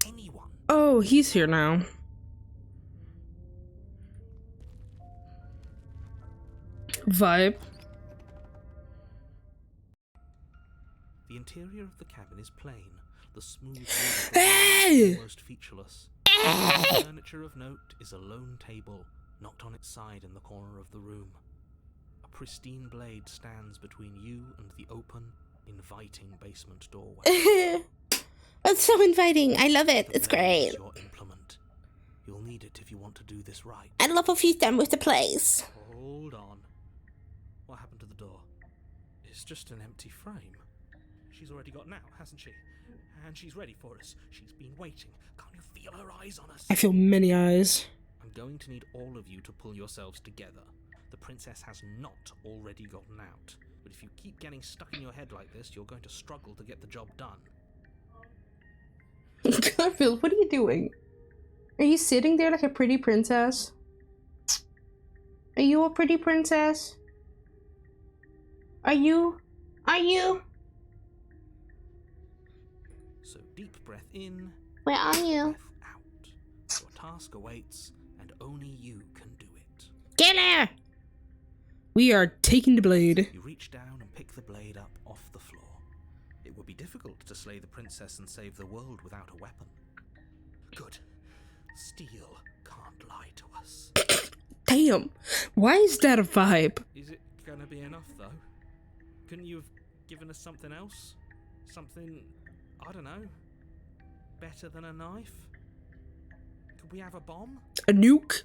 anyone. Oh, he's here now. Vibe. The interior of the cabin is plain. The smooth wood Hey! is almost featureless. The furniture of note is a lone table, knocked on its side in the corner of the room. A pristine blade stands between you and the open, inviting basement doorway. It's so inviting. I love it. It's The blade great. is your implement. You'll need it if you want to do this right. I love what you've done with the place. Hold on. What happened to the door? It's just an empty frame. She's already gotten out, hasn't she? And she's ready for us. She's been waiting. Can't you feel her eyes on us? I feel many eyes. I'm going to need all of you to pull yourselves together. The princess has not already gotten out. But if you keep getting stuck in your head like this, you're going to struggle to get the job done. Garfield, what are you doing? Are you sitting there like a pretty princess? Are you a pretty princess? Are you? breath in, Where are you? breath out. Your task awaits, and only you can do it. Get her! We are taking the blade. You reach down and pick the blade up off the floor. It would be difficult to slay the princess and save the world without a weapon. Good. Steel can't lie to us. Damn. Why is that a vibe? Is it gonna be enough, though? Couldn't you have given us something else? Something, I don't know, better than a knife? Could we have a bomb? A nuke?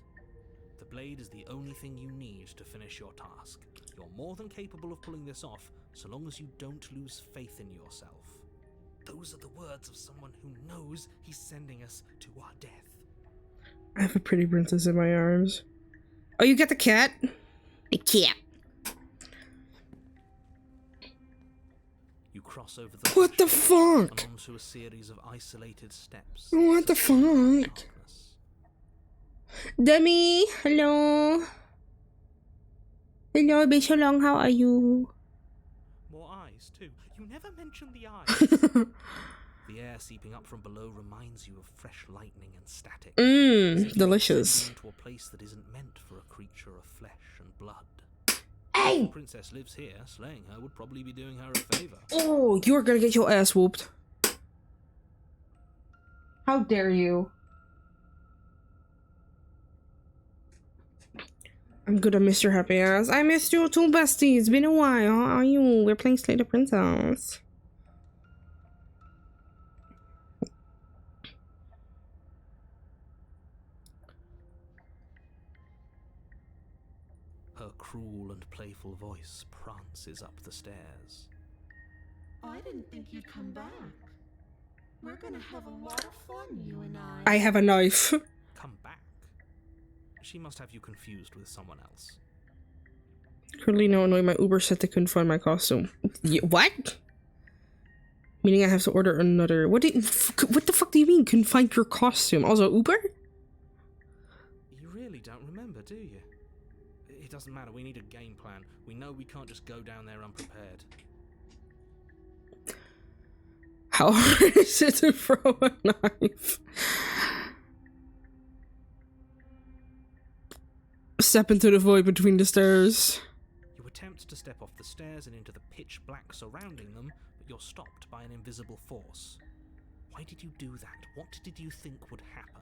The blade is the only thing you need to finish your task. You're more than capable of pulling this off, so long as you don't lose faith in yourself. Those are the words of someone who knows he's sending us to our death. I have a pretty princess in my arms. Oh, you get the cat? The cat. You cross over the What the threshold fuck? and onto a series of isolated steps. What the fuck? Darkness. Demi, hello. Hello, been so long, how are you? More eyes, too. You never mention the eyes. The air seeping up from below reminds you of fresh lightning and static. As if you're Delicious. descending into a place that isn't meant for a creature of flesh and blood. Hey! If the princess lives here, slaying her would probably be doing her a favor. Oh, you're gonna get your ass whooped. How dare you? I'm good at Mr. Happy Ass. I missed you too, bestie. It's been a while. How are you? We're playing Slay the Princess. Her cruel and playful voice prances up the stairs. I didn't think you'd come back. We're gonna have a lot of fun, you and I have a knife. Come back. She must have you confused with someone else. Currently no annoyed my Uber said they couldn't find my costume. What? Meaning I have to order another. What the fuck do you mean couldn't find your costume? Also Uber? You really don't remember, do you? It doesn't matter, we need a game plan. We know we can't just go down there unprepared. How hard is it to throw a knife? Step into the void between the stairs. You attempt to step off the stairs and into the pitch black surrounding them, but you're stopped by an invisible force. Why did you do that? What did you think would happen?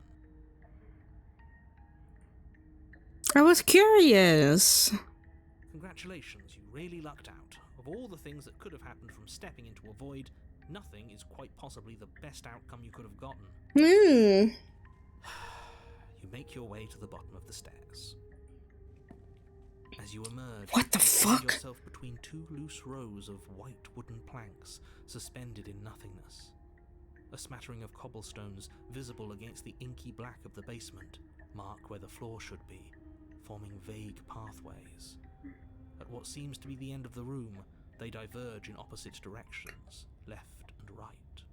I was curious. Congratulations, you really lucked out. Of all the things that could have happened from stepping into a void, nothing is quite possibly the best outcome you could have gotten. You make your way to the bottom of the stairs. As you emerge, What the you find fuck? yourself between two loose rows of white wooden planks suspended in nothingness. A smattering of cobblestones visible against the inky black of the basement mark where the floor should be, forming vague pathways. At what seems to be the end of the room, they diverge in opposite directions, left and right.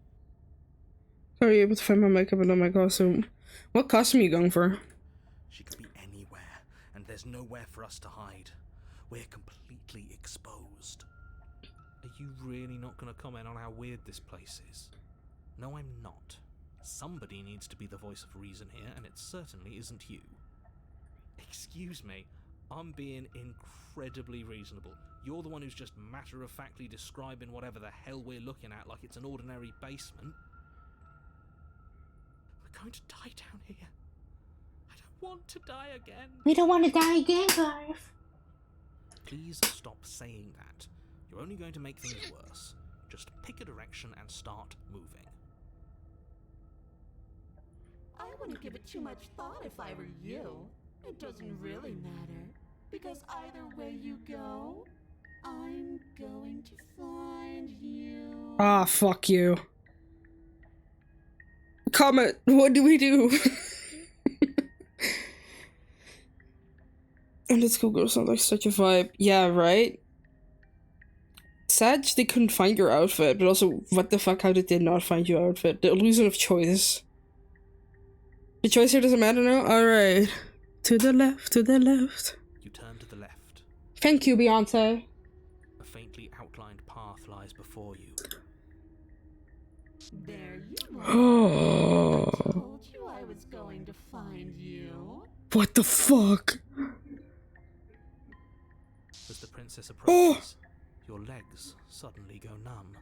Are you able to find my makeup and not my costume? What costume are you going for? She could be anywhere, and there's nowhere for us to hide. We're completely exposed. Are you really not going to comment on how weird this place is? No, I'm not. Somebody needs to be the voice of reason here, and it certainly isn't you. Excuse me, I'm being incredibly reasonable. You're the one who's just matter-of-factly describing whatever the hell we're looking at like it's an ordinary basement. We're going to die down here. I don't want to die again. We don't want to die again, guys. Please stop saying that. You're only going to make things worse. Just pick a direction and start moving. I wouldn't give it too much thought if I were you. It doesn't really matter, because either way you go, I'm going to find you. Ah, fuck you. Comment, what do we do? And the schoolgirl sounds like such a vibe. Yeah, right? Sad they couldn't find your outfit, but also, what the fuck, how did they not find your outfit? The illusion of choice. The choice here doesn't matter now? Alright. To the left, to the left. You turn to the left. Thank you, Beyonce. A faintly outlined path lies before you. There you Oh. Told you I was going to find you. What the fuck? As the princess approaches, your legs suddenly go numb.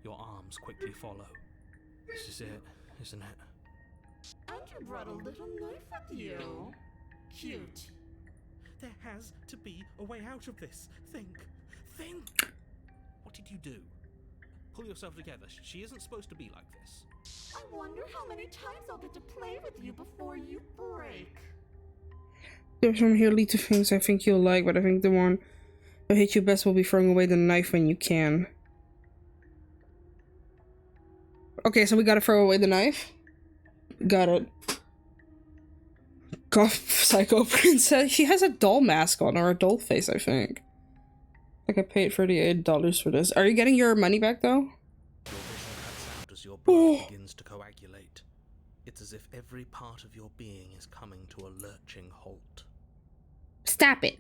Your arms quickly follow. This is it, isn't it? And you brought a little knife with you. Cute. There has to be a way out of this. Think. What did you do? Pull yourself together. She isn't supposed to be like this. I wonder how many times I'll get to play with you before you break. There's some here lead to things I think you'll like, but I think the one that hit you best will be throwing away the knife when you can. Okay, so we gotta throw away the knife. Got it. Goth Psycho Princess. She has a doll mask on, or a doll face, I think. Like I paid $38 for this. Are you getting your money back though? Your vision cuts out as your blood begins to coagulate. It's as if every part of your being is coming to a lurching halt. Stop it.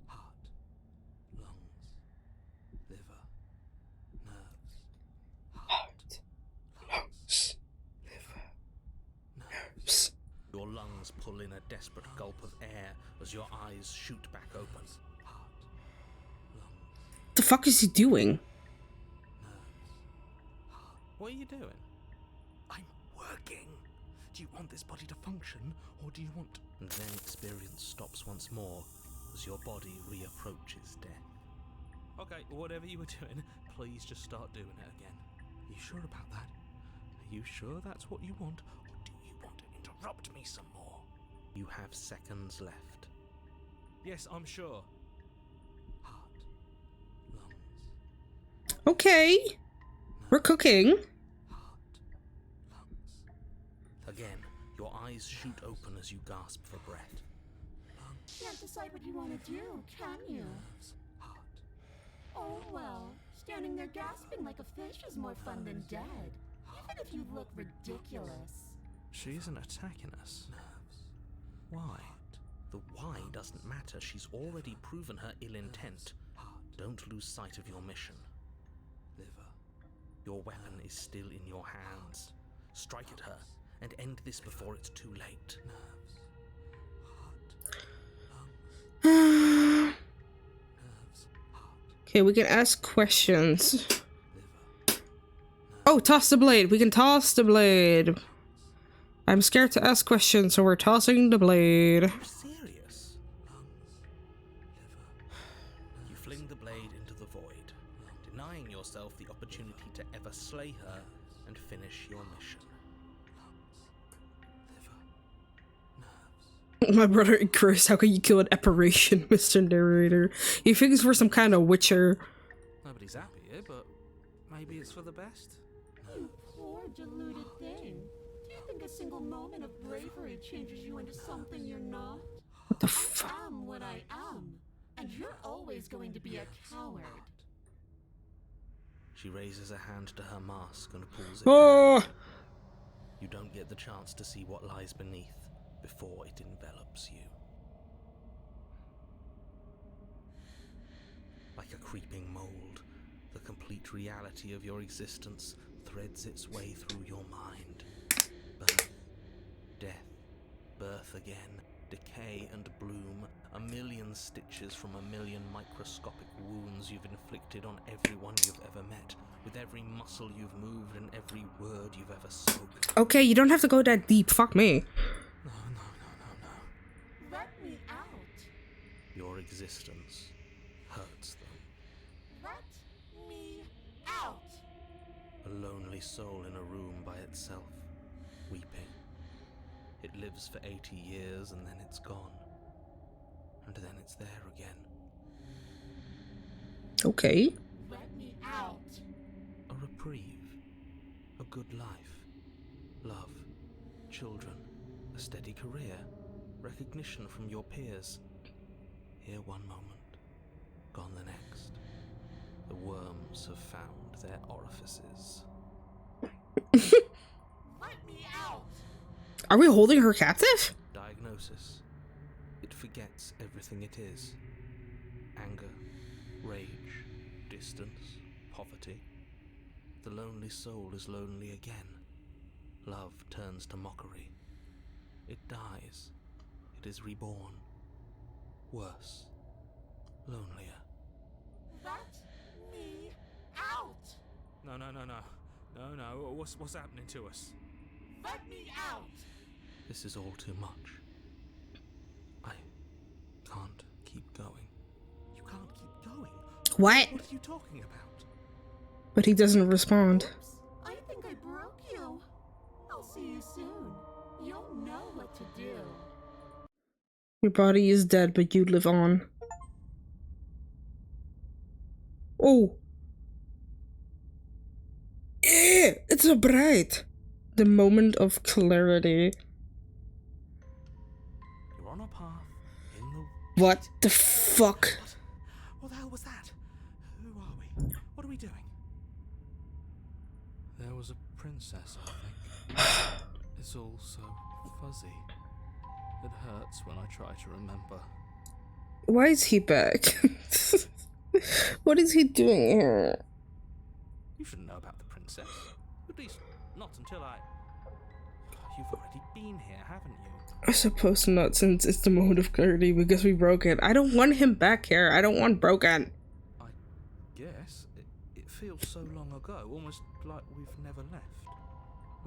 Heart, lungs, liver, nerves. Heart, lungs, liver, nerves. Your lungs pull in a desperate gulp of air as your eyes shoot back open. Heart, lungs, The fuck is he doing? nerves, heart. What are you doing? I'm working. Do you want this body to function, or do you want... And then experience stops once more as your body reapproaches death. Okay, whatever you were doing, please just start doing it again. Are you sure about that? Are you sure that's what you want, or do you want to interrupt me some more? You have seconds left. Yes, I'm sure. Heart, lungs, Okay. We're cooking. heart, lungs. Again, your eyes shoot open as you gasp for breath. Can't decide what you want to do, can you? Nerves, heart. Oh well, standing there gasping like a fish is more fun than dead. Even if you look ridiculous. She isn't attacking us. Nerves. Why? The why doesn't matter. She's already proven her ill intent. Don't lose sight of your mission. Liver. Your weapon is still in your hands. Strike at her and end this before it's too late. Nerves. Heart. Lungs. Nerves. Heart. Okay, we can ask questions. Liver. Oh, toss the blade. We can toss the blade. I'm scared to ask questions, so we're tossing the blade. Are you serious? Lungs. Liver. You fling the blade into the void, denying yourself the opportunity to ever slay her and finish your mission. Lungs. Liver. Nerves. My brother Chris, how can you kill an apparition, Mr. Narrator? You think it's for some kind of witcher? Nobody's happy here, but maybe it's for the best. You poor deluded thing. Do you think a single moment of bravery changes you into something you're not? What the fuck? I am what I am, and you're always going to be a coward. She raises a hand to her mask and pulls it down. Oh! You don't get the chance to see what lies beneath before it envelops you. Like a creeping mold, the complete reality of your existence threads its way through your mind. Birth, death, birth again, decay and bloom, a million stitches from a million microscopic wounds you've inflicted on everyone you've ever met, with every muscle you've moved and every word you've ever spoken. Okay, you don't have to go that deep. Fuck me. No. Let me out. Your existence hurts them. Let me out. A lonely soul in a room by itself, weeping. It lives for 80 years and then it's gone. And then it's there again. Okay. Let me out. A reprieve. A good life. Love. Children. A steady career. Recognition from your peers. Here one moment. Gone the next. The worms have found their orifices. Let me out. Are we holding her captive? Diagnosis. It forgets everything it is. Anger, rage, distance, poverty. The lonely soul is lonely again. Love turns to mockery. It dies. It is reborn. Worse. Lonelier. Let me out! No, no, no, no. No, no. What's happening to us? Let me out! This is all too much. I can't keep going. You can't keep going. What? What are you talking about? But he doesn't respond. Oops, I think I broke you. I'll see you soon. You'll know what to do. Your body is dead, but you live on. Oh. Yeah, it's a bright. The moment of clarity. You're on a path in the... What the fuck? What the hell was that? Who are we? What are we doing? There was a princess, I think. It's all so fuzzy. It hurts when I try to remember. Why is he back? What is he doing here? You shouldn't know about the princess. At least, not until I... You've already been here, haven't you? I suppose not, since it's the moment of clarity because we broke it. I don't want him back here. I don't want broken. I guess. It feels so long ago, almost like we've never left.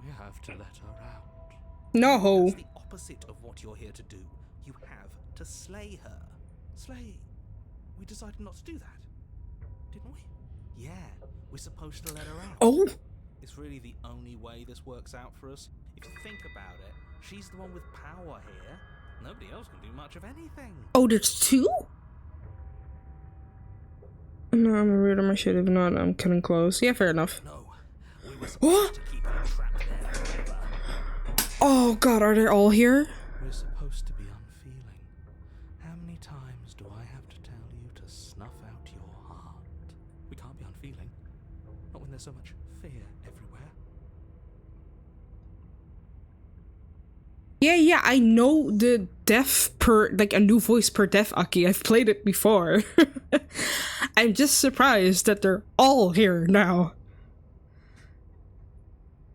We have to let her out. No. That's the opposite of what you're here to do. You have to slay her. Slay? We decided not to do that, didn't we? Yeah, we're supposed to let her out. Oh. It's really the only way this works out for us. If you think about it, she's the one with power here. Nobody else can do much of anything. Oh, there's two? No, I'm a reader. I should have not. I'm cutting close. Yeah, fair enough. No, we were What? supposed to keep her trapped there forever. Oh god, are they all here? We're supposed to be unfeeling. How many times do I have to tell you to snuff out your heart? We can't be unfeeling. Not when there's so much fear everywhere. Yeah, I know the deaf per, like a new voice per deaf Aki. I've played it before. I'm just surprised that they're all here now.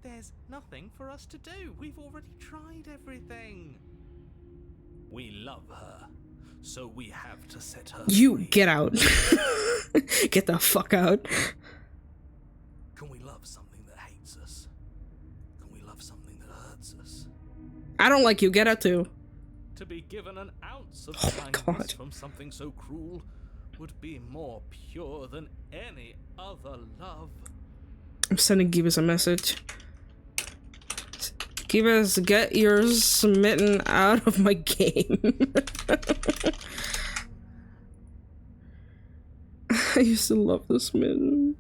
There's nothing for us to do. We've already tried everything. We love her, so we have to set her You free. get out. Get the fuck out. Can we love something that hates us? Can we love something that hurts us? I don't like you. Get out too. To be given an ounce of Oh my kindness God. from something so cruel would be more pure than any other love. I'm sending Gibas a message. Gibas, get your smitten out of my game. I used to love the smitten.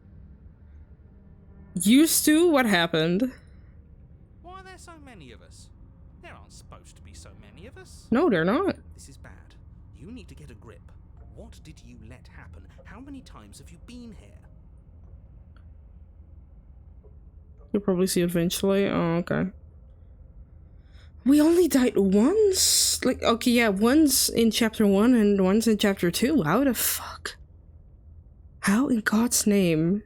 Used to? What happened? Why are there so many of us? There aren't supposed to be so many of us. No, they're not. This is bad. You need to get a grip. What did you let happen? How many times have you been here? You'll probably see eventually. Oh, okay. We only died once? Like, okay, yeah, once in chapter 1 and once in chapter 2. How the fuck? How in God's name?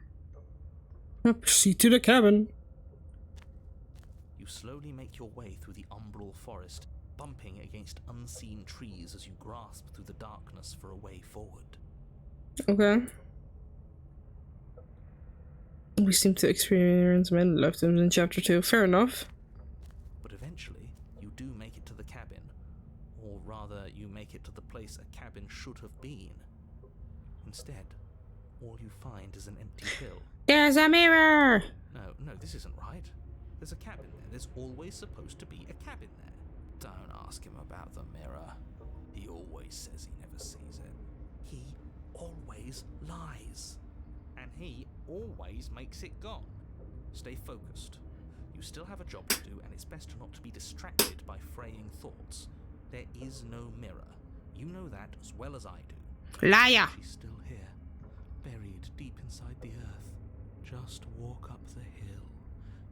Now proceed to the cabin. You slowly make your way through the umbral forest, bumping against unseen trees as you grasp through the darkness for a way forward. Okay. We seem to experience many lifetimes in chapter 2. Fair enough. But eventually, you do make it to the cabin. Or rather, you make it to the place a cabin should have been. Instead, all you find is an empty hill. There's a mirror! No, this isn't right. There's a cabin there. There's always supposed to be a cabin there. Don't ask him about the mirror. He always says he never sees it. He always lies. And he always makes it gone. Stay focused. You still have a job to do, and it's best not to be distracted by fraying thoughts. There is no mirror. You know that as well as I do. Liar! She's still here, buried deep inside the earth. Just walk up the hill.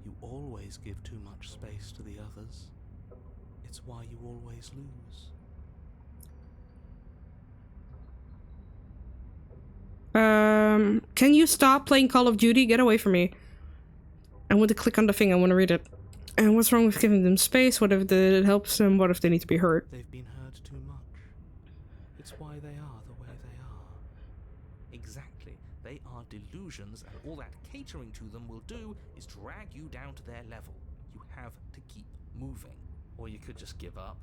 You always give too much space to the others. It's why you always lose. Can you stop playing Call of Duty? Get away from me. I want to click on the thing. I want to read it. And what's wrong with giving them space? What if it helps them? What if they need to be hurt? They've been hurt too much. It's why they are the way they are. Exactly. They are delusions, and all that catering to them will do is drag you down to their level. You have to keep moving. Or you could just give up.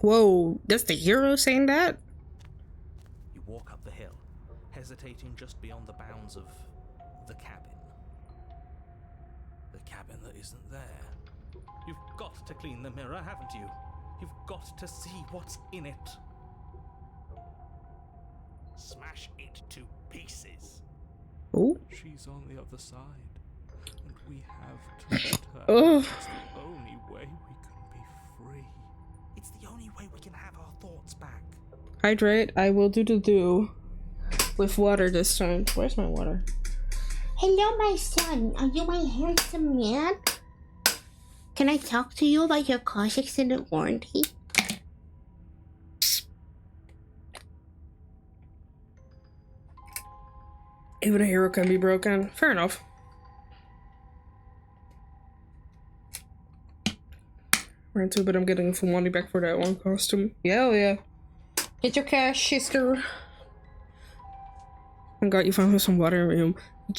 Whoa, that's the hero saying that? You walk up the hill, hesitating just beyond the bounds of the cabin. The cabin that isn't there. You've got to clean the mirror, haven't you? You've got to see what's in it. Smash it to pieces. Oh. She's on the other side, and we have to let her. Oh. It's the only way we can be free. It's the only way we can have our thoughts back. Hydrate. I will do. With water this time. Where's my water? Hello, my son. Are you my handsome man? Can I talk to you about your car's extended warranty? Even a hero can be broken. Fair enough. Ran too, but I'm getting full money back for that one costume. Yeah, yeah. Get your cash, sister. Oh god, you found some water in your room.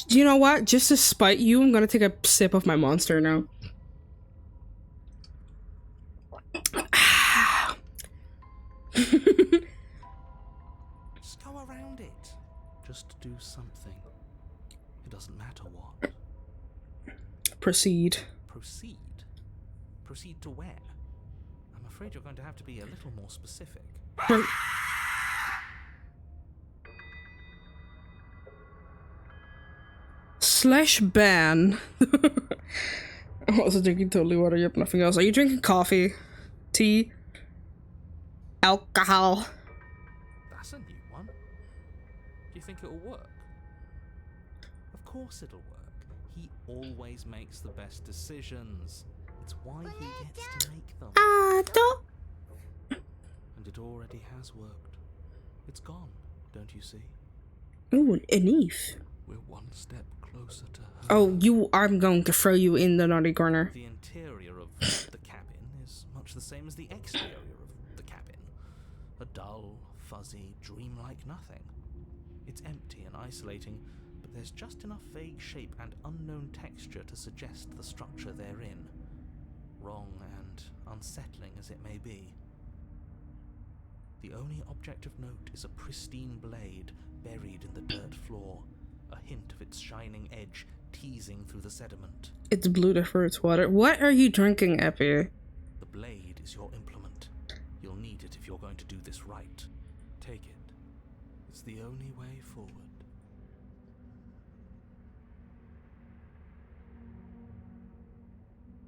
You know what? Just to spite you, I'm gonna take a sip of my monster now. Just go around it. Just do something. It doesn't matter what. Proceed. Proceed? Proceed to where? I'm afraid you're going to have to be a little more specific. Slash ban. I'm also drinking totally water. Yep, nothing else. Are you drinking coffee? Tea? Alcohol? That's a new one. Do you think it'll work? Of course it'll work. He always makes the best decisions. It's why he gets to make them. And it already has worked. It's gone, don't you see? Ooh, an Eve. We're one step closer to her. Oh, I'm going to throw you in the naughty corner. The interior of the cabin is much the same as the exterior of the cabin. A dull, fuzzy, dreamlike nothing. It's empty and isolating, but there's just enough vague shape and unknown texture to suggest the structure they're in. Wrong and unsettling as it may be. The only object of note is a pristine blade buried in the dirt floor, a hint of its shining edge teasing through the sediment. It's blue to its water. What are you drinking, Epi? The blade is your implement. You'll need it if you're going to do this right. Take it. It's the only way forward.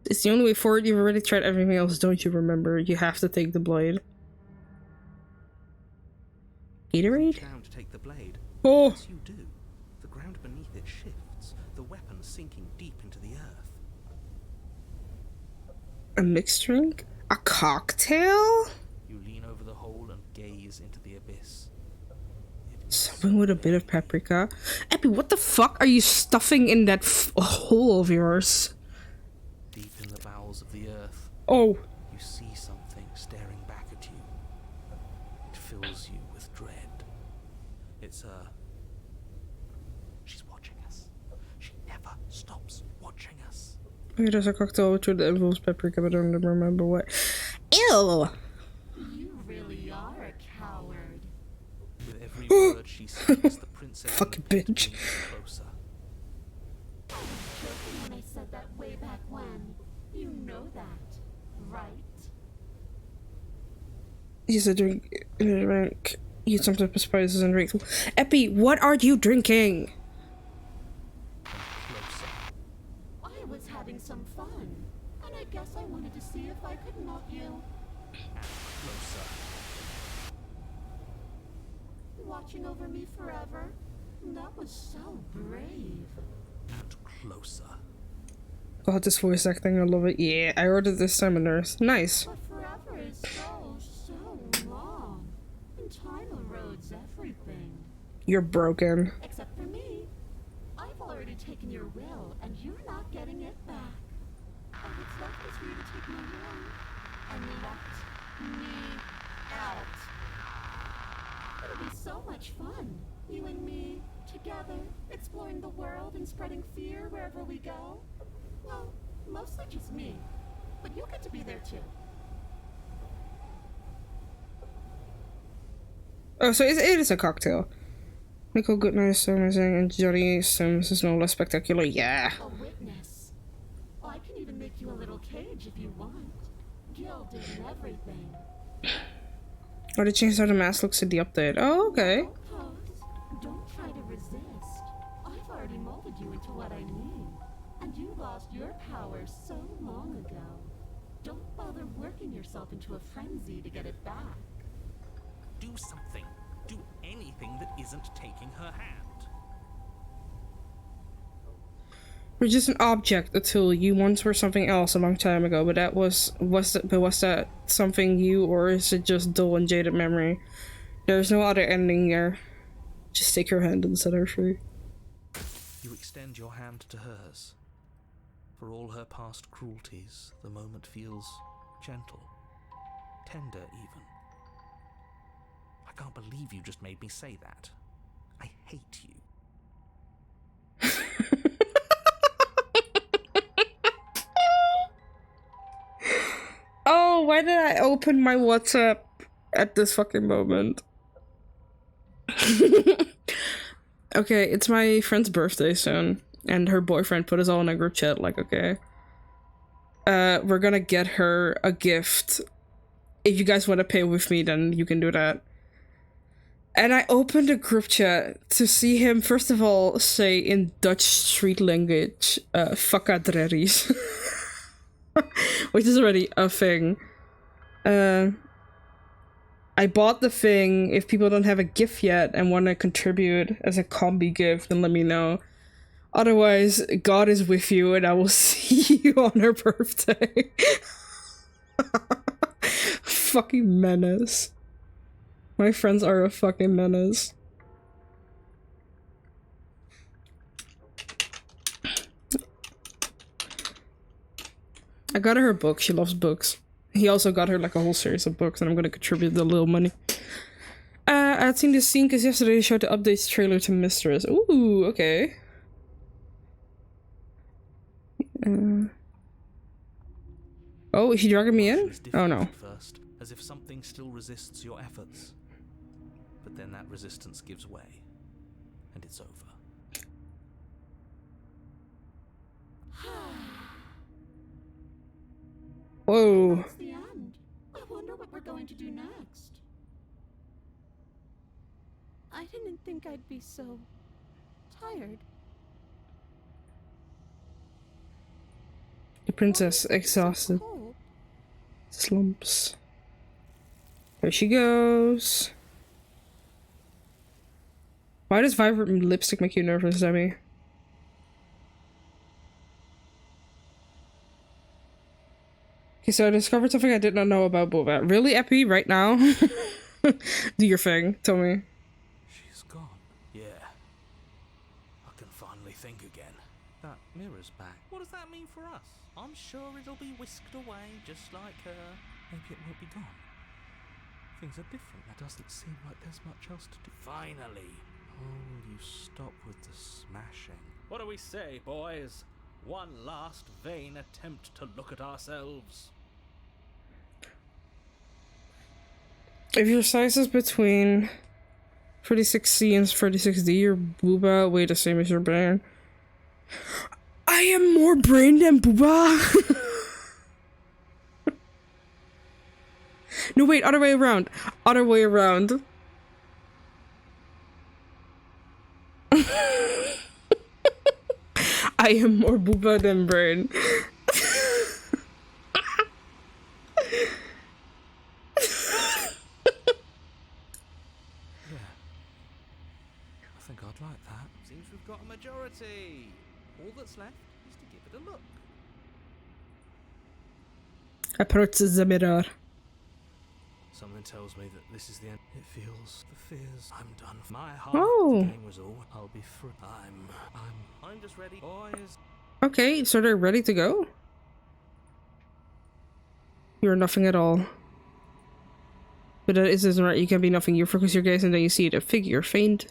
It's the only way forward. You've already tried everything else, don't you remember? You have to take the blade. Gatorade? Down to take the blade. Oh! As you do, the ground beneath it shifts, the weapon sinking deep into the earth. A mixed drink? A cocktail? You lean over the hole and gaze into the abyss. Something with a bit of paprika. Epi, what the fuck are you stuffing in that hole of yours? Deep in the bowels of the earth, Oh. you see something staring back at you. It fills you with dread. It's she's watching us. She never stops watching us. Okay, there's a cocktail with the involves paprika, but I don't remember what. Ew! You really are a coward. With every word she speaks, the princess Fucking bitch. closer. When I said that way back when, you know that, right? You said drink. Eat some type of spices and drink. Epi, what are you drinking? Closer. I was having some fun, and I guess I wanted to see if I could knock you. And closer. Watching over me forever? That was so brave. And closer. God, this voice acting, I love it. Yeah, I ordered this seminars. Nice. But forever is so long. And time erodes everything. You're broken. Except for me. I've already taken your will, and you're not getting it back. A much fun. You and me, together, exploring the world and spreading fear wherever we go. Well, mostly just me. But you get to be there too. Oh, so it is a cocktail. Nicole Goodnight is so amazing, and Johnny Sims is no less spectacular. Yeah. A witness. Oh, I can even make you a little cage if you want. Gilded and everything. Oh, they changed how the mask looks in the update. Oh, okay. Don't try to resist. I've already molded you into what I need. And you lost your power so long ago. Don't bother working yourself into a frenzy to get it back. Do something. Do anything that isn't taking her hand. You're just an object, a tool. You once were something else a long time ago, but was that something you, or is it just dull and jaded memory? There's no other ending there. Just take her hand and set her free. You extend your hand to hers. For all her past cruelties, the moment feels gentle, tender even. I can't believe you just made me say that. I hate you. Oh, why did I open my WhatsApp at this fucking moment? Okay, it's my friend's birthday soon, and her boyfriend put us all in a group chat, like, okay. We're gonna get her a gift. If you guys want to pay with me, then you can do that. And I opened the group chat to see him, first of all, say in Dutch street language, "Fakadreris," which is already a thing. I bought the thing. If people don't have a gift yet and want to contribute as a combi gift, then let me know. Otherwise, God is with you and I will see you on her birthday. Fucking menace. My friends are a fucking menace. I got her a book. She loves books. He also got her like a whole series of books, and I'm gonna contribute the little money. I'd seen this scene because yesterday they showed the updates trailer to Mistress. Ooh, okay. Oh, is she dragging me in? Oh no. First, as if something still resists your efforts. But then that resistance gives way, and it's over. Whoa. That's the end. I wonder what we're going to do next. I didn't think I'd be so tired. The princess, exhausted. Cold. Slumps. There she goes. Why does vibrant lipstick make you nervous, Debbie? Okay, so I discovered something I did not know about Boba. Really, Epi? Right now? Do your thing. Tell me. She's gone. Yeah. I can finally think again. That mirror's back. What does that mean for us? I'm sure it'll be whisked away, just like her. Maybe it won't be gone. Things are different. It doesn't seem like there's much else to do. Finally. Oh, will you stop with the smashing? What do we say, boys? One last vain attempt to look at ourselves. If your size is between 36C and 36D, your booba weight the same as your brain. I am more brain than booba. No, wait, other way around. Other way around. I am more booba than brain. I think I'd like that. Seems we've got a majority. All that's left is to give it a look. Approach the mirror. Something tells me that this is the end. It feels the fears. I'm done. My heart. Oh. The game was all. I'll be free. I'm just ready, boys. Okay, so they're ready to go? You're nothing at all. But that isn't right. You can be nothing. You focus your gaze and then you see the figure faint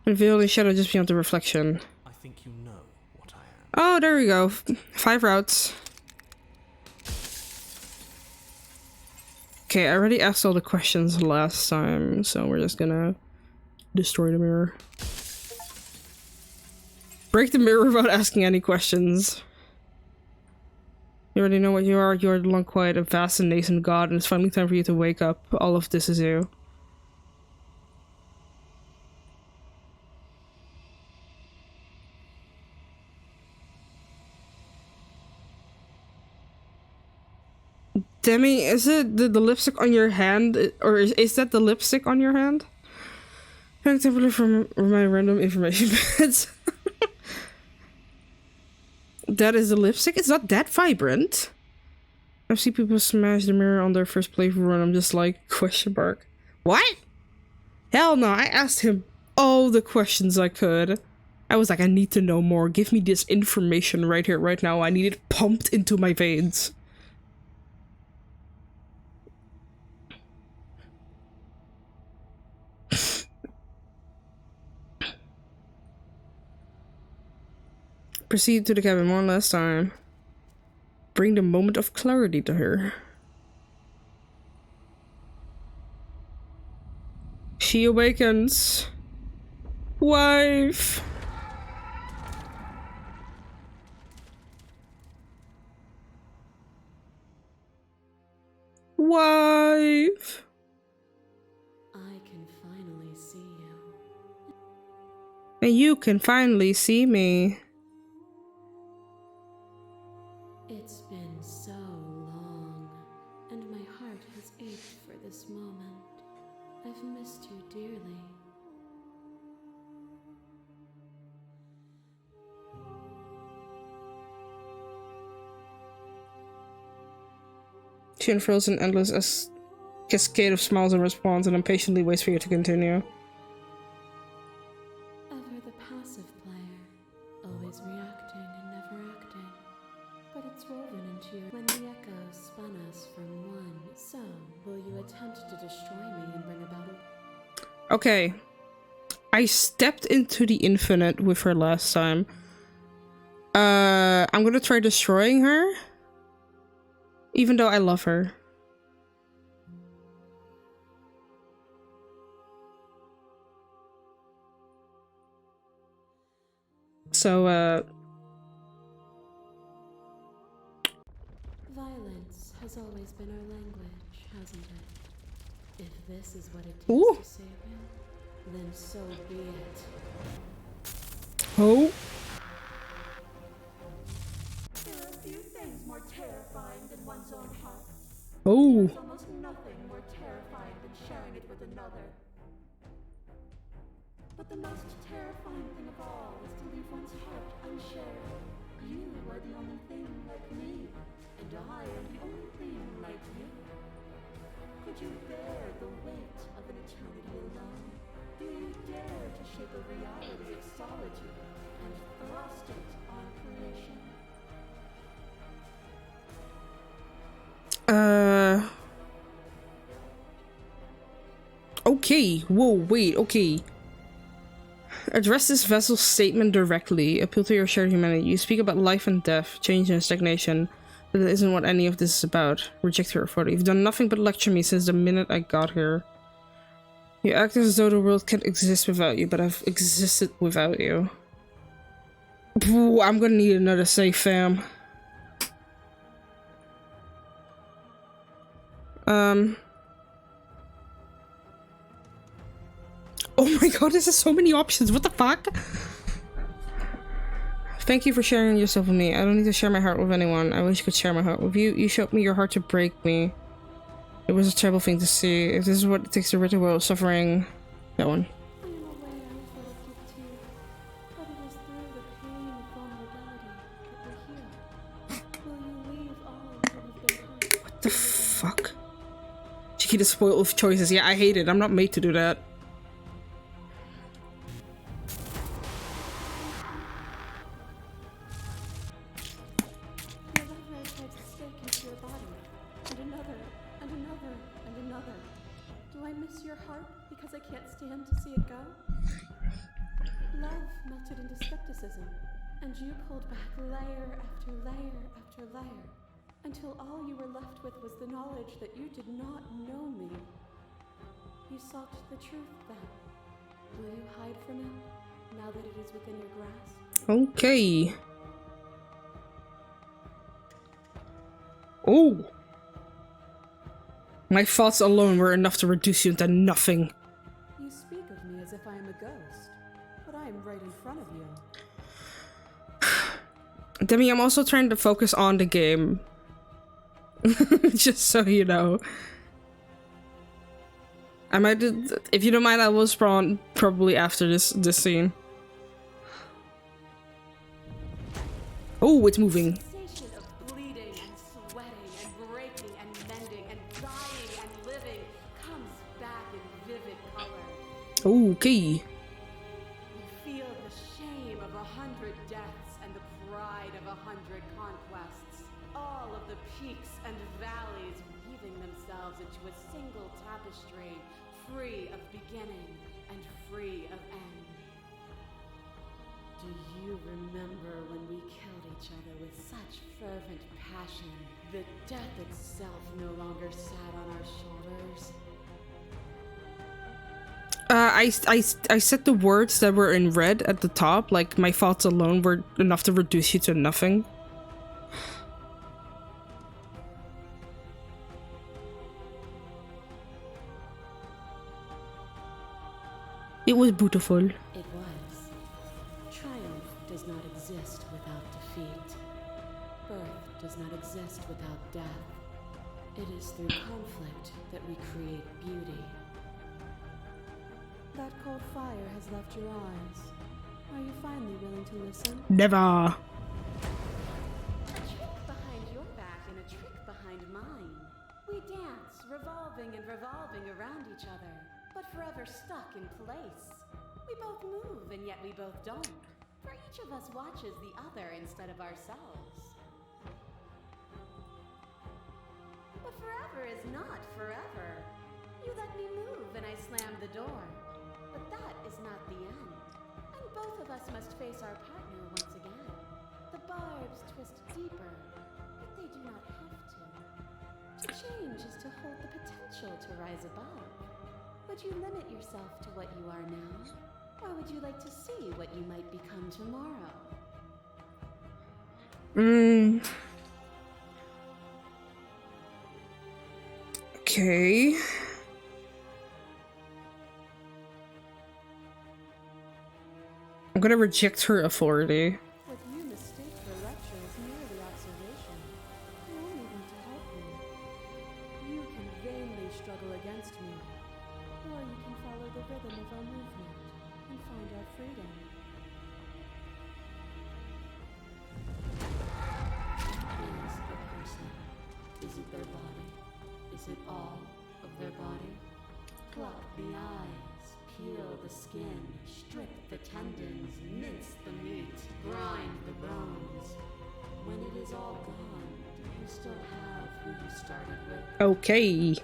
and veiled in shadow just beyond the reflection. I think you know what I am. Oh, there we go. 5 routes. Okay, I already asked all the questions last time, so we're just gonna destroy the mirror. Break the mirror without asking any questions. You already know what you are. You are the long, quiet, and vast and nascent god, and it's finally time for you to wake up. All of this is you. Demi, is it the lipstick on your hand? Or is that the lipstick on your hand? Temporarily from my random information beds. That is the lipstick? It's not that vibrant. I've seen people smash the mirror on their first playthrough and I'm just like, question mark. What? Hell no, I asked him all the questions I could. I was like, I need to know more. Give me this information right here, right now. I need it pumped into my veins. Proceed to the cabin one last time. Bring the moment of clarity to her. She awakens. Wife. Wife. I can finally see you. And you can finally see me. It's been so long, and my heart has ached for this moment. I've missed you dearly. She unfurls an endless cascade of smiles in response and impatiently waits for you to continue. Ever the passive player, always reacting and never acting. But it's woven into you when the echoes spun us from one. So, will you attempt to destroy me and bring about a... Okay. I stepped into the infinite with her last time. I'm gonna try destroying her. Even though I love her. So, Violence has always been our language, hasn't it? If this is what it takes Ooh. to save you, then so be it. Oh. There are few things more terrifying than one's own heart. Oh. There's almost nothing more terrifying than sharing it with another. But the most terrifying thing of all is to leave one's heart unshared. You are the only thing like me, and I am the only thing like you. Could you bear the weight of an eternity alone? Do you dare to shape a reality of solitude and thrust it on creation? Okay. Whoa, wait, okay. Address this vessel's statement directly. Appeal to your shared humanity. You speak about life and death, change and stagnation, but that isn't what any of this is about. Reject your authority. You've done nothing but lecture me since the minute I got here. You act as though the world can't exist without you, but I've existed without you. Ooh, I'm gonna need another save, fam. Oh my god, this is so many options. What the fuck? Thank you for sharing yourself with me. I don't need to share my heart with anyone. I wish I could share my heart with you. You showed me your heart to break me. It was a terrible thing to see. If this is what it takes to rid the world of suffering... That one. I am aware I felt it too, but it is through the pain of vulnerability that we heal. Will you leave all who have been hurt? What the fuck? Chiquita spoiled with choices. Yeah, I hate it. I'm not made to do that. Your love ray drives a stake into your body, and another, and another, and another. Do I miss your heart because I can't stand to see it go? Love melted into skepticism, and you pulled back layer after layer after layer, until all you were left with was the knowledge that you did not know me. You sought the truth then. Will you hide from it, now that it is within your grasp? Okay. Oh. My thoughts alone were enough to reduce you into nothing. You speak of me as if I am a ghost, but I am right in front of you. Demi, I'm also trying to focus on the game. Just so you know. I might, if you don't mind, I will spawn probably after this scene. Oh, it's moving. Sensation of bleeding and sweating and breaking and mending and dying and living comes back in vivid color. Okay. You feel the shame of 100 deaths and the pride of 100 conquests. All of the peaks and valleys weaving themselves into a single tapestry, free of beginning and free of end. Do you remember when we killed each other with such fervent passion that death itself no longer sat on our shoulders? I said the words that were in red at the top, like my thoughts alone were enough to reduce you to nothing. It was beautiful. It was. Triumph does not exist without defeat. Birth does not exist without death. It is through conflict that we create beauty. That cold fire has left your eyes. Are you finally willing to listen? Never. A trick behind your back and a trick behind mine. We dance, revolving and revolving around each other, but forever stuck in place. We both move, and yet we both don't. For each of us watches the other instead of ourselves. But forever is not forever. You let me move, and I slammed the door. But that is not the end. And both of us must face our partner once again. The barbs twist deeper, but they do not have to. To change is to hold the potential to rise above. Would you limit yourself to what you are now? Or would you like to see what you might become tomorrow? Okay. I'm gonna reject her authority. What you mistake for lecture is merely observation. You only want to help me. You can vainly struggle against me, or you can follow the rhythm of our movement and find our freedom. Is a person? Is it their body? Is it all of their body? Pluck the eyes, peel the skin, strip the tendons, mince the meat, grind the bones. When it is all gone, do you still have who you started with? Okay.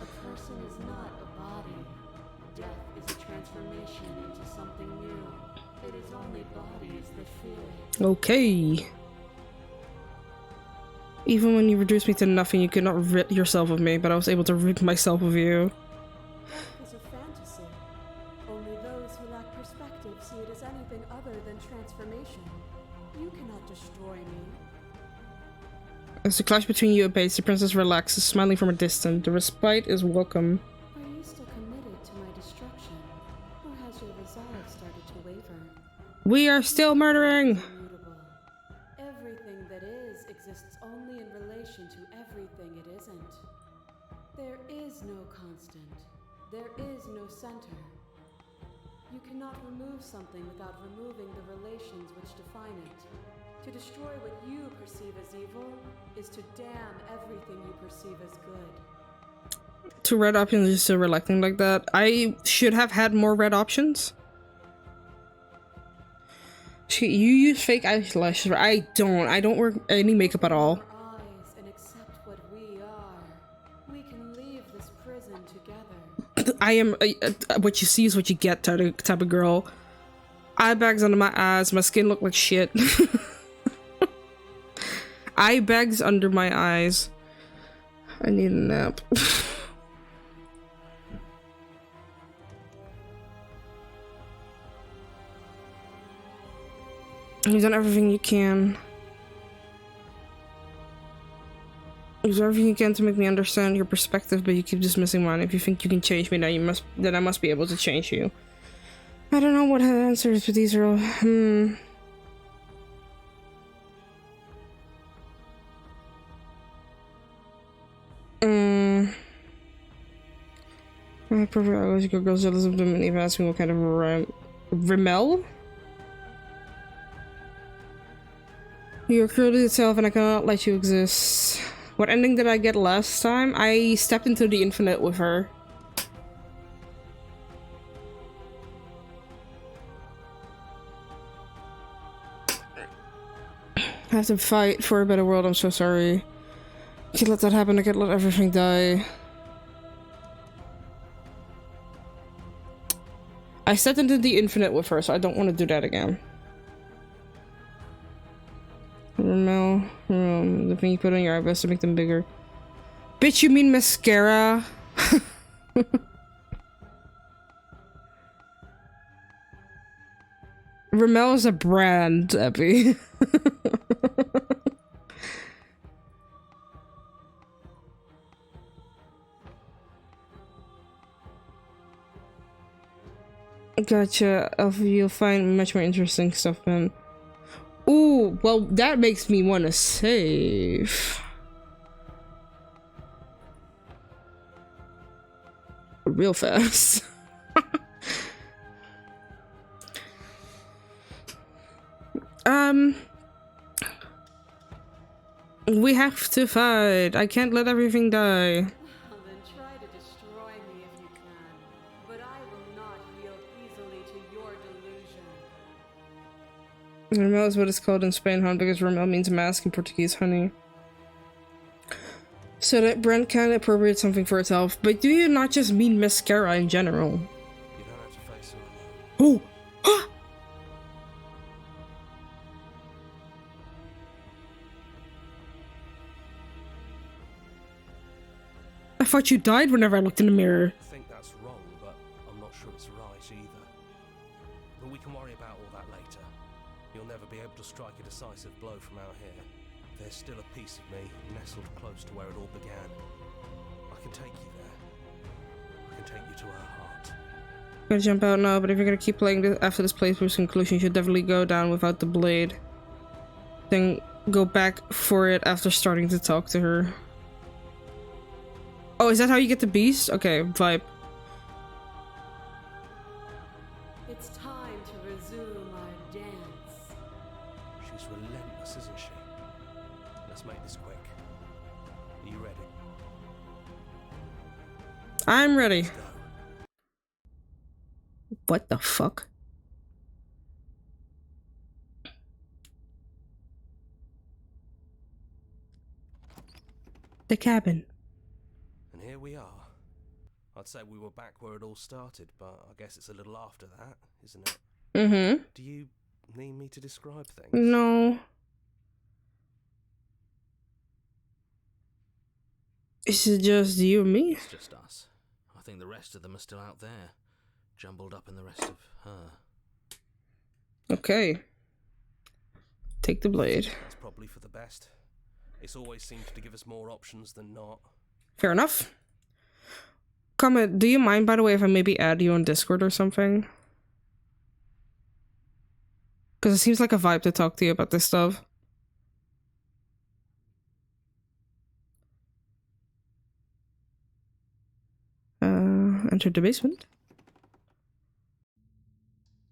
A person is not a body. Death is a transformation into something new. It is only bodies that feel it. Okay. Even when you reduced me to nothing, you could not rid yourself of me, but I was able to rid myself of you. Death is a fantasy. Only those who lack perspective see it as anything other than transformation. You cannot destroy me. As the clash between you abates, the princess relaxes, smiling from a distance. The respite is welcome. Are you still committed to my destruction? Or has your resolve started to waver? We are still murdering! Immutable. Everything that is exists only in relation to everything it isn't. There is no constant. There is no center. You cannot remove something without removing the relations which define it. To destroy what you perceive as evil is to damn everything you perceive as good. Two red options is still reluctant like that. I should have had more red options. You use fake eyelashes. I don't wear any makeup at all. Our eyes and accept what we are. We can leave this prison together. I am what you see is what you get type of girl. Eye bags under my eyes. My skin look like shit. Eye bags under my eyes. I need a nap. You've done everything you can. You've done everything you can to make me understand your perspective, but you keep dismissing mine. If you think you can change me, then I must be able to change you. I don't know what answers, but these are all. My perfect biological girl jealous of them and even asking what kind of Rimmel? You're cruelty itself and I cannot let you exist. What ending did I get last time? I stepped into the infinite with her. I have to fight for a better world, I'm so sorry. I can't let that happen, I can't let everything die. I stepped into the infinite with her, so I don't want to do that again. Rimmel, the thing you put on your eyebrows to make them bigger. Bitch, you mean mascara? Rimmel is a brand, Epi. Gotcha. You'll find much more interesting stuff then. Ooh, well, that makes me want to save. Real fast. We have to fight. I can't let everything die. Well, then try to destroy me if you can, but I will not yield easily to your delusion. Rimmel is what it's called in Spain, huh? Because Rimmel means mask in Portuguese, honey. So that brand can appropriate something for itself, but do you not just mean mascara in general? You don't have to face it alone. Oh! Huh! I thought you died whenever I looked in the mirror. I think that's wrong, but I'm not sure it's right either. But we can worry about all that later. You'll never be able to strike a decisive blow from out here. There's still a piece of me nestled close to where it all began. I can take you there. I can take you to her heart. I'm gonna jump out now, but if you're gonna keep playing this after this playthrough's conclusion, you should definitely go down without the blade. Then go back for it after starting to talk to her. Oh, is that how you get the beast? Okay, vibe. It's time to resume our dance. She's relentless, isn't she? Let's make this quick. Are you ready? I'm ready. Let's go. What the fuck? The cabin. And here we are. I'd say we were back where it all started, but I guess it's a little after that, isn't it? Mm-hmm. Do you need me to describe things? No. Is it just you and me? It's just us. I think the rest of them are still out there, jumbled up in the rest of her. Okay. Take the blade. That's probably for the best. It's always seems to give us more options than not. Fair enough. Comment, do you mind, by the way, if I maybe add you on Discord or something? Because it seems like a vibe to talk to you about this stuff. Enter the basement.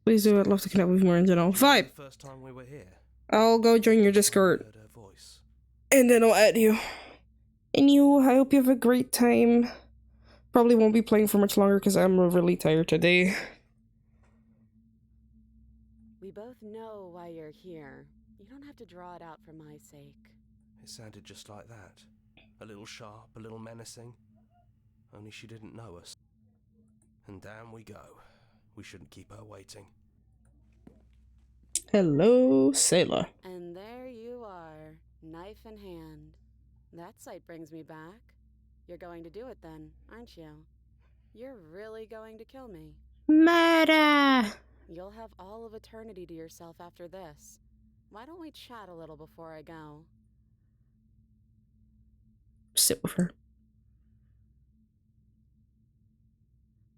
Please do, I'd love to connect with you more in general. Vibe! The first time we were here, I'll go join your Discord. heard her voice. And then I'll add you. And you, I hope you have a great time. Probably won't be playing for much longer because I'm really tired today. We both know why you're here. You don't have to draw it out for my sake. It sounded just like that. A little sharp, a little menacing. Only she didn't know us. And down we go. We shouldn't keep her waiting. Hello, sailor. And there you are, knife in hand. That sight brings me back. You're going to do it then, aren't you? You're really going to kill me. Murder! You'll have all of eternity to yourself after this. Why don't we chat a little before I go? Sit with her.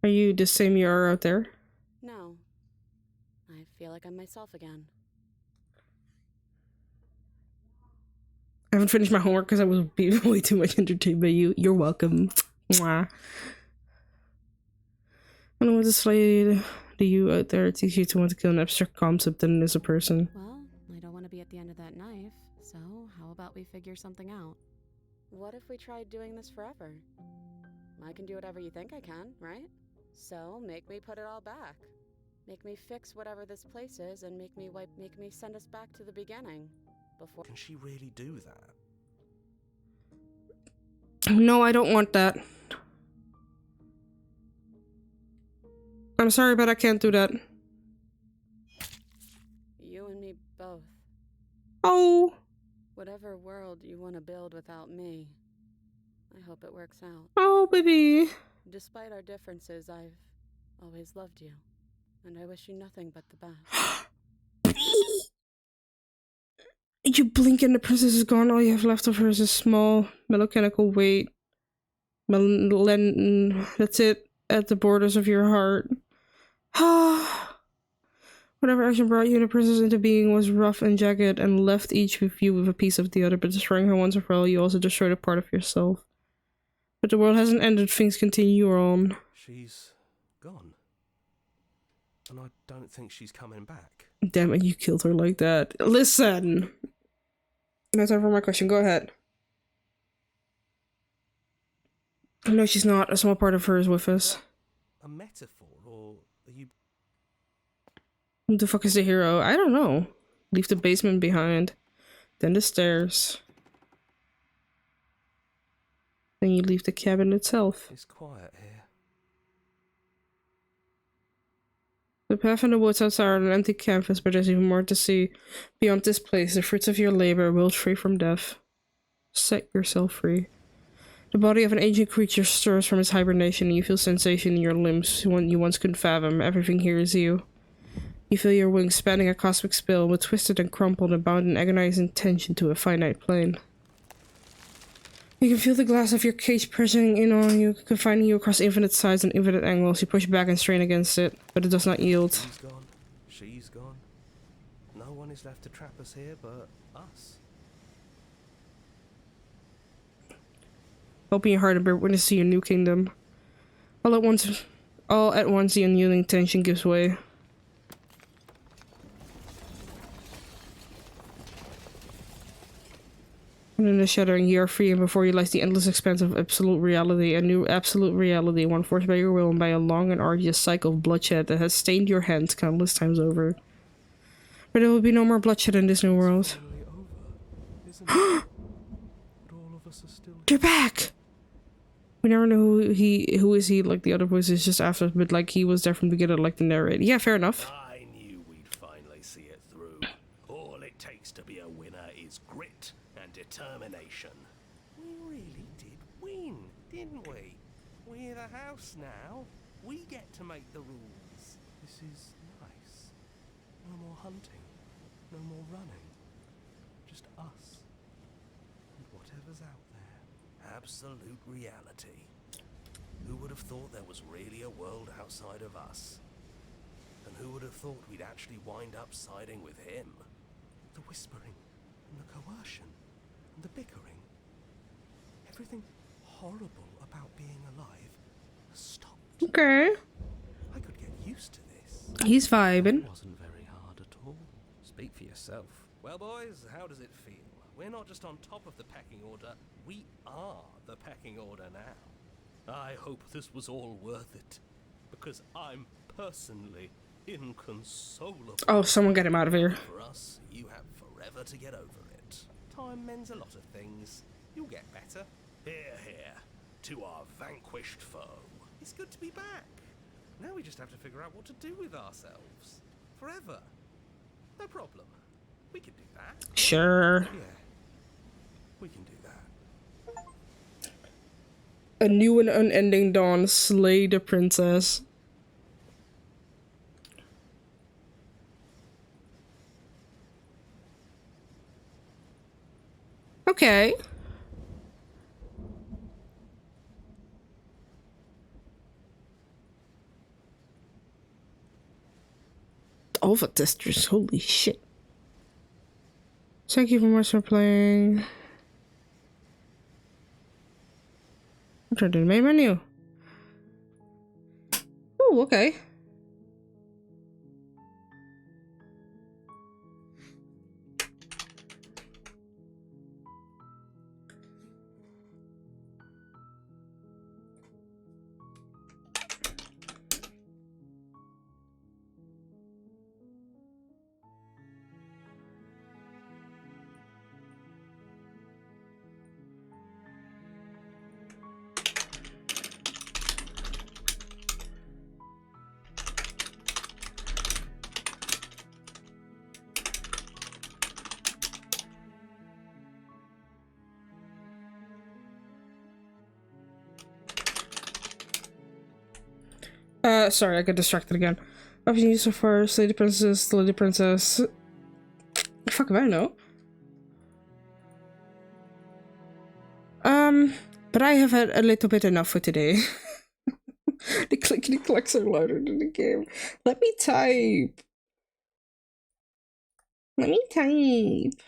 Are you the same you are out there? No. I feel like I'm myself again. I haven't finished my homework because I was being way too much entertained by you. You're welcome. Mwah. I don't know what to say to you out there. It's easier to want to kill an abstract concept than it is a person. Well, I don't want to be at the end of that knife, so how about we figure something out? What if we tried doing this forever? I can do whatever you think I can, right? So make me put it all back. Make me fix whatever this place is and make me send us back to the beginning. Before. Can she really do that? No, I don't want that. I'm sorry, but I can't do that. You and me both. Oh. Whatever world you want to build without me, I hope it works out. Oh, baby. Despite our differences, I've always loved you, and I wish you nothing but the best. You blink and the princess is gone. All you have left of her is a small mechanical weight. That's it. At the borders of your heart. Whatever action brought you and the princess into being was rough and jagged and left each of you with a piece of the other, but destroying her once and for all, you also destroyed a part of yourself. But the world hasn't ended, things continue on. She's gone. And I don't think she's coming back. Damn it, you killed her like that. Listen! No time for my question, go ahead. No, she's not. A small part of her is with us. A metaphor, or are you... Who the fuck is the hero? I don't know. Leave the basement behind. Then the stairs. Then you leave the cabin itself. It's quiet here. The path in the woods outside are an empty canvas, but there's even more to see. Beyond this place, the fruits of your labor, willed free from death. Set yourself free. The body of an ancient creature stirs from its hibernation, and you feel sensation in your limbs you once couldn't fathom. Everything here is you. You feel your wings spanning a cosmic spill, but twisted and crumpled and bound in agonizing tension to a finite plane. You can feel the glass of your cage pressing in on you, confining you across infinite sides and infinite angles. You push back and strain against it, but it does not yield. He's gone. She's gone. No one is left to trap us here but us. Open your heart and bear witness to your new kingdom. All at once, the unyielding tension gives way. And in the shuddering, you are free, and before you lies the endless expanse of absolute reality, a new absolute reality, one forced by your will and by a long and arduous cycle of bloodshed that has stained your hands countless times over. But there will be no more bloodshed in this new world. Over, all of us are still... You're back! We never know who is he, like the other voices just after, but like he was there from the beginning, like the narrator. Yeah, fair enough. I knew we'd finally see it through. All it takes to be a winner is grit and determination. We really did win, didn't we? We're the house now. We get to make the rules. This is nice. No more hunting. No more running. Just us. And whatever's out there. Absolute reality. Who would have thought there was really a world outside of us? And who would have thought we'd actually wind up siding with him? The whispering and the coercion and the bickering. Everything horrible about being alive has stopped. Okay. I could get used to this. He's vibing. It wasn't very hard at all. Speak for yourself. Well, boys, how does it feel? We're not just on top of the pecking order, we are the pecking order now. I hope this was all worth it, because I'm personally inconsolable. Oh, someone get him out of here. For us, you have forever to get over it. Time mends a lot of things. You'll get better. Here, here. to our vanquished foe. It's good to be back. Now we just have to figure out what to do with ourselves. Forever. No problem. We can do that. Sure. Yeah. We can do that. A new and unending dawn, slay the princess. Okay. Alpha testers, holy shit. Thank you very much for playing. I'm trying to do the main menu. Oh, okay. Sorry, I got distracted again. I've been used so far, slay the princess, slay the princess. Fuck if I know. But I have had a little bit enough for today. The clickety clacks are louder than the game. Let me type. Let me type.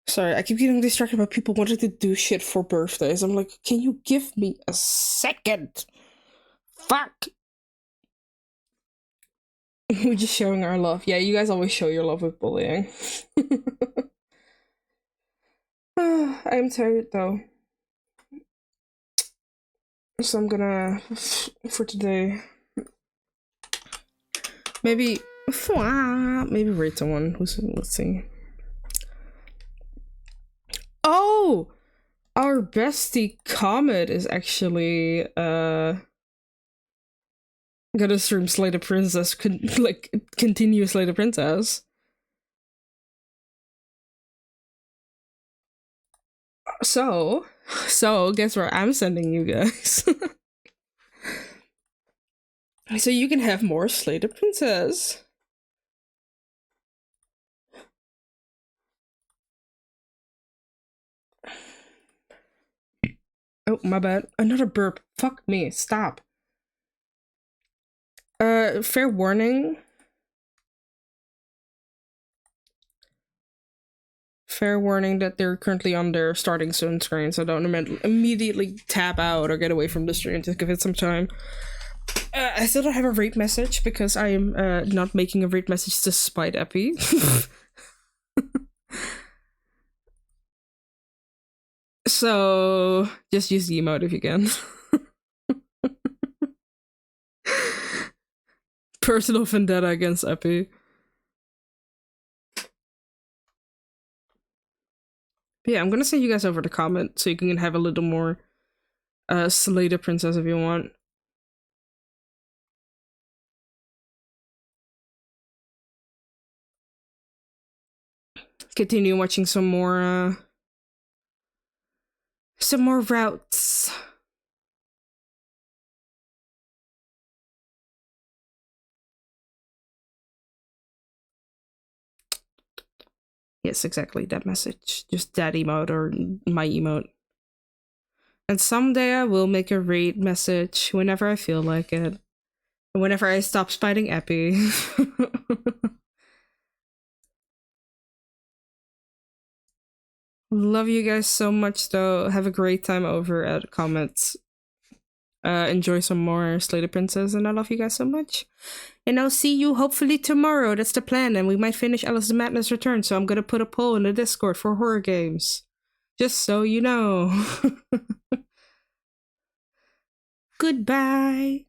Sorry, I keep getting distracted by people wanting to do shit for birthdays. I'm like, can you give me a second? Fuck! We're just showing our love. Yeah, you guys always show your love with bullying. I'm tired though. So I'm gonna, for today, maybe rate someone. Let's see. Oh! Our bestie Comet is actually, gonna stream Slay the Princess, continue Slay the Princess. So, guess where I'm sending you guys? So you can have more Slay the Princess. Oh, my bad. Another burp. Fuck me. Stop. Fair warning. Fair warning that they're currently on their starting soon screen, so don't immediately tap out or get away from the stream to give it some time. I still don't have a rate message because I am not making a rate message to spite Epi. So just use the emote if you can. Personal vendetta against Epi. But yeah, I'm gonna send you guys over the comment so you can have a little more Slay the Princess if you want. Continue watching some more routes. Yes, exactly, that message. Just that emote or my emote. And someday I will make a raid message whenever I feel like it. Whenever I stop spiting Epi. Love you guys so much though. Have a great time over at comments. Enjoy some more Slay the Princess, and I love you guys so much. And I'll see you hopefully tomorrow. That's the plan, and we might finish Alice the Madness Return, so I'm gonna put a poll in the Discord for horror games. Just so you know. Goodbye.